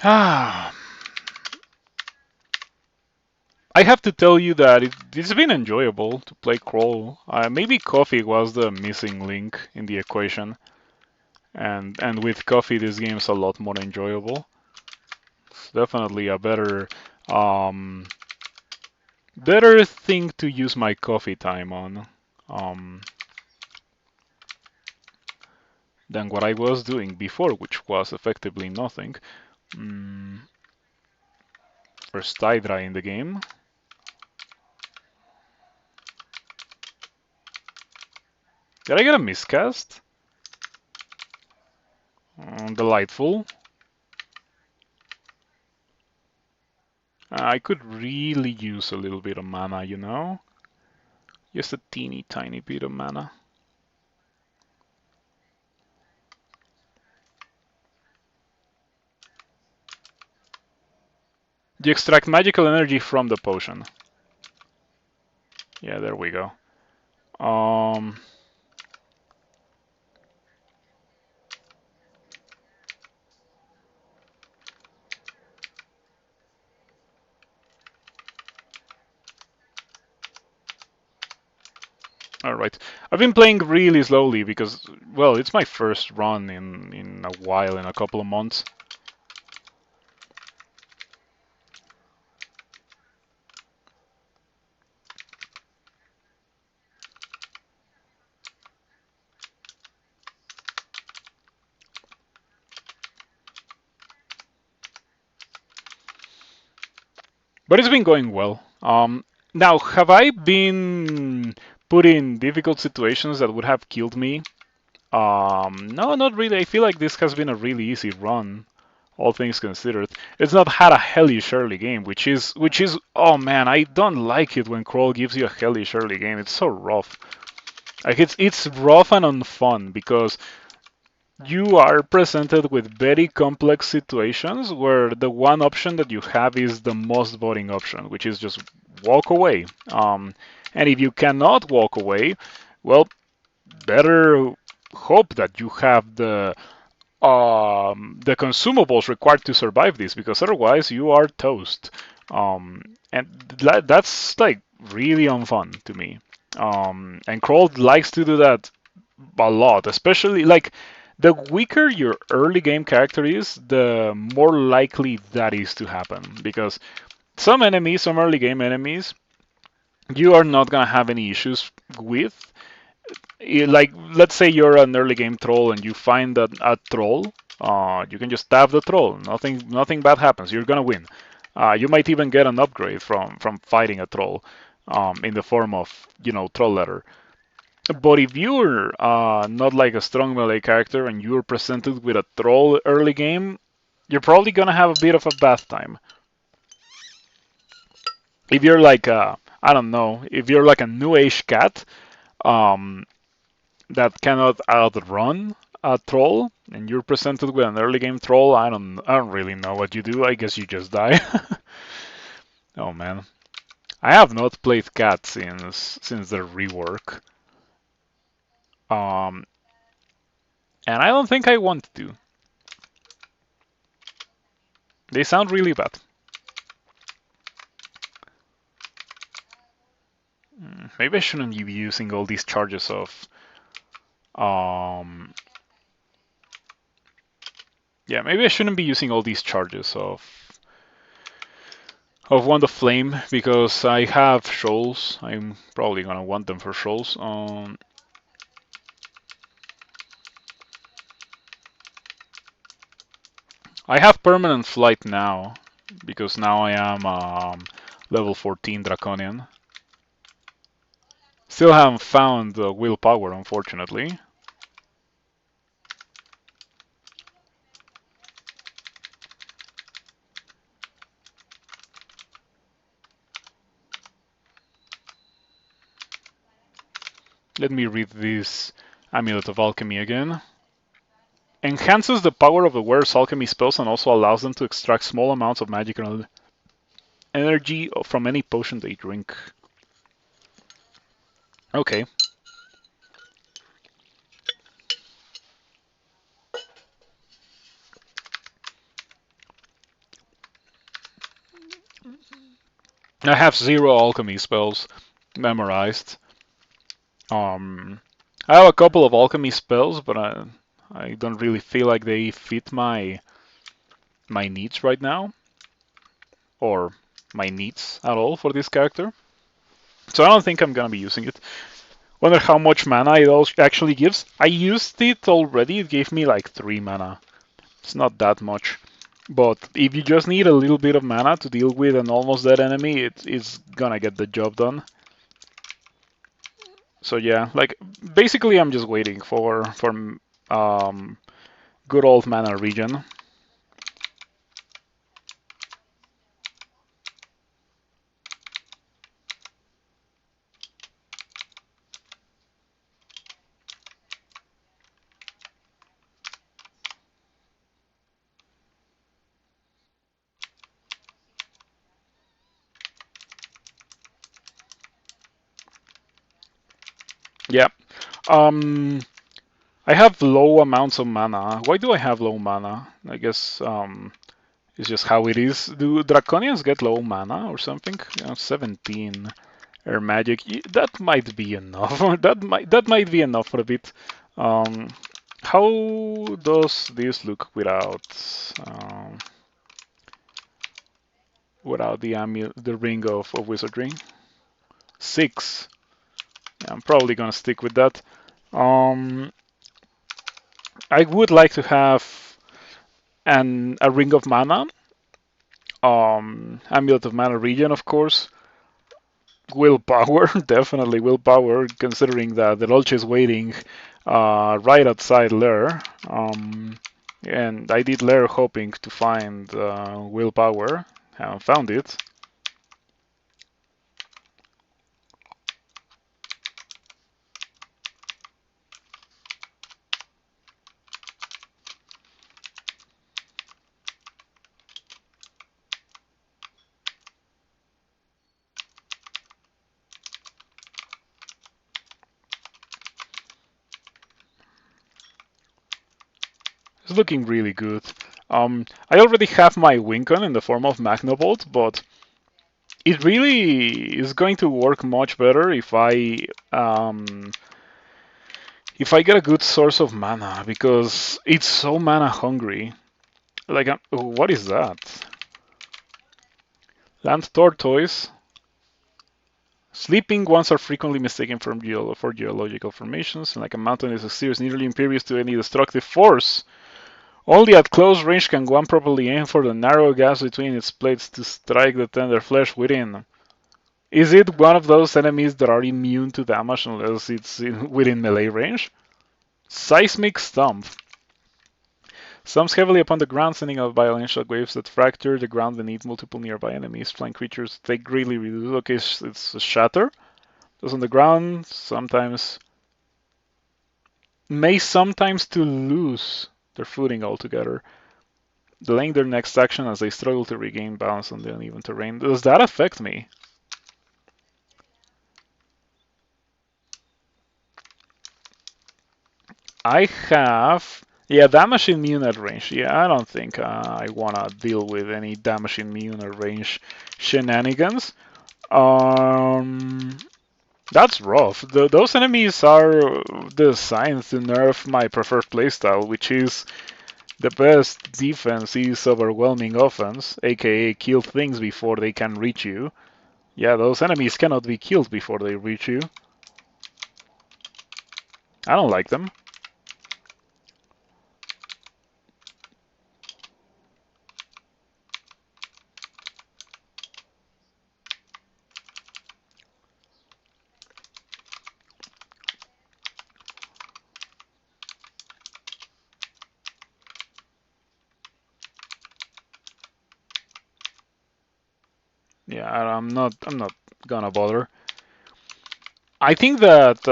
Speaker 1: Ah. I have to tell you that it's been enjoyable to play Crawl. Maybe coffee was the missing link in the equation, and with coffee, this game's a lot more enjoyable. It's definitely a better thing to use my coffee time on than what I was doing before, which was effectively nothing. First Hydra in the game. Did I get a miscast? Delightful. I could really use a little bit of mana, you know? Just a teeny tiny bit of mana. You extract magical energy from the potion. Yeah, there we go. Alright. I've been playing really slowly because, well, it's my first run in a while, in a couple of months. But it's been going well. Now, have I been put in difficult situations that would have killed me? No, not really. I feel like this has been a really easy run, all things considered. It's not had a hellish early game, which is oh man, I don't like it when Crawl gives you a hellish early game. It's so rough. Like it's rough and unfun because you are presented with very complex situations where the one option that you have is the most voting option, which is just walk away. And if you cannot walk away, well, better hope that you have the consumables required to survive this, because otherwise you are toast. And that's like really unfun to me. And Crawl likes to do that a lot, especially like the weaker your early game character is, the more likely that is to happen. Because some enemies, some early game enemies, you are not gonna have any issues with. Like, let's say you're an early game troll and you find a troll, you can just stab the troll. Nothing bad happens. You're gonna win. You might even get an upgrade from fighting a troll, in the form of troll letter. But if you're not like a strong melee character and you're presented with a troll early game, you're probably gonna have a bit of a bad time. If you're like I don't know, if you're like a new age cat um, that cannot outrun a troll, and you're presented with an early game troll, I don't really know what you do. I guess you just die. Oh man, I have not played cat since the rework, um, and I don't think I want to. They sound really bad. Maybe I shouldn't be using all these charges of um, yeah, maybe I shouldn't be using all these charges of Wand of Flame because I have shoals. I'm probably gonna want them for shoals. I have permanent flight now because now I am level 14 Draconian. Still haven't found willpower, unfortunately. Let me read this Amulet of Alchemy again. Enhances the power of the wearer's alchemy spells and also allows them to extract small amounts of magical energy from any potion they drink. Okay. I have 0 alchemy spells memorized. I have a couple of alchemy spells, but I don't really feel like they fit my needs right now, or my needs at all for this character. So I don't think I'm gonna be using it. Wonder how much mana it actually gives. I used it already. It gave me like 3 mana. It's not that much. But if you just need a little bit of mana to deal with an almost dead enemy, it's gonna get the job done. So yeah, like basically I'm just waiting for good old mana regen. Yeah. Um, I have low amounts of mana. Why do I have low mana? I guess it's just how it is. Do Draconians get low mana or something? 17 air magic. That might be enough. that might be enough for a bit. Um, how does this look um, without the ring of wizardry? 6. Yeah, I'm probably gonna stick with that. Um, I would like to have a ring of mana, amulet of mana regen, of course. Willpower, definitely willpower, considering that the Dolce is waiting right outside Lair. And I did Lair hoping to find willpower. Haven't found it. It's looking really good. I already have my Wincon in the form of Magnabolt, but it really is going to work much better if I get a good source of mana, because it's so mana hungry. Like, what is that? Land tortoise. Sleeping ones are frequently mistaken for geological formations, and like a mountain is a serious, nearly impervious to any destructive force. Only at close range can one properly aim for the narrow gaps between its plates to strike the tender flesh within. Is it one of those enemies that are immune to damage unless it's within melee range? Seismic Stomp. Stomps heavily upon the ground, sending out violent shockwaves that fracture the ground beneath multiple nearby enemies. Flying creatures take greatly reduced. Okay, it's a shatter. Those on the ground sometimes may sometimes to lose their footing altogether, delaying their next action as they struggle to regain balance on the uneven terrain. Does that affect me? I have... Yeah, damage immune at range. Yeah, I don't think I want to deal with any damage immune at range shenanigans. That's rough. Those enemies are designed to nerf my preferred playstyle, which is the best defense is overwhelming offense, aka kill things before they can reach you. Yeah, those enemies cannot be killed before they reach you. I don't like them. Yeah, I'm not gonna bother. I think that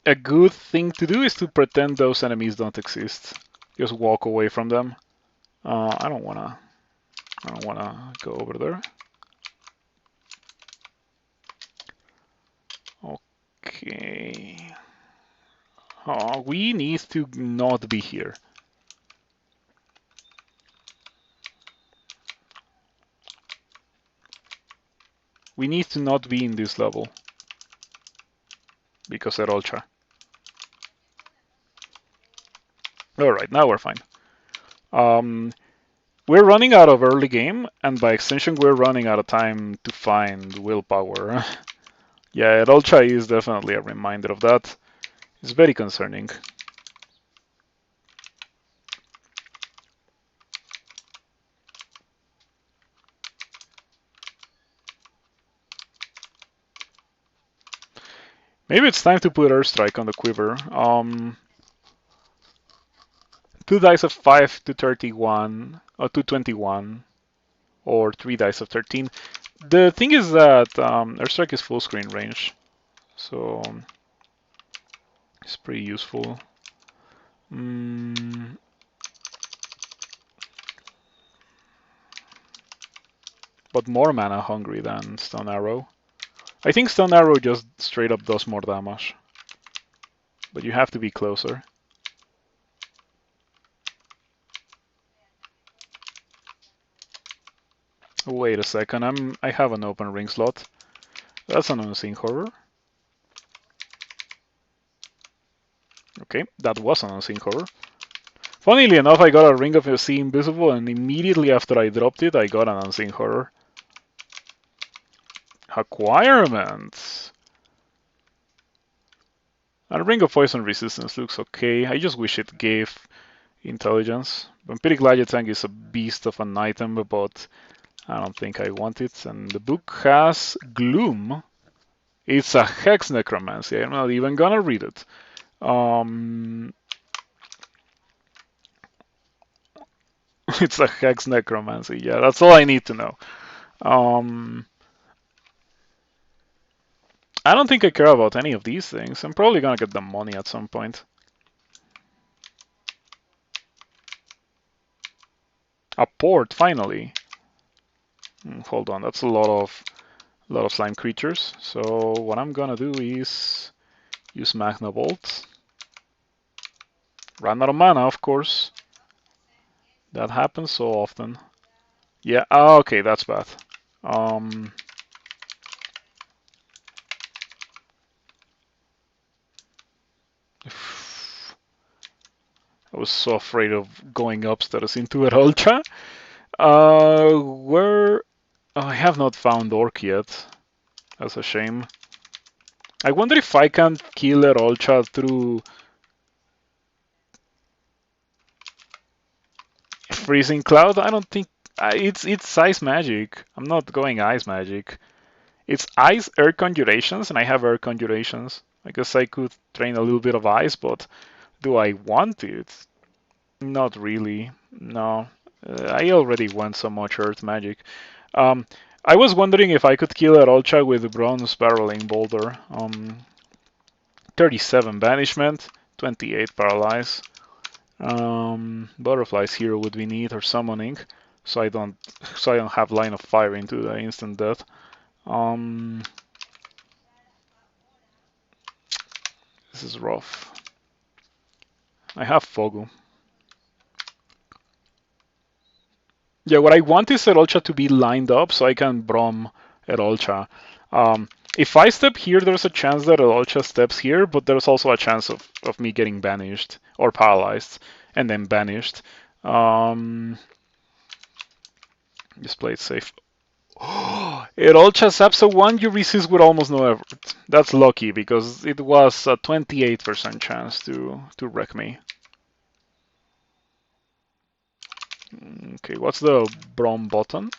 Speaker 1: a good thing to do is to pretend those enemies don't exist. Just walk away from them. I don't wanna go over there. Okay. Oh, we need to not be here. We need to not be in this level. Because they're ultra. Alright, now we're fine. We're running out of early game, and by extension we're running out of time to find willpower. Yeah, ultra is definitely a reminder of that. It's very concerning. Maybe it's time to put Airstrike on the quiver. 2 dice of 5 to 31, or 221, or 3 dice of 13. The thing is that Airstrike is full screen range, so it's pretty useful. But more mana hungry than Stone Arrow. I think Stone Arrow just straight up does more damage. But you have to be closer. Wait a second, I have an open ring slot. That's an unseen horror. Okay, that was an unseen horror. Funnily enough, I got a Ring of the Sea Invisible, and immediately after I dropped it, I got an unseen horror. Acquirements! And Ring of Poison Resistance looks okay. I just wish it gave intelligence. Vampiric Lajatang is a beast of an item, but I don't think I want it. And the book has Gloom. It's a Hex Necromancy. I'm not even gonna read it. It's a Hex Necromancy. Yeah, that's all I need to know. I don't think I care about any of these things. I'm probably gonna get the money at some point. A port, finally. Hold on, that's a lot of slime creatures. So what I'm gonna do is use Magna Bolt. Run out of mana, of course. That happens so often. Yeah, okay, that's bad. I was so afraid of going upstairs into an ultra. Where... Oh, I have not found Orc yet. That's a shame. I wonder if I can kill an ultra through Freezing Cloud. I don't think... It's Ice Magic. I'm not going Ice Magic. It's Ice Air Conjurations, and I have Air Conjurations. I guess I could train a little bit of Ice, but do I want it? Not really. No. I already went so much Earth Magic. Um, I was wondering if I could kill Arolcha with Bronze Barreling Boulder. 37 Banishment, 28 Paralyze. Butterflies here would be neat, or Summoning, so I don't have line of fire into the instant death. This is rough. I have Fogu. Yeah, what I want is Erolcha to be lined up so I can Brom Erolcha. If I step here, there's a chance that Erolcha steps here, but there's also a chance of me getting banished or paralyzed and then banished. Just play it safe. Erolcha saps a 1 you resist with almost no effort. That's lucky because it was a 28% chance to wreck me. Okay, what's the Brom button?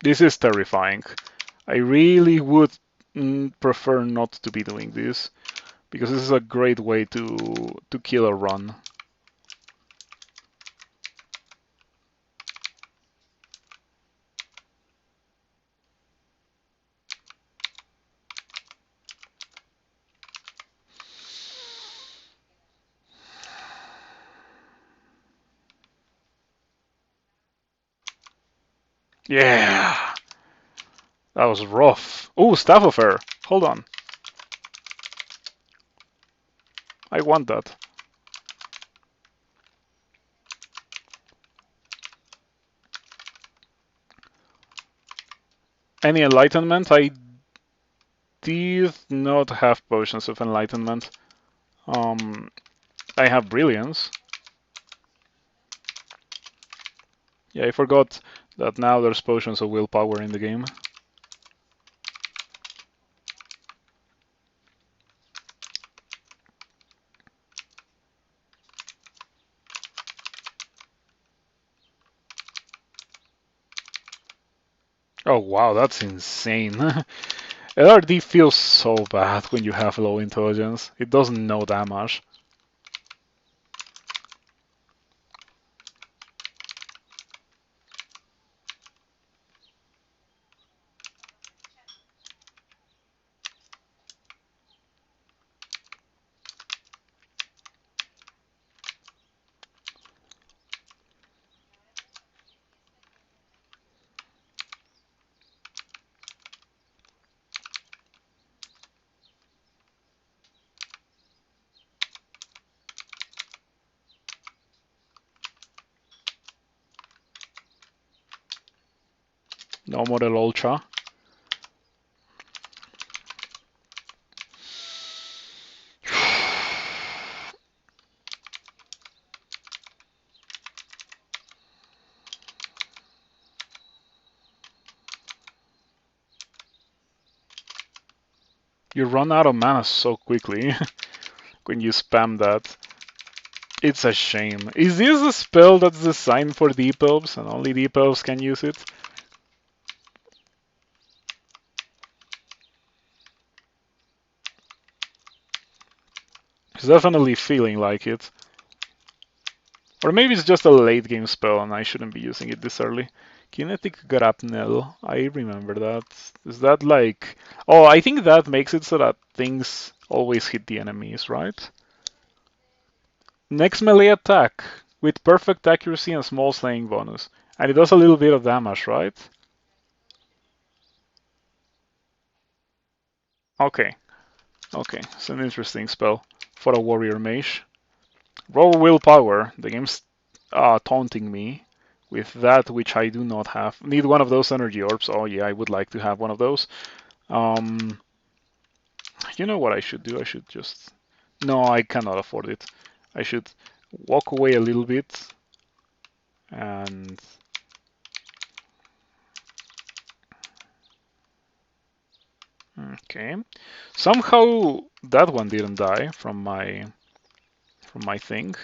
Speaker 1: This is terrifying. I really would prefer not to be doing this because this is a great way to kill a run. Yeah, that was rough. Oh, Staff of Air. Hold on. I want that. Any enlightenment? I did not have potions of enlightenment. I have brilliance. Yeah, I forgot that now there's potions of willpower in the game. Oh wow, that's insane. LRD feels so bad when you have low intelligence. It doesn't know damage. No model ultra. You run out of mana so quickly when you spam that. It's a shame. Is this a spell that's designed for deep elves and only deep elves can use it? It's definitely feeling like it. Or maybe it's just a late game spell and I shouldn't be using it this early. Kinetic Grapnel, I remember that. Is that like... Oh, I think that makes it so that things always hit the enemies, right? Next melee attack with perfect accuracy and small slaying bonus. And it does a little bit of damage, right? Okay, okay, it's an interesting spell for a warrior mage. Raw willpower, the game's taunting me with that which I do not have. Need one of those energy orbs. Oh yeah, I would like to have one of those. Um, you know what I should do? I should just... No, I cannot afford it. I should walk away a little bit and Okay. Somehow that one didn't die from my thing.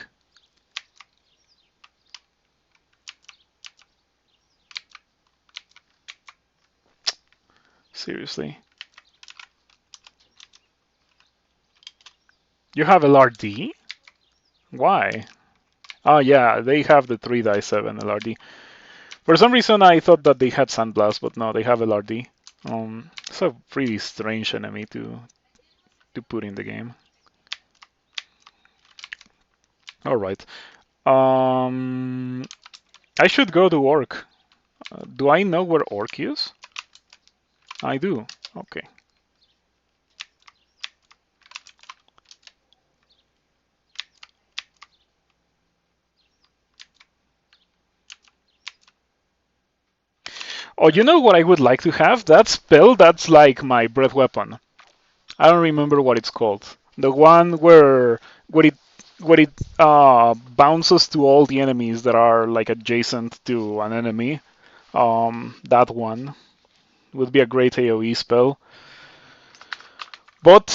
Speaker 1: Seriously. You have LRD? Why? Oh yeah, they have the 3-7 LRD. For some reason I thought that they had Sandblast, but no, they have LRD. It's a pretty strange enemy to put in the game. Alright. I should go to Orc. Do I know where Orc is? I do. Okay. Oh, you know what I would like to have? That spell that's like my breath weapon. I don't remember what it's called. The one where it bounces to all the enemies that are like adjacent to an enemy. That one would be a great AoE spell. But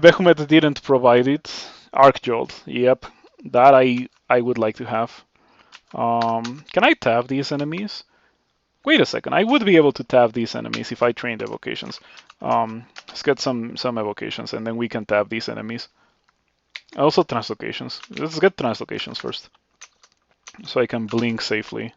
Speaker 1: Behemoth didn't provide it. Arc Jolt, yep, that I would like to have. Can I tap these enemies? Wait a second, I would be able to tap these enemies if I trained evocations. Let's get some evocations and then we can tap these enemies. Also translocations. Let's get translocations first, so I can blink safely.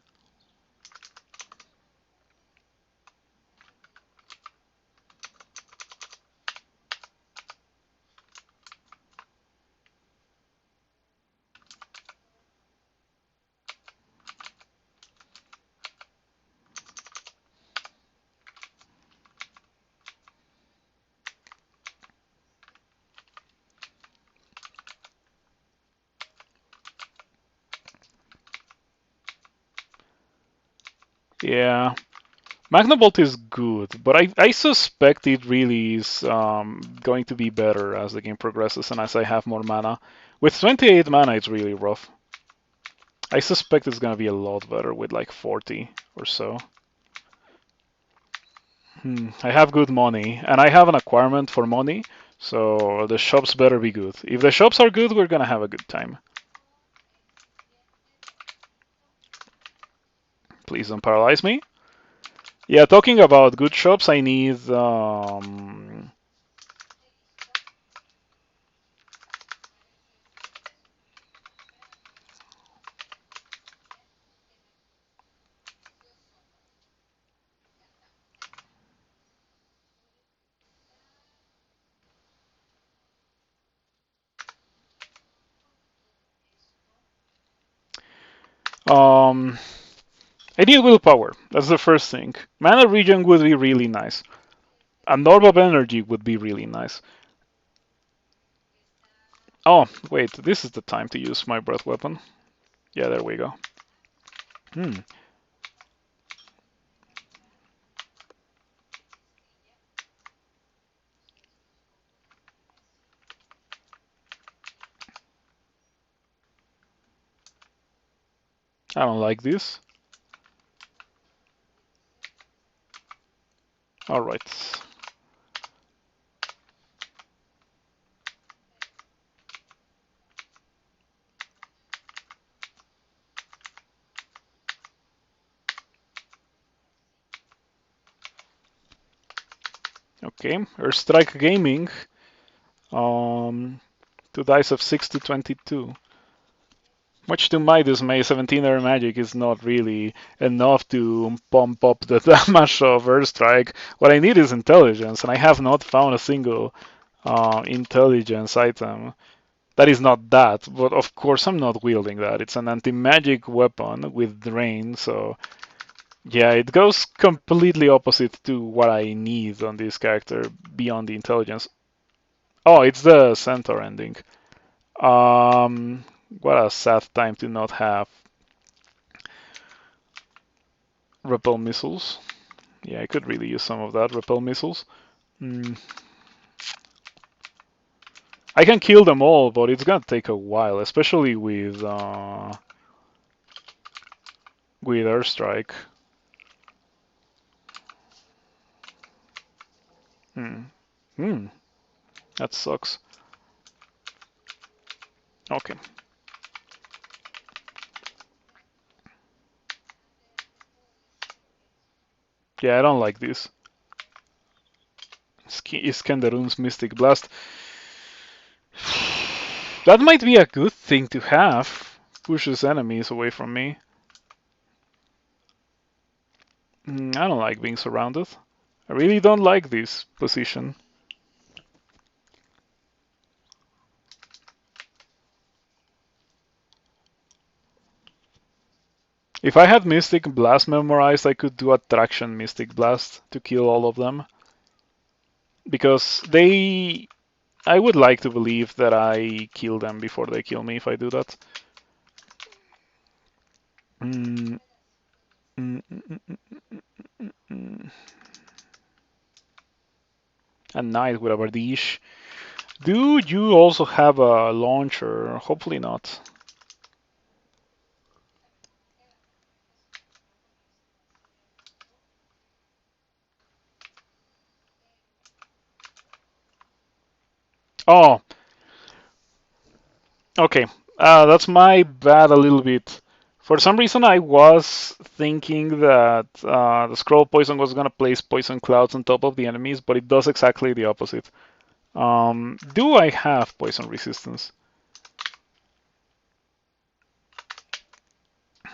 Speaker 1: Yeah, Magnabolt is good, but I suspect it really is going to be better as the game progresses and as I have more mana. With 28 mana, it's really rough. I suspect it's going to be a lot better with like 40 or so. I have good money, and I have an acquirement for money, so the shops better be good. If the shops are good, we're going to have a good time. Please don't paralyze me. Yeah, talking about good shops, I need um I need willpower. That's the first thing. Mana regen would be really nice. And orb of energy would be really nice. Oh, wait, this is the time to use my breath weapon. Yeah, there we go. Hmm. I don't like this. Alright. Okay, Earthstrike Gaming. 2 dice of 6 to 22. Much to my dismay, 17 air magic is not really enough to pump up the damage of Earthstrike. What I need is intelligence, and I have not found a single intelligence item. That is not that, but of course I'm not wielding that. It's an anti-magic weapon with drain, so yeah, it goes completely opposite to what I need on this character beyond the intelligence. Oh, it's the centaur ending. Um, what a sad time to not have repel missiles. Yeah, I could really use some of that repel missiles. Mm. I can kill them all, but it's gonna take a while, especially with airstrike. Hmm. Hmm. That sucks. Okay. Yeah, I don't like this. Iskenderun's Mystic Blast. That might be a good thing to have. Pushes enemies away from me. I don't like being surrounded. I really don't like this position. If I had Mystic Blast memorized, I could do Attraction Mystic Blast to kill all of them. Because they... I would like to believe that I kill them before they kill me if I do that. Mm, mm, mm, mm. A knight with a Bardiche. Do you also have a launcher? Hopefully not. Oh, okay. That's my bad a little bit. For some reason, I was thinking that the Scroll Poison was going to place Poison Clouds on top of the enemies, but it does exactly the opposite. Do I have Poison Resistance?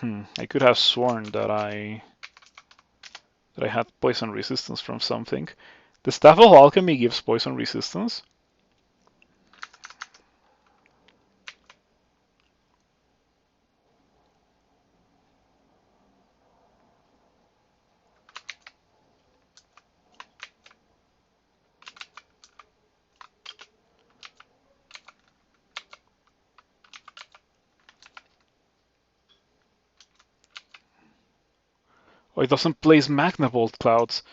Speaker 1: I could have sworn that I had Poison Resistance from something. The Staff of Alchemy gives Poison Resistance. Oh, it doesn't place Magna Bolt Clouds.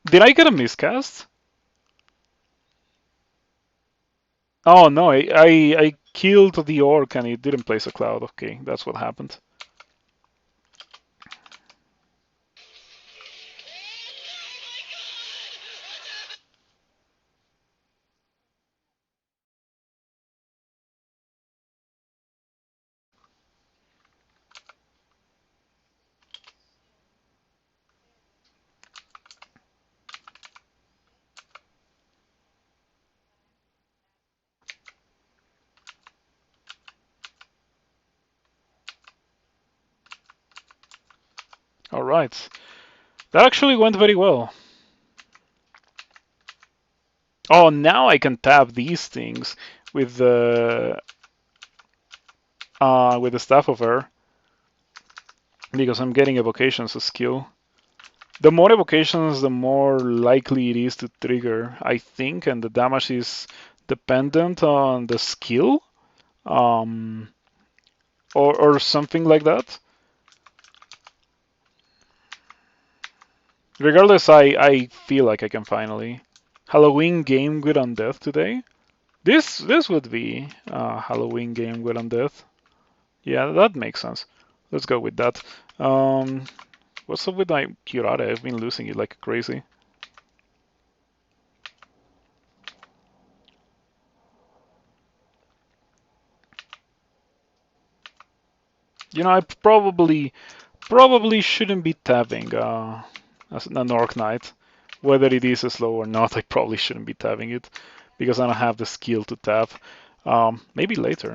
Speaker 1: Did I get a miscast? Oh no, I killed the orc and it didn't place a cloud. Okay, that's what happened. All right, that actually went very well. Oh, now I can tap these things with the Staff of Air because I'm getting evocations as skill. The more evocations, the more likely it is to trigger, I think, and the damage is dependent on the skill, um, or something like that. Regardless, I feel like I can finally. Halloween game with undeath today. This would be a Halloween game with undeath. Yeah, that makes sense. Let's go with that. Um, what's up with my Curare? I've been losing it like crazy. You know, I probably shouldn't be tabbing as an Orc Knight. Whether it is slow or not, I probably shouldn't be tabbing it because I don't have the skill to tab. Maybe later.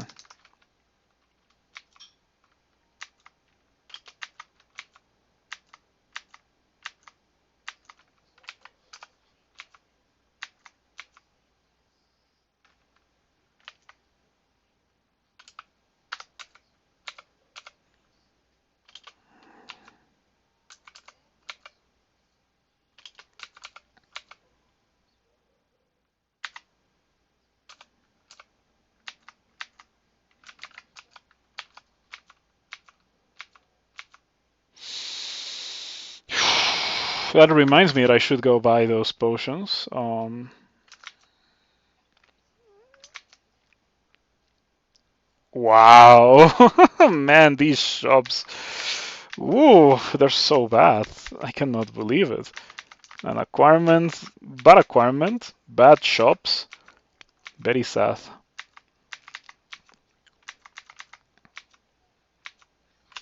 Speaker 1: That reminds me that I should go buy those potions. Wow, man, these shops. Ooh, they're so bad. I cannot believe it. An acquirement, bad shops, very sad.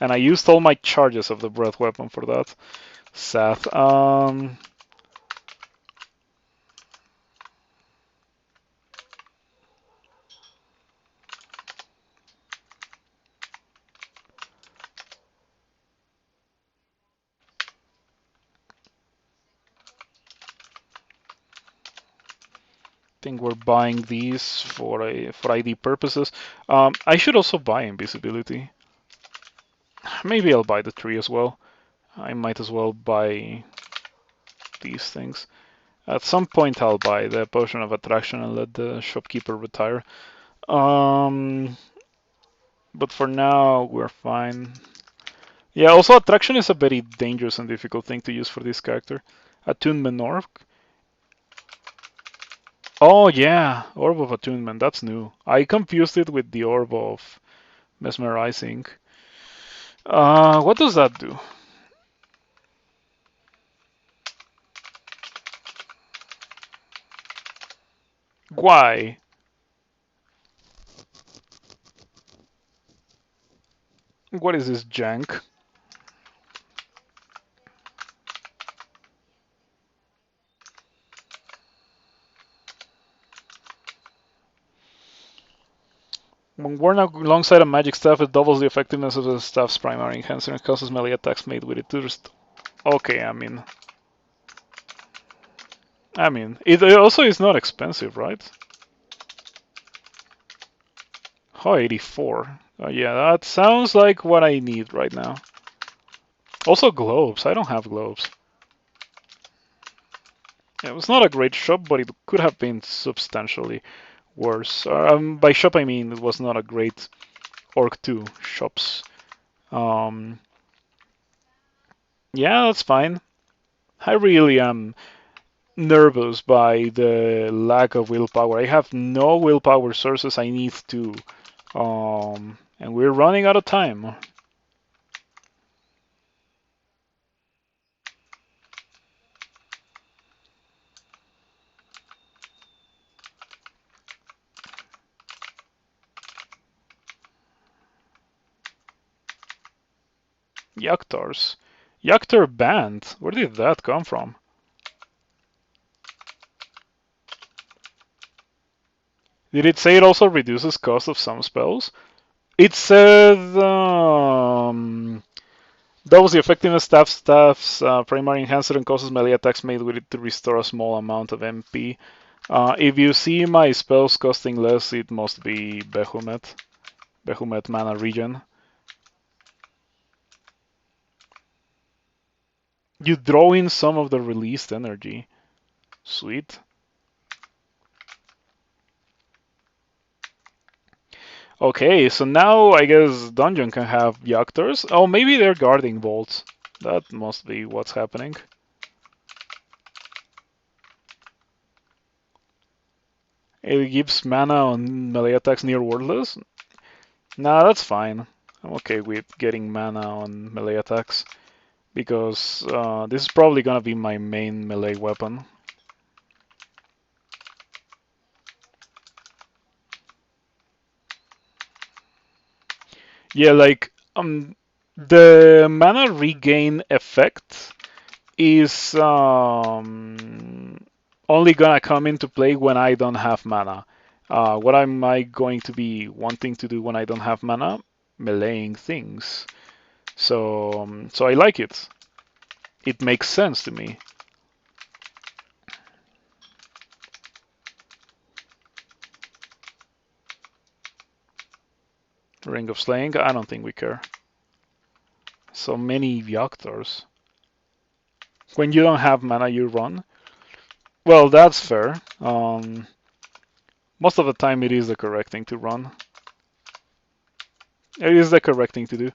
Speaker 1: And I used all my charges of the breath weapon for that. Sad. Think we're buying these for ID purposes. I should also buy invisibility. Maybe I'll buy the tree as well. I might as well buy these things. At some point I'll buy the potion of attraction and let the shopkeeper retire. But for now we're fine. Yeah, also attraction is a very dangerous and difficult thing to use for this character. Attunement orb. Oh yeah, orb of attunement. That's new. I confused it with the orb of mesmerizing. What does that do? Why? What is this jank? When worn alongside a magic staff, it doubles the effectiveness of the staff's primary enhancer and causes melee attacks made with it to Okay, it also is not expensive, right? Oh, 84. Yeah, that sounds like what I need right now. Also globes. I don't have globes. It was not a great shop, but it could have been substantially worse. By shop I mean it was not a great Orc 2 shops. Um, yeah, that's fine. I really am nervous by the lack of willpower. I have no willpower sources. I need to. And we're running out of time. Yaktars. Yaktar band. Where did that come from? Did it say it also reduces cost of some spells? It said doubles the effectiveness staff's primary enhancer and causes melee attacks made with it to restore a small amount of MP. If you see my spells costing less, it must be Behemoth. Behemoth mana regen. You draw in some of the released energy. Sweet. Okay, so now I guess Dungeon can have Yaktars. Oh, maybe they're guarding bolts. That must be what's happening. It gives mana on melee attacks near wordless. Nah, that's fine. I'm okay with getting mana on melee attacks because this is probably gonna be my main melee weapon. Yeah, like the mana regain effect is only gonna come into play when I don't have mana. What am I going to be wanting to do when I don't have mana? Meleeing things. So I like it. It makes sense to me. Ring of Slaying, I don't think we care. So many Yaktars. When you don't have mana, you run. Well, that's fair. Most of the time, it is the correct thing to run. It is the correct thing to do.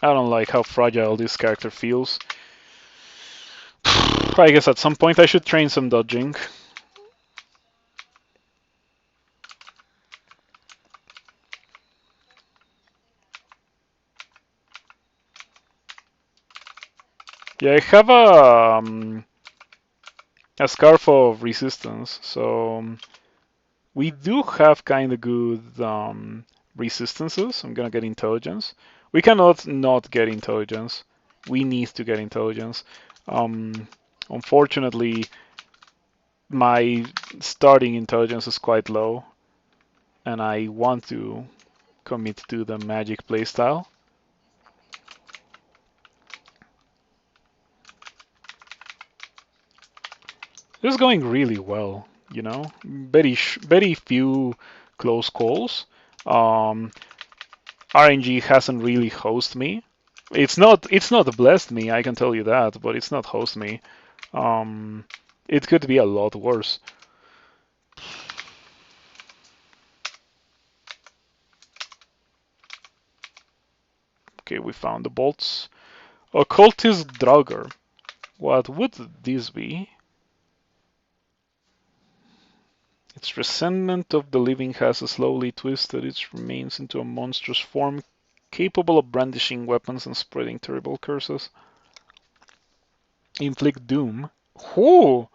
Speaker 1: I don't like how fragile this character feels. I guess at some point I should train some dodging. Yeah, I have a scarf of resistance, so we do have kind of good resistances. I'm gonna get intelligence. We cannot not get intelligence. We need to get intelligence. Um, Unfortunately, my starting intelligence is quite low, and I want to commit to the magic playstyle. This is going really well, you know. Very few close calls. Um, RNG hasn't really host me. It's not blessed me, I can tell you that, but it's not host me. Um, it could be a lot worse. Okay, we found the bolts. Occultist Draugr. What would this be? Its resentment of the living has slowly twisted its remains into a monstrous form capable of brandishing weapons and spreading terrible curses. Inflict doom. Who?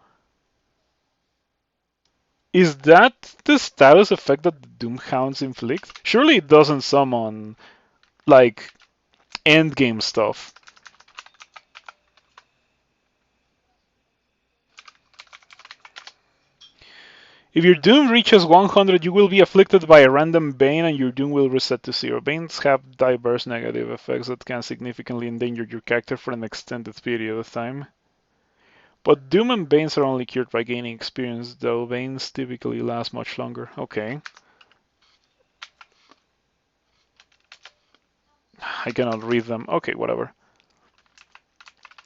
Speaker 1: Is that the status effect that the Doomhounds inflict? Surely it doesn't summon, like, endgame stuff. If your doom reaches 100, you will be afflicted by a random bane and your doom will reset to 0. Banes have diverse negative effects that can significantly endanger your character for an extended period of time. But doom and banes are only cured by gaining experience, though banes typically last much longer. Okay. I cannot read them. Okay, whatever.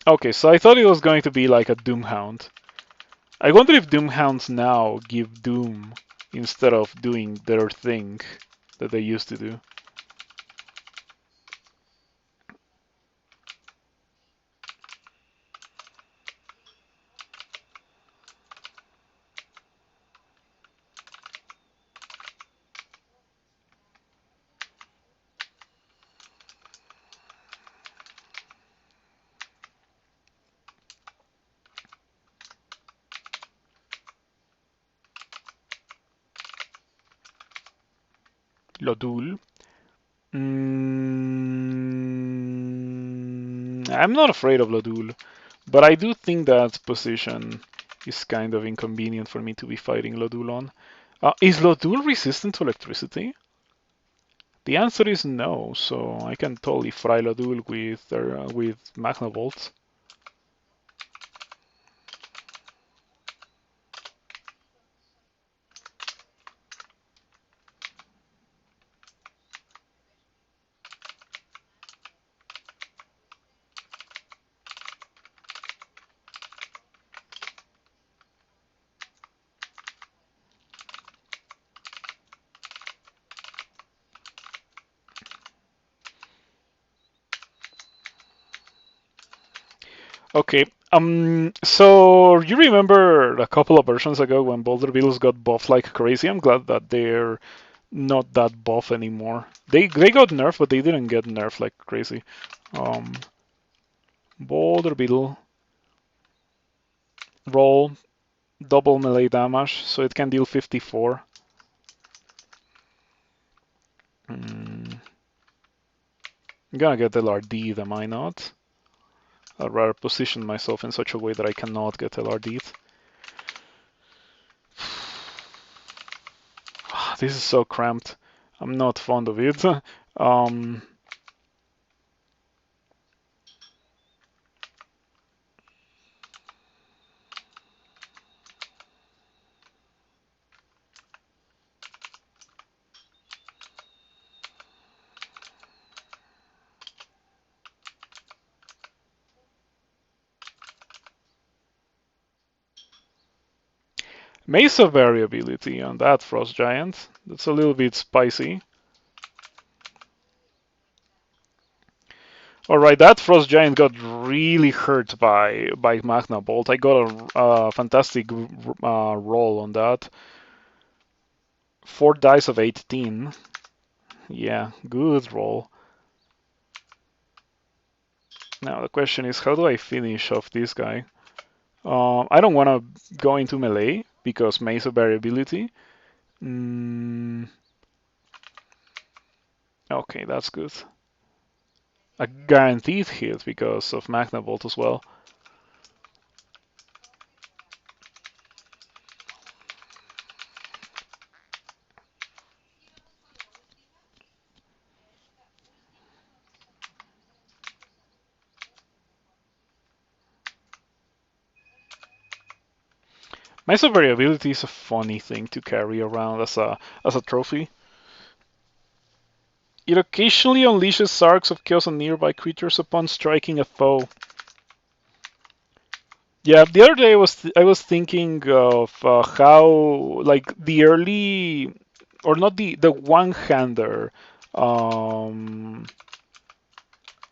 Speaker 1: Okay, so I thought it was going to be like a Doomhound. I wonder if Doomhounds now give Doom instead of doing their thing that they used to do. Lodul. I'm not afraid of Lodul, but I do think that position is kind of inconvenient for me to be fighting Lodul on. Is Lodul resistant to electricity? The answer is no, so I can totally fry Lodul with Magna Bolts. Okay. So you remember a couple of versions ago when Boulder Beetles got buffed like crazy? I'm glad that they're not that buff anymore. They got nerfed, but they didn't get nerfed like crazy. Um, Boulder Beetle roll double melee damage, so it can deal 54. I'm gonna get LRD, am I not? I'd rather position myself in such a way that I cannot get LRD'd. This is so cramped. I'm not fond of it. Um, Mesa variability on that Frost Giant. That's a little bit spicy. Alright, that Frost Giant got really hurt by Magna Bolt. I got a fantastic roll on that. 4 dice of 18. Yeah, good roll. Now the question is, how do I finish off this guy? I don't want to go into melee because mace of variability. Okay, that's good. A guaranteed hit because of Magna Bolt as well. Mace of variability is a funny thing to carry around as a trophy. It occasionally unleashes Sarks of Chaos on nearby creatures upon striking a foe. Yeah, the other day I was thinking of how like the early or not the one-hander um,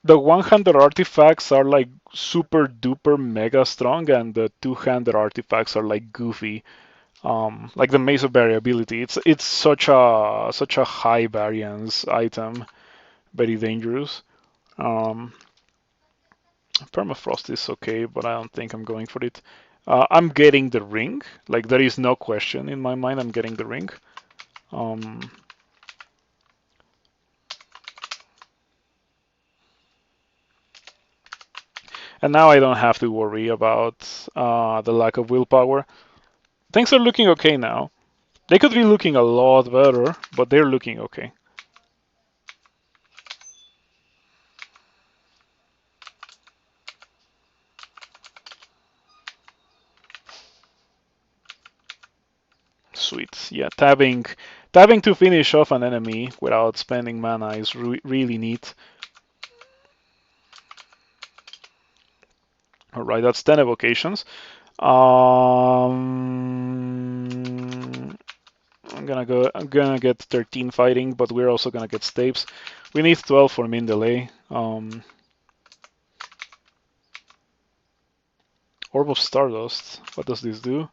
Speaker 1: the one-handed artifacts are like super duper mega strong, and the two-handed artifacts are like goofy. Like the Maze of Variability, it's such a high variance item, very dangerous. Um, Permafrost is okay, but I don't think I'm going for it. I'm getting the ring. Like there is no question in my mind. I'm getting the ring. Um, and now I don't have to worry about the lack of willpower. Things are looking okay now. They could be looking a lot better, but they're looking okay. Sweet. Yeah, tabbing to finish off an enemy without spending mana is really neat. All right, that's 10 evocations. I'm gonna get 13 fighting, but we're also gonna get stapes. We need 12 for min delay. Orb of Stardust. What does this do?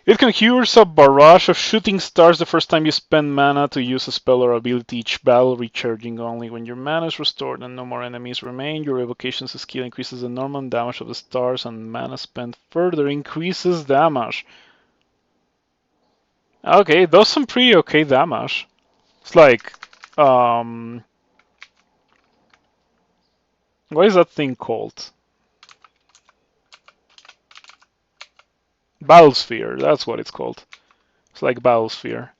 Speaker 1: It conjures a barrage of shooting stars the first time you spend mana to use a spell or ability each battle, recharging only when your mana is restored and no more enemies remain. Your evocation's skill increases the normal damage of the stars, and mana spent further increases damage. Okay, it does some pretty okay damage. It's like, what is that thing called? Battlesphere, that's what it's called. It's like Battlesphere.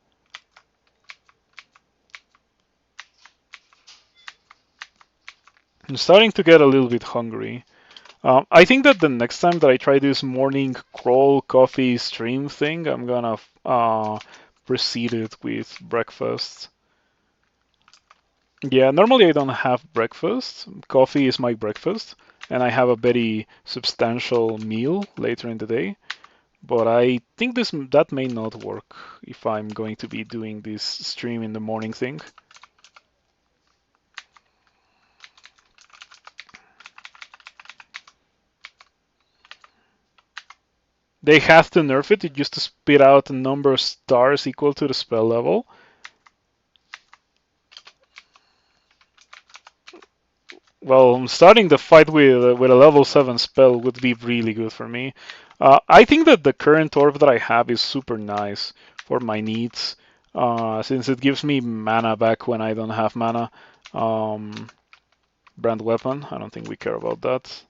Speaker 1: I'm starting to get a little bit hungry. I think that the next time that I try this morning crawl coffee stream thing, I'm gonna precede it with breakfast. Yeah, normally I don't have breakfast. Coffee is my breakfast, and I have a very substantial meal later in the day. But I think that may not work if I'm going to be doing this stream in the morning thing. They have to nerf it. It used to spit out a number of stars equal to the spell level. Well, starting the fight with a level 7 spell would be really good for me. I think that the current orb that I have is super nice for my needs, since it gives me mana back when I don't have mana. Brand weapon, I don't think we care about that.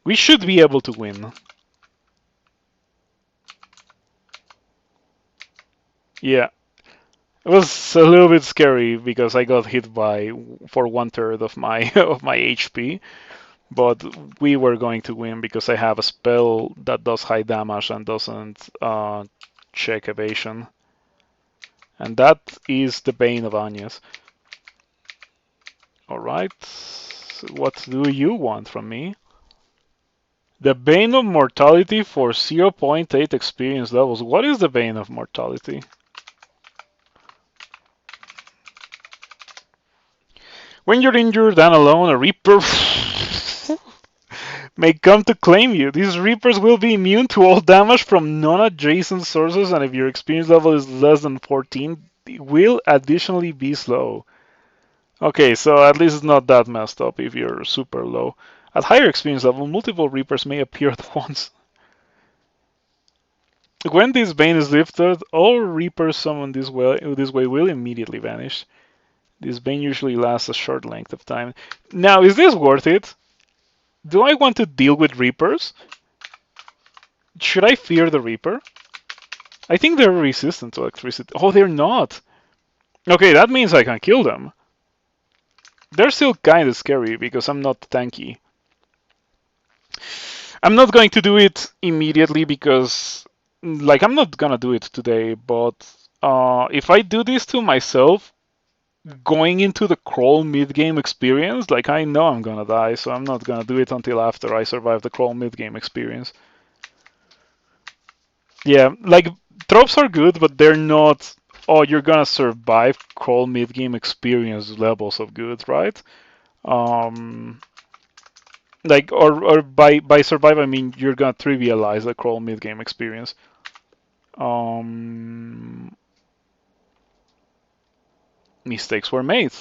Speaker 1: We should be able to win. Yeah, it was a little bit scary because I got hit by for 1/3 of my of my HP, but we were going to win because I have a spell that does high damage and doesn't check evasion, and that is the bane of Agnes. All right, what do you want from me? The Bane of Mortality for 0.8 experience levels. What is the Bane of Mortality? When you're injured and alone, a Reaper may come to claim you. These Reapers will be immune to all damage from non-adjacent sources, and if your experience level is less than 14, it will additionally be slow. Okay, so at least it's not that messed up if you're super low. At higher experience level, multiple Reapers may appear at once. When this Bane is lifted, all Reapers summoned this way will immediately vanish. This Bane usually lasts a short length of time. Now, is this worth it? Do I want to deal with Reapers? Should I fear the Reaper? I think they're resistant to electricity. Oh, they're not. Okay, that means I can kill them. They're still kind of scary because I'm not tanky. I'm not going to do it immediately because, like, I'm not gonna do it today, but if I do this to myself, going into the crawl mid-game experience, like, I know I'm gonna die, so I'm not gonna do it until after I survive the crawl mid-game experience. Yeah, like, tropes are good, but they're not, oh, you're gonna survive crawl mid-game experience levels of good, right? Um, like, or by survive, I mean you're gonna trivialize the crawl mid-game experience. Um, Mistakes were made.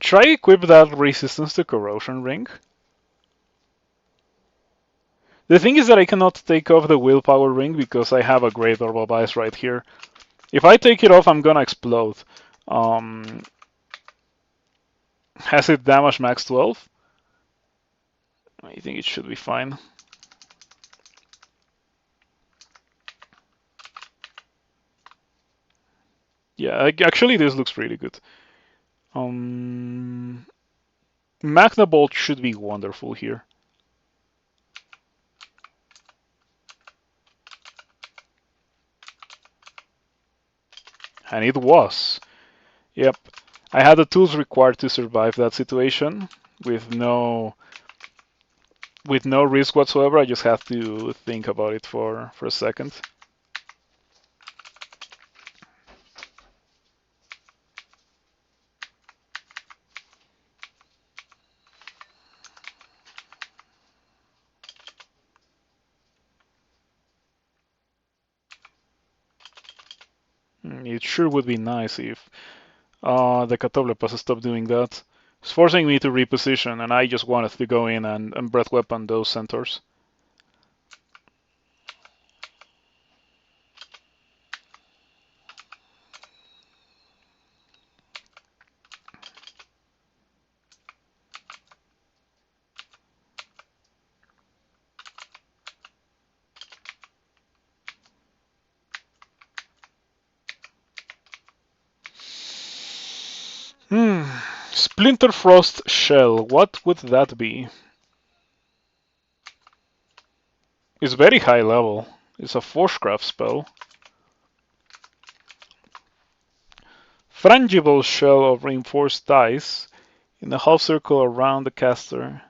Speaker 1: Try equip that resistance to corrosion ring. The thing is that I cannot take off the willpower ring because I have a great orb of ice right here. If I take it off, I'm gonna explode. Um, has it damage max 12? I think it should be fine. Yeah, actually this looks really good. Magna Bolt should be wonderful here. And it was. Yep. I had the tools required to survive that situation with no risk whatsoever. I just have to think about it for a second. It sure would be nice if the Catoblepas stopped doing that. It's forcing me to reposition, and I just wanted to go in and breath weapon those centaurs. Splinter Frost Shell, what would that be? It's very high level. It's a Forcecraft spell. Frangible Shell of Reinforced Dice in a half circle around the caster,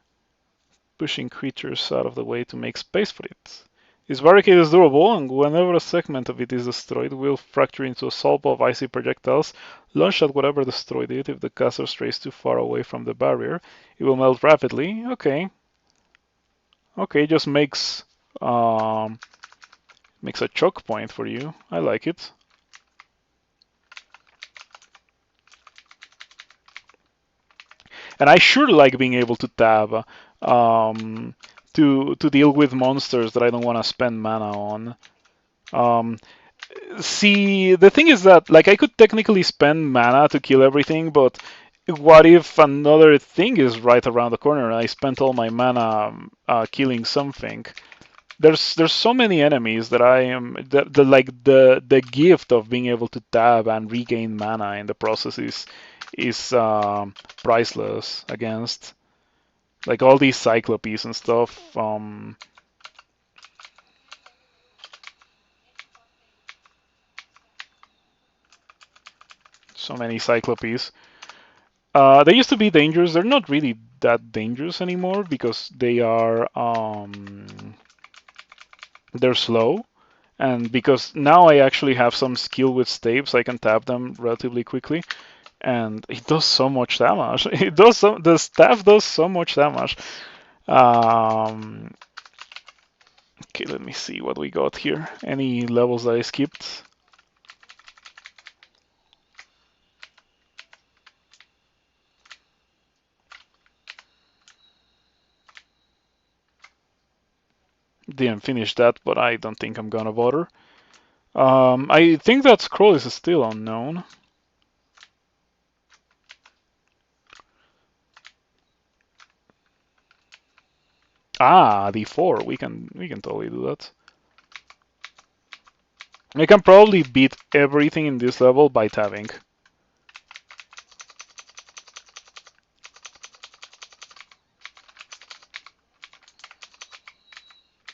Speaker 1: pushing creatures out of the way to make space for it. This barricade is durable, and whenever a segment of it is destroyed, it will fracture into a salvo of icy projectiles launched at whatever destroyed it. If the caster strays too far away from the barrier, it will melt rapidly. Okay. Okay, just makes a choke point for you. I like it. And I sure like being able to tab to deal with monsters that I don't want to spend mana on. See, the thing is that, like, I could technically spend mana to kill everything, but what if another thing is right around the corner and I spent all my mana killing something? There's so many enemies that I am the gift of being able to tab and regain mana in the process is priceless against, like, all these cyclopes and stuff. So many cyclopes. They used to be dangerous. They're not really that dangerous anymore because they're slow And because now I actually have some skill with staves, I can tap them relatively quickly, and it does so much damage. The staff does so much damage. Um, okay, let me see what we got here. Any levels that I skipped? Didn't finish that, but I don't think I'm gonna bother. I think that scroll is still unknown. Ah, D4. We can totally do that. I can probably beat everything in this level by tabbing.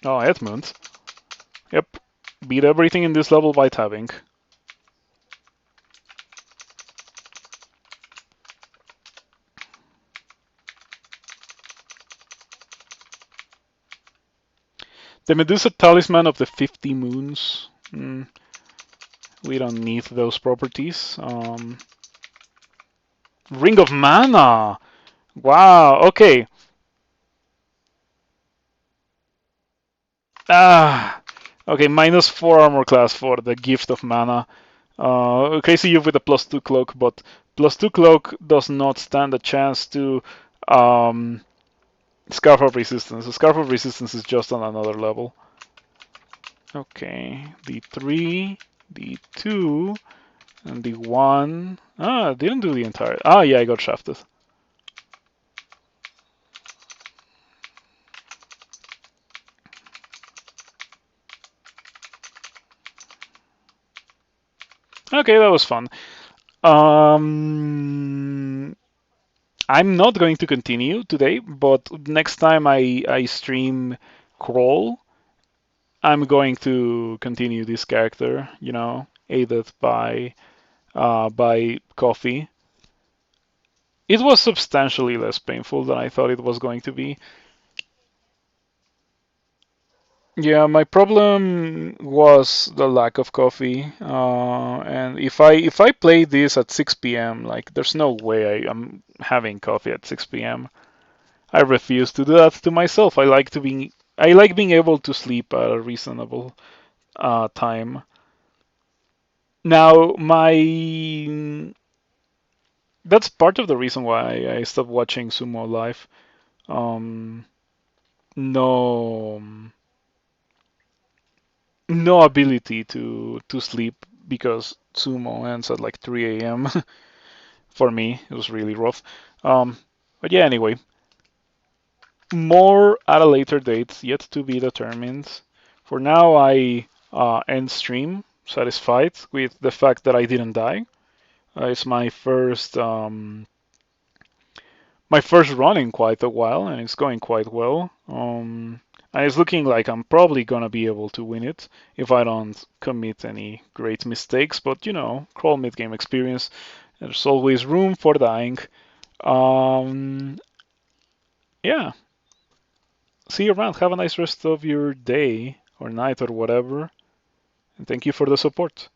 Speaker 1: Oh, Edmund. Yep. Beat everything in this level by tabbing. The Medusa Talisman of the 50 Moons. We don't need those properties. Ring of Mana! Wow, okay. Okay, -4 armor class for the Gift of Mana. Crazy you with a +2 cloak, but +2 cloak does not stand a chance to Scarf of Resistance. The Scarf of Resistance is just on another level. Okay, D3, D2, and D1. Ah, I didn't do the entire. Ah, yeah, I got shafted. Okay, that was fun. I'm not going to continue today, but next time I stream Crawl, I'm going to continue this character, aided by coffee. It was substantially less painful than I thought it was going to be. Yeah, my problem was the lack of coffee, and if I play this at 6 p.m., like there's no way I'm having coffee at 6 p.m. I refuse to do that to myself. I like being able to sleep at a reasonable time. Now, my that's part of the reason why I stopped watching sumo live. Um, no, no ability to sleep because sumo ends at like 3 a.m. For me. It was really rough. But yeah, anyway, more at a later date, yet to be determined. For now, I end stream satisfied with the fact that I didn't die. It's my first run in quite a while, and it's going quite well. And it's looking like I'm probably gonna be able to win it if I don't commit any great mistakes. But crawl mid game experience. There's always room for dying. Um, yeah. See you around. Have a nice rest of your day or night or whatever. And thank you for the support.